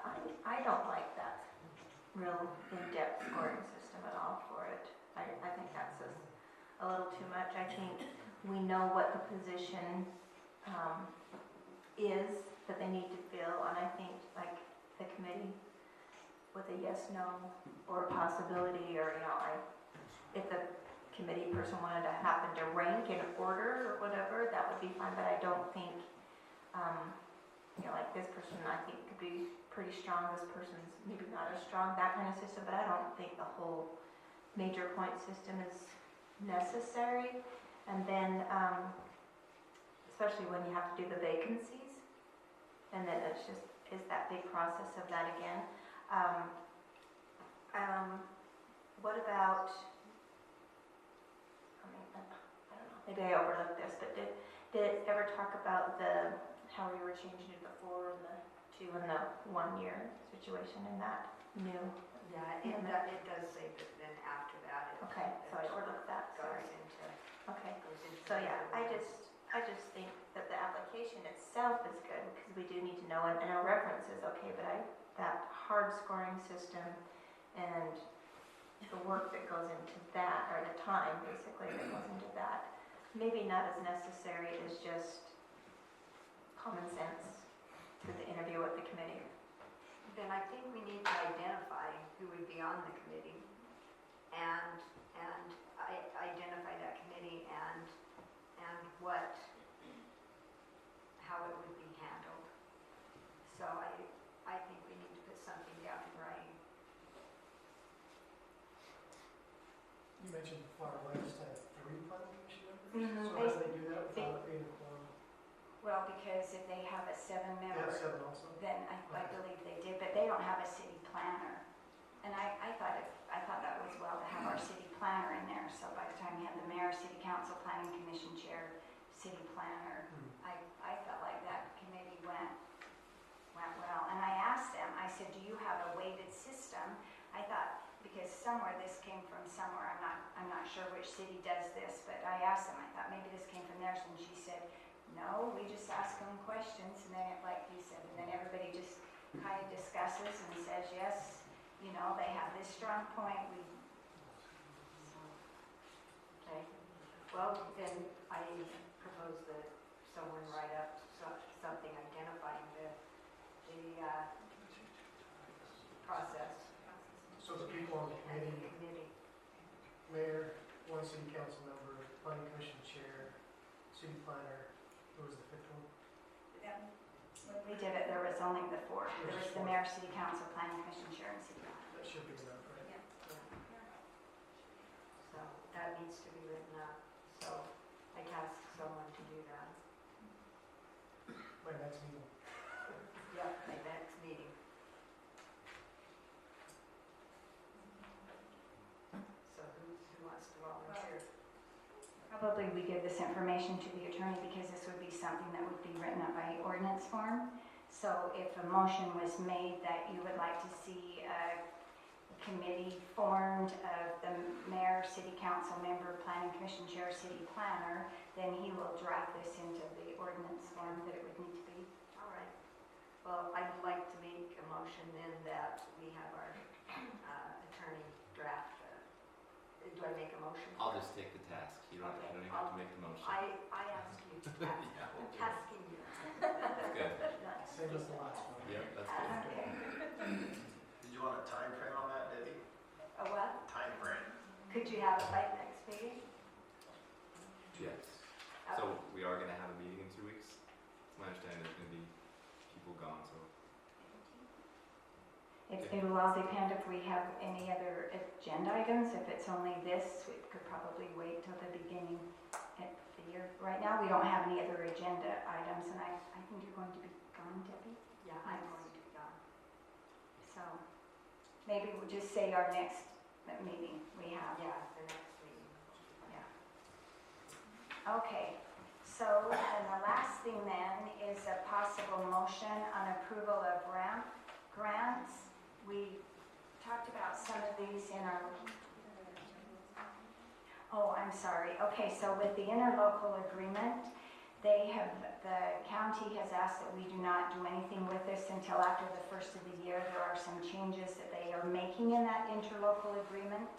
I don't like that real in-depth scoring system at all for it. I think that's a little too much. I think we know what the position is that they need to fill, and I think like the committee with a yes, no, or a possibility, or if the committee person wanted to happen to rank in order or whatever, that would be fine. But I don't think, like this person I think could be pretty strong. This person's maybe not as strong. That kind of system. But I don't think the whole major point system is necessary. And then, especially when you have to do the vacancies, and then it's just is that big process of that again. What about? I don't know. Maybe I overlooked this, but did it ever talk about how we were changing it before and the 2 and the 1 year situation in that new? Yeah, it does say that then after that. Okay, so I overlooked that. Sorry. Okay. So yeah, I just think that the application itself is good because we do need to know, and a reference is okay, but that hard scoring system and the work that goes into that, or the time basically that goes into that, maybe not as necessary as just common sense to the interview with the committee. Then I think we need to identify who would be on the committee and identify that committee and how it would be handled. So I think we need to put something down in writing. You mentioned Far West had 3 planning commission members? Mhm. So how do they do that without it being a quorum? Well, because if they have a 7-member, Yeah, 7 also. then I believe they did, but they don't have a city planner. And I thought that was well to have our city planner in there, so by the time you have the mayor, city council, planning commission chair, city planner, I felt like that committee went well. And I asked them, I said, do you have a weighted system? I thought, because somewhere this came from somewhere, I'm not sure which city does this, but I asked them, I thought maybe this came from theirs, and she said, no, we just ask them questions, and then, like you said, and then everybody just kind of discusses and says, yes, they have this strong point, Okay. Well, then I propose that someone write up something identifying the process. So the people on the committee, mayor, 1 city council member, planning commission chair, city planner, who was the 5th one? when we did it, there was only the 4. There was the mayor, city council, planning commission chair, and city planner. That should be enough, right? So that needs to be written up. So I task someone to do that. My next meeting. Yep, my next meeting. So who wants to volunteer? Probably we give this information to the attorney because this would be something that would be written up by ordinance form. So if a motion was made that you would like to see a committee formed of the mayor, city council member, planning commission chair, city planner, then he will draft this into the ordinance form that it would need to be. All right. Well, I'd like to make a motion then that we have our attorney draft. Do I make a motion? I'll just take the task. You don't, Okay, you don't even have to make the motion. I ask you to task. Yeah, I'm okay. tasking you. That's good. Same as the last one. Yep, that's good. Okay. Did you want a time frame on that, Debbie? A what? Time frame. Could you have it like next meeting? Yes. So we are going to have a meeting in 2 weeks. It's my understanding there's going to be people gone, so. It will all depend if we have any other agenda items. If it's only this, we could probably wait till the beginning of the year. Right now, we don't have any other agenda items, and I think you're going to be gone, Debbie. Yeah, I'm going to be gone. So maybe we'll just say our next meeting we have. Yeah, the next meeting. Yeah. Okay, so and the last thing then is a possible motion on approval of ramp grants. We talked about some of these in our, oh, I'm sorry. Okay, so with the interlocal agreement, the county has asked that we do not do anything with this until after the first of the year. There are some changes that they are making in that interlocal agreement.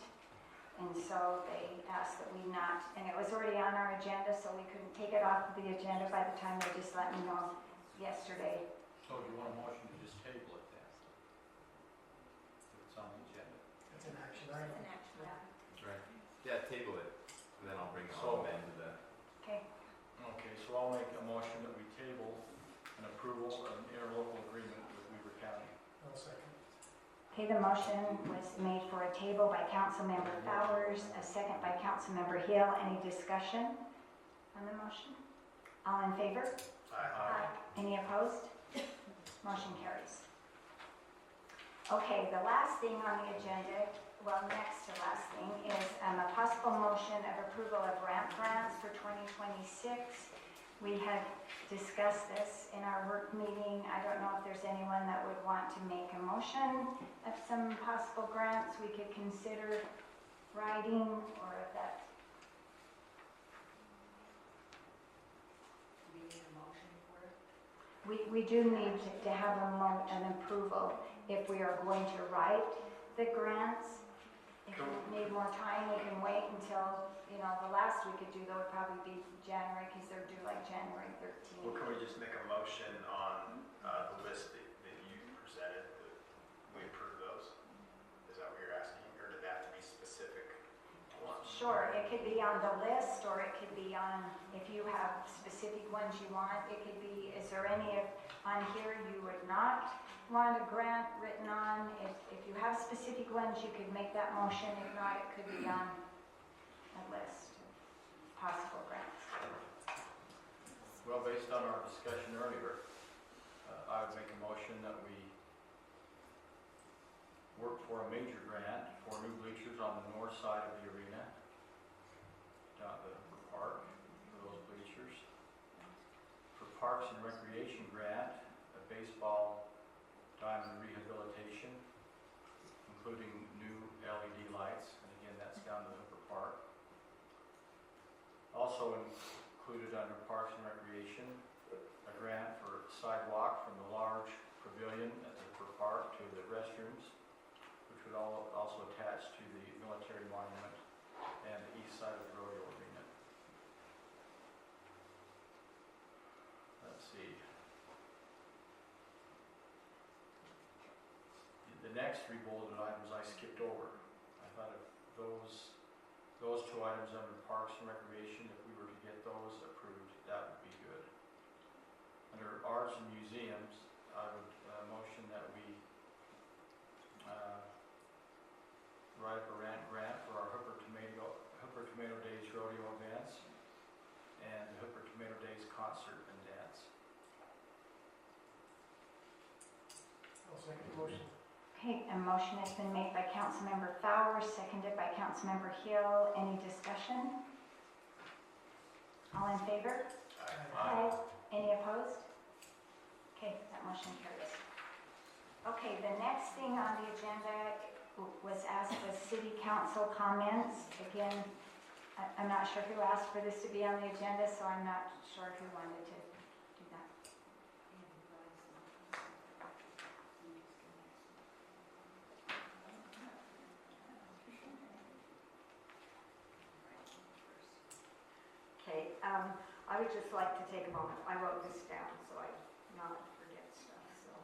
And so they asked that we not, and it was already on our agenda, so we couldn't take it off of the agenda by the time they just let me know yesterday. So do you want a motion to just table it then? If it's on the agenda. It's an action It's item. an action item. Right. Yeah, table it, and then I'll bring it So- all back to the. Okay, Okay, so I'll make a motion that we table an approval of an interlocal agreement with Weaver County. I'll second. okay, the motion was made for a table by Councilmember Bowers, a second by Councilmember Hill. Any discussion on the motion? All in favor? Aye. Any opposed? Motion carries. Okay, the last thing on the agenda, well, next to last thing, is a possible motion of approval of ramp grants for 2026. We had discussed this in our work meeting. I don't know if there's anyone that would want to make a motion of some possible grants we could consider writing, or if that, Do we need a motion for it? we do need to have an approval if we are going to write the grants. If we need more time, we can wait until, the last we could do though would probably be January, because they're due like January 13th. Well, can we just make a motion on the list that you presented, that we approve those? Is that what you're asking, or did that have to be specific ones? Sure, it could be on the list, or it could be on, if you have specific ones you want, it could be, is there any on here you would not want a grant written on? If you have specific ones, you could make that motion. If not, it could be on a list of possible grants. Well, based on our discussion earlier, I would make a motion that we work for a major grant for new bleachers on the north side of the arena, down at the park, for those bleachers. For Parks and Recreation grant, a baseball diamond rehabilitation, including new LED lights, and again, that's down to Hooper Park. Also included under Parks and Recreation, a grant for sidewalk from the large pavilion at the Hooper Park to the restrooms, which would also attach to the military monument and the east side of the rodeo arena. Let's see. The next three bulleted items I skipped over. I thought if those two items under Parks and Recreation, if we were to get those approved, that would be good. Under Arts and Museums, I would motion that we write up a grant for our Hooper Tomato Days rodeo events and the Hooper Tomato Days concert and dance. I'll second the motion. Okay, a motion has been made by Councilmember Fowler, seconded by Councilmember Hill. Any discussion? All in favor? Aye. Any opposed? Okay, that motion carries. Okay, the next thing on the agenda was asked was city council comments. Again, I'm not sure who asked for this to be on the agenda, so I'm not sure who wanted to do that. Okay, I would just like to take a moment. I wrote this down so I not forget stuff. So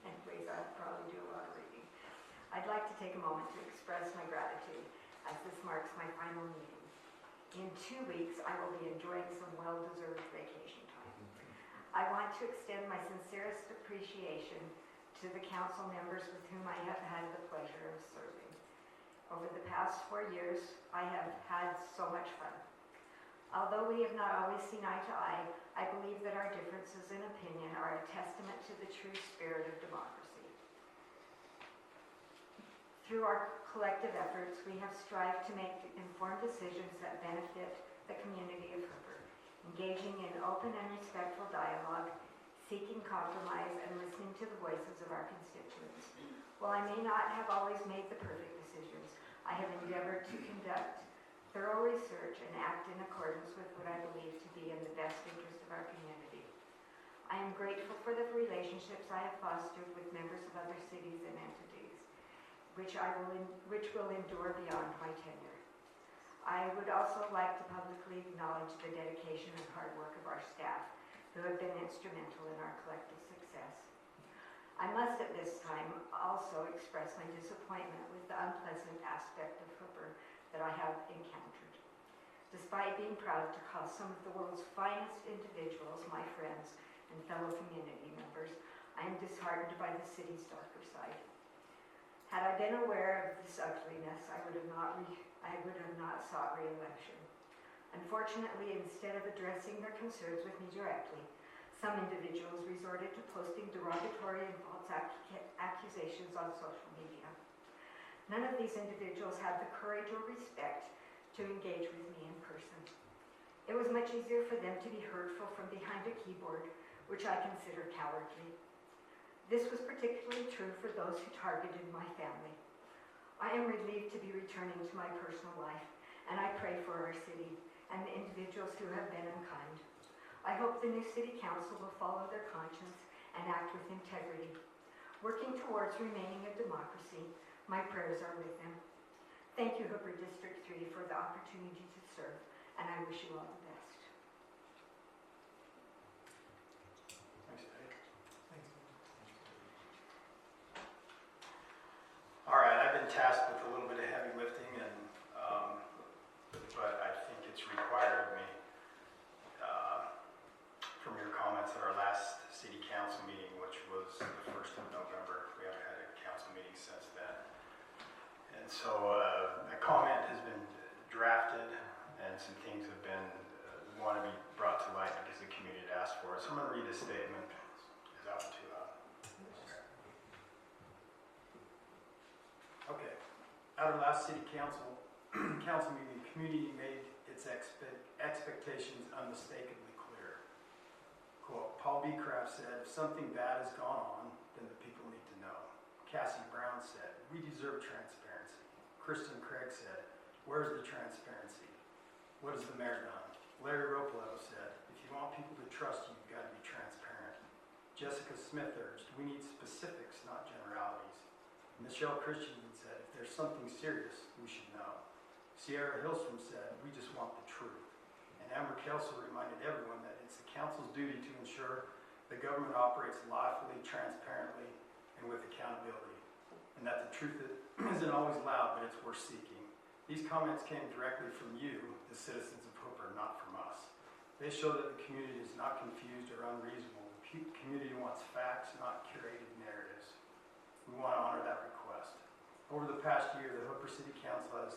anyways, I'll probably do a lot of reading. I'd like to take a moment to express my gratitude as this marks my final meeting. In 2 weeks, I will be enjoying some well-deserved vacation time. I want to extend my sincerest appreciation to the council members with whom I have had the pleasure of serving. Over the past 4 years, I have had so much fun. Although we have not always seen eye to eye, I believe that our differences in opinion are a testament to the true spirit of democracy. Through our collective efforts, we have strived to make informed decisions that benefit the community of Hooper, engaging in open and respectful dialogue, seeking compromise, and listening to the voices of our constituents. While I may not have always made the perfect decisions, I have endeavored to conduct thorough research and act in accordance with what I believe to be in the best interest of our community. I am grateful for the relationships I have fostered with members of other cities and entities, which will endure beyond my tenure. I would also like to publicly acknowledge the dedication and hard work of our staff, who have been instrumental in our collective success. I must at this time also express my disappointment with the unpleasant aspect of Hooper that I have encountered. Despite being proud to call some of the world's finest individuals my friends and fellow community members, I am disheartened by the city's darker side. Had I been aware of this ugliness, I would have not sought re-election. Unfortunately, instead of addressing their concerns with me directly, some individuals resorted to posting derogatory and false accusations on social media. None of these individuals had the courage or respect to engage with me in person. It was much easier for them to be hurtful from behind a keyboard, which I consider cowardly. This was particularly true for those who targeted my family. I am relieved to be returning to my personal life, and I pray for our city and the individuals who have been unkind. I hope the new city council will follow their conscience and act with integrity. Working towards remaining a democracy, my prayers are with them. Thank you, Hooper District 3, for the opportunity to serve, and I wish you all the best. Thanks, Dave. All right, I've been tasked with a little bit of heavy lifting, but I think it's required of me. From your comments at our last city council meeting, which was the 1st of November, we haven't had a council meeting since then. And so a comment has been drafted, and some things have been want to be brought to light because the community had asked for it. So I'm going to read a statement. Is that one too loud? Okay. At our last city council meeting, the community made its expectations unmistakably clear. Quote, Paul Beecraft said, if something bad has gone on, then the people need to know. Cassie Brown said, we deserve transparency. Kristen Craig said, where's the transparency? What has the mayor done? Larry Ropolo said, if you want people to trust you, you've got to be transparent. Jessica Smith urged, we need specifics, not generalities. Michelle Christensen said, if there's something serious, we should know. Sierra Hillstrom said, we just want the truth. And Amber Kelso reminded everyone that it's the council's duty to ensure the government operates lawfully, transparently, and with accountability. And that the truth isn't always loud, but it's worth seeking. These comments came directly from you, the citizens of Hooper, not from us. They show that the community is not confused or unreasonable. The community wants facts, not curated narratives. We want to honor that request. Over the past year, the Hooper City Council has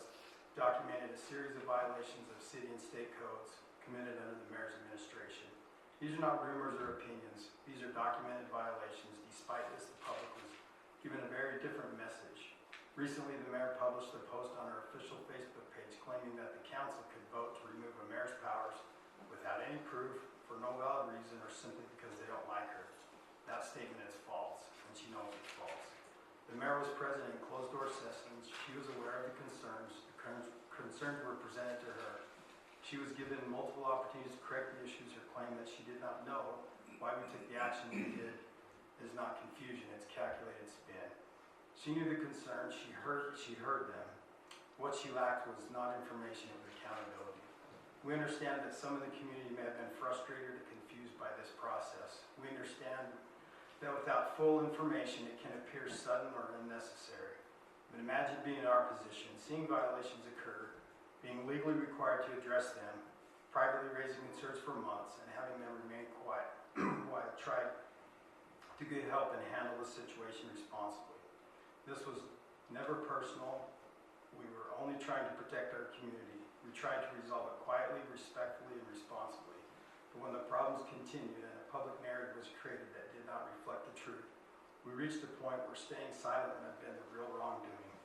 documented a series of violations of city and state codes committed under the mayor's administration. These are not rumors or opinions. These are documented violations. Despite this, the public was given a very different message. Recently, the mayor published a post on her official Facebook page claiming that the council could vote to remove a mayor's powers without any proof, for no valid reason, or simply because they don't like her. That statement is false, and she knows it's false. The mayor was present in closed-door sessions. She was aware of the concerns. The concerns were presented to her. She was given multiple opportunities to correct the issues. Her claim that she did not know why we took the action we did is not confusion, it's calculated spin. She knew the concerns, she heard them. What she lacked was not information, it was accountability. We understand that some of the community may have been frustrated or confused by this process. We understand that without full information, it can appear sudden or unnecessary. But imagine being in our position, seeing violations occur, being legally required to address them, privately raising concerns for months, and having them remain quiet while I tried to get help and handle the situation responsibly. This was never personal. We were only trying to protect our community. We tried to resolve it quietly, respectfully, and responsibly. But when the problems continued and a public narrative was created that did not reflect the truth, we reached a point where staying silent would have been the real wrongdoing.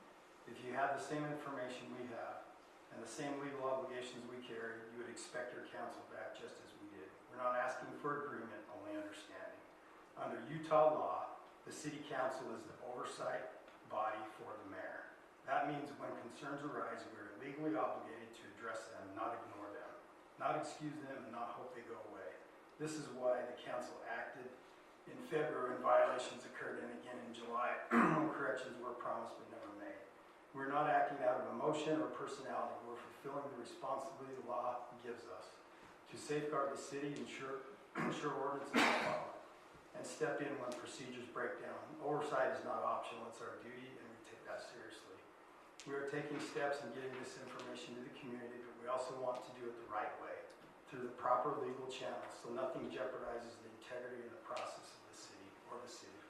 If you had the same information we have and the same legal obligations we carry, you would expect your counsel back just as we did. We're not asking for agreement, only understanding. Under Utah law, the city council is the oversight body for the mayor. That means when concerns arise, we're legally obligated to address them, not ignore them, not excuse them, and not hope they go away. This is why the council acted in February when violations occurred, and again in July when corrections were promised but never made. We're not acting out of emotion or personality. We're fulfilling the responsibility the law gives us to safeguard the city, ensure ordinances are followed, and step in when procedures break down. Oversight is not optional, it's our duty, and we take that seriously. We are taking steps in getting this information to the community, but we also want to do it the right way, through the proper legal channels, so nothing jeopardizes the integrity of the process of the city or the city.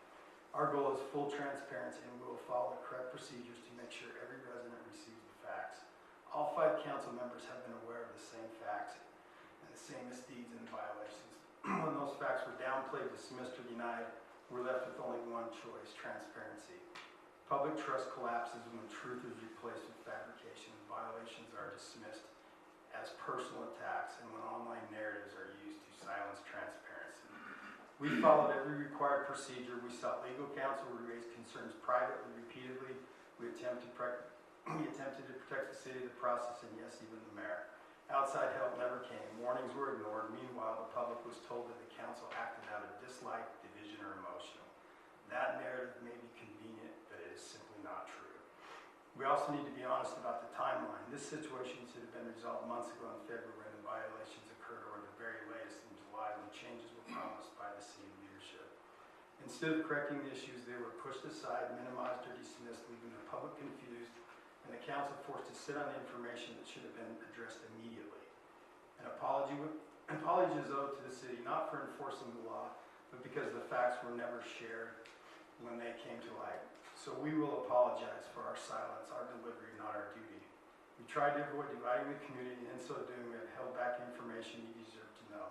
Our goal is full transparency, and we will follow the correct procedures to make sure every resident receives the facts. All 5 council members have been aware of the same facts and the same misdeeds and violations. When those facts were downplayed, dismissed, or denied, we're left with only one choice: transparency. Public trust collapses when truth is replaced with fabrication. Violations are dismissed as personal attacks, and when online narratives are used to silence transparency. We followed every required procedure. We sought legal counsel. We raised concerns privately, repeatedly. We attempted to protect the city, the process, and yes, even the mayor. Outside help never came. Warnings were ignored. Meanwhile, the public was told that the council acted out of dislike, division, or emotional. That narrative may be convenient, but it is simply not true. We also need to be honest about the timeline. This situation should have been resolved months ago in February when the violations occurred, or at the very latest in July when changes were promised by the city leadership. Instead of correcting the issues, they were pushed aside, minimized, or dismissed, leaving the public confused and the council forced to sit on the information that should have been addressed immediately. An apology is owed to the city, not for enforcing the law, but because the facts were never shared when they came to light. So we will apologize for our silence, our delivery, not our duty. We tried to avoid dividing the community, and in so doing, we have held back information you deserve to know.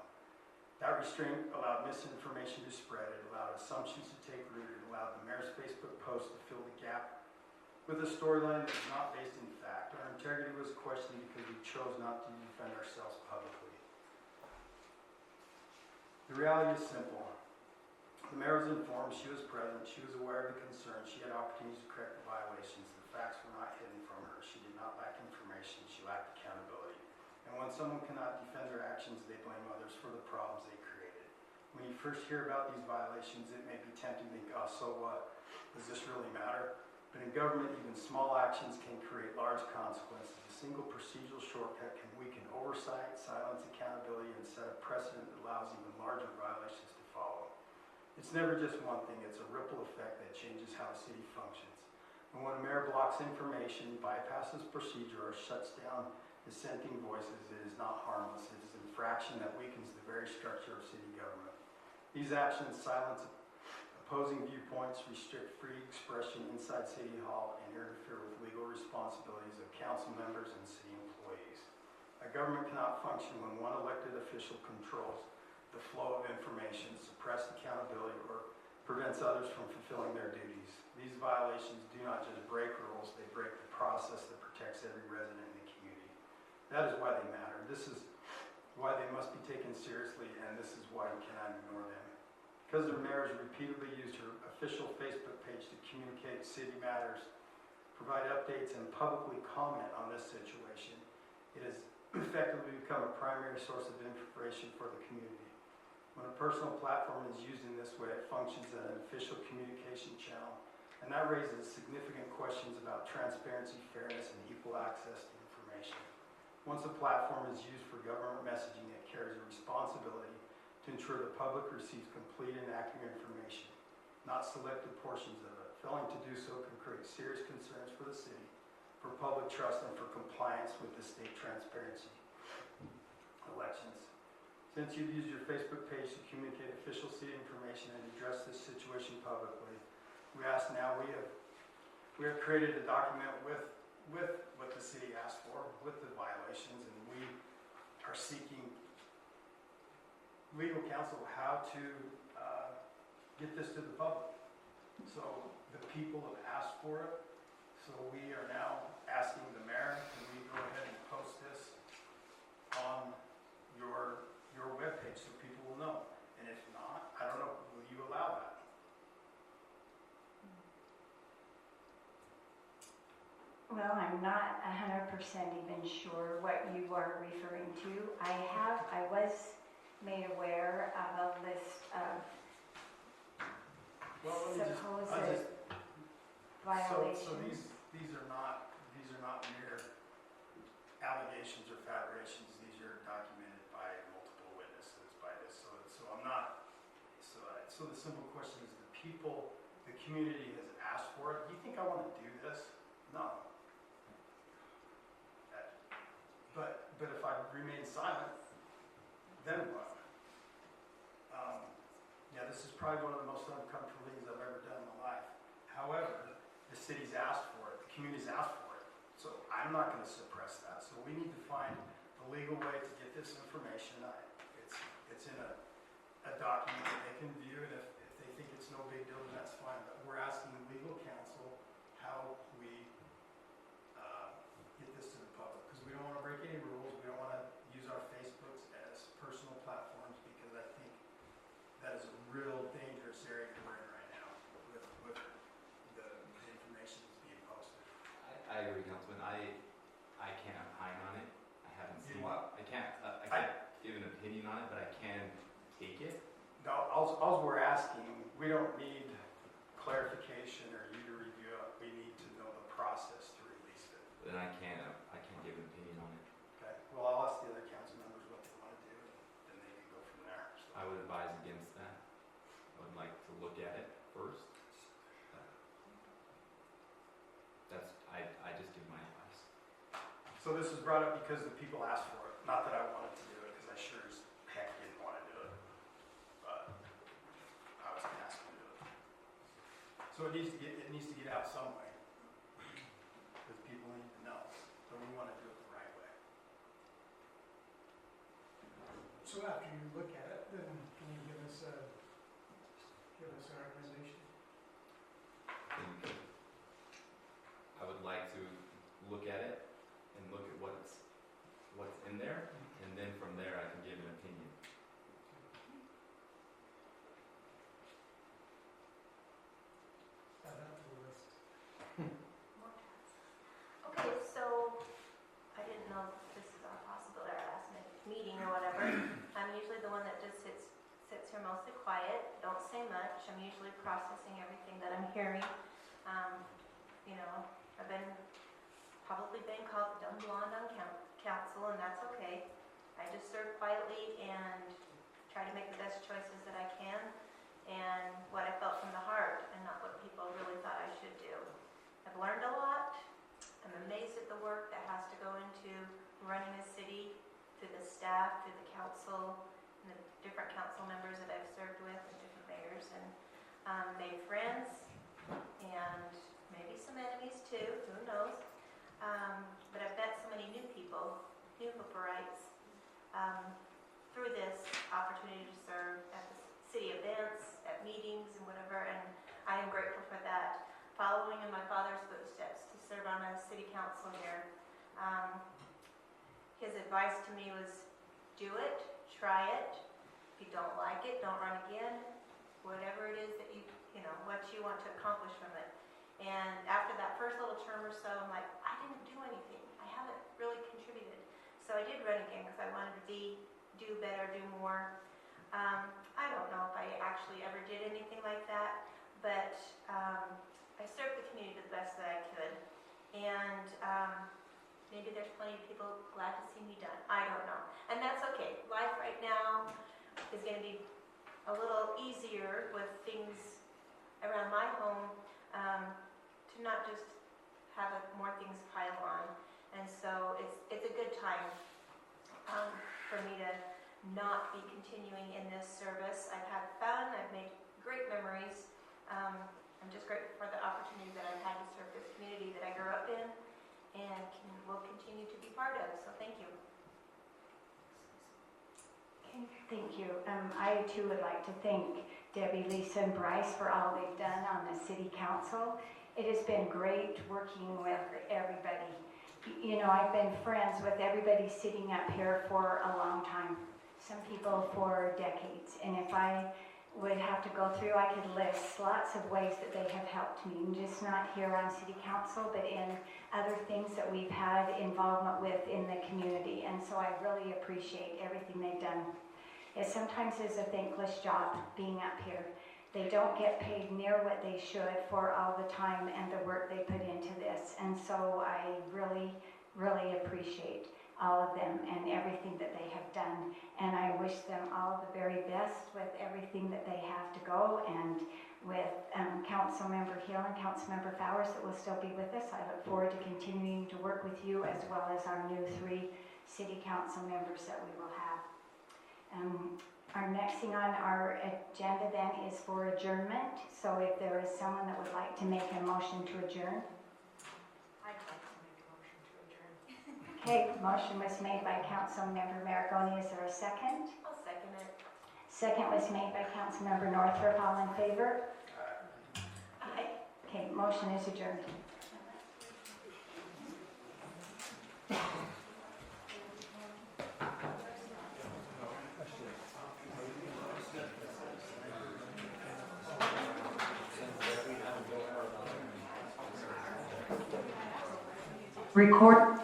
That restraint allowed misinformation to spread, it allowed assumptions to take root, it allowed the mayor's Facebook post to fill the gap with a storyline that was not based in fact. Our integrity was questioned because we chose not to defend ourselves publicly. The reality is simple. The mayor was informed, she was present, she was aware of the concerns, she had opportunities to correct the violations. The facts were not hidden from her. She did not lack information, she lacked accountability. And when someone cannot defend their actions, they blame others for the problems they created. When you first hear about these violations, it may be tempting to think, oh, so what? Does this really matter? But in government, even small actions can create large consequences. A single procedural shortcut can weaken oversight, silence accountability, and set a precedent that allows even larger violations to follow. It's never just one thing, it's a ripple effect that changes how a city functions. And when a mayor blocks information, bypasses procedure, or shuts down dissenting voices, it is not harmless. It is an infraction that weakens the very structure of city government. These actions silence opposing viewpoints, restrict free expression inside City Hall, and interfere with legal responsibilities of council members and city employees. A government cannot function when one elected official controls the flow of information, suppresses accountability, or prevents others from fulfilling their duties. These violations do not just break rules, they break the process that protects every resident in the community. That is why they matter. This is why they must be taken seriously, and this is why we cannot ignore them. Because the mayor has repeatedly used her official Facebook page to communicate city matters, provide updates, and publicly comment on this situation, it has effectively become a primary source of information for the community. When a personal platform is used in this way, it functions as an official communication channel, and that raises significant questions about transparency, fairness, and equal access to information. Once a platform is used for government messaging, it carries a responsibility to ensure the public receives complete and accurate information, not selected portions of it. Failing to do so can create serious concerns for the city, for public trust, and for compliance with the state transparency elections. Since you've used your Facebook page to communicate official city information and address this situation publicly, we have created a document with what the city asked for, with the violations, and we are seeking legal counsel how to get this to the public. So the people have asked for it, so we are now asking the mayor, can we go ahead and post this on your webpage so people will know? And if not, I don't know, will you allow that? Well, I'm not 100% even sure what you are referring to. I was made aware of a list of supposed violations. So these are not mere allegations or fabrications. These are documented by multiple witnesses by this. So I'm not. So the simple question is: the community has asked for it. Do you think I want to do this? No. But if I remain silent, then what? This is probably one of the most uncomfortable things I've ever done in my life. However, the city's asked for it, the community's asked for it, so I'm not going to suppress that. So we need to find a legal way to get this information. It's in a document that they can view, and if they think it's no big deal, then that's fine. But we're asking legal counsel how we get this to the public, because we don't want to break any rules. We don't want to use our Facebooks as personal platforms, because I think that is a real dangerous area we're in right now with the information that's being posted. I agree, Councilman. I can't opine on it. I haven't seen. What? I can't give an opinion on it, but I can take it. No, all we're asking, we don't need clarification or you to review it. We need to know the process to release it. Then I can't give an opinion on it. Okay. Well, I'll ask the other council members what they want to do, and then they can go from there. So. I would advise against that. I would like to look at it first. I just give my advice. So this was brought up because the people asked for it. Not that I wanted to do it, because I sure as heck didn't want to do it. But I was asked to do it. So it needs to get out some way. Because people need to know. So we want to do it the right way. So after you look at it, then can you give us a recommendation? I would like to look at it and look at what's in there, and then from there I can give an opinion. Add that to the list. Okay, so I didn't know if this is all possible at our last meeting or whatever. I'm usually the one that just sits here mostly quiet, don't say much. I'm usually processing everything that I'm hearing. I've probably been called the dumb blonde on council, and that's okay. I just serve quietly and try to make the best choices that I can, and what I felt from the heart, and not what people really thought I should do. I've learned a lot. I'm amazed at the work that has to go into running a city, through the staff, through the council, and the different council members that I've served with, and different mayors, and made friends, and maybe some enemies too, who knows. But I've met so many new people, new Hooperites, through this opportunity to serve at the city events, at meetings and whatever, and I am grateful for that. Following in my father's footsteps to serve on a city council here. His advice to me was, do it, try it. If you don't like it, don't run again. whatever it is that you know, what you want to accomplish from it. And after that first little term or so, I'm like, I didn't do anything. I haven't really contributed. So I did run again because I wanted to do better, do more. I don't know if I actually ever did anything like that, but I served the community the best that I could. And maybe there's plenty of people glad to see me done. I don't know. And that's okay. Life right now is going to be a little easier with things around my home, to not just have more things pile on. And so it's a good time for me to not be continuing in this service. I've had fun. I've made great memories. I'm just grateful for the opportunity that I've had to serve this community that I grew up in and will continue to be part of. So thank you. Thank you. I too would like to thank Debbie, Lisa, and Bryce for all they've done on the City Council. It has been great working with everybody. You know, I've been friends with everybody sitting up here for a long time, some people for decades. And if I would have to go through, I could list lots of ways that they have helped me, and just not here on City Council, but in other things that we've had involvement with in the community. And so I really appreciate everything they've done. It sometimes is a thankless job being up here. They don't get paid near what they should for all the time and the work they put into this. And so I really, really appreciate all of them and everything that they have done. And I wish them all the very best with everything that they have to go, and with Councilmember Hill and Councilmember Fowers that will still be with us. I look forward to continuing to work with you, as well as our new 3 City Council members that we will have. Our next thing on our agenda then is for adjournment. So if there is someone that would like to make a motion to adjourn. I'd like to make a motion to adjourn. Okay, motion was made by Councilmember Maragoni. Is there a second? I'll second it. Second was made by Councilmember Northrup. All in favor? Aye. Okay, motion is adjourned. Record.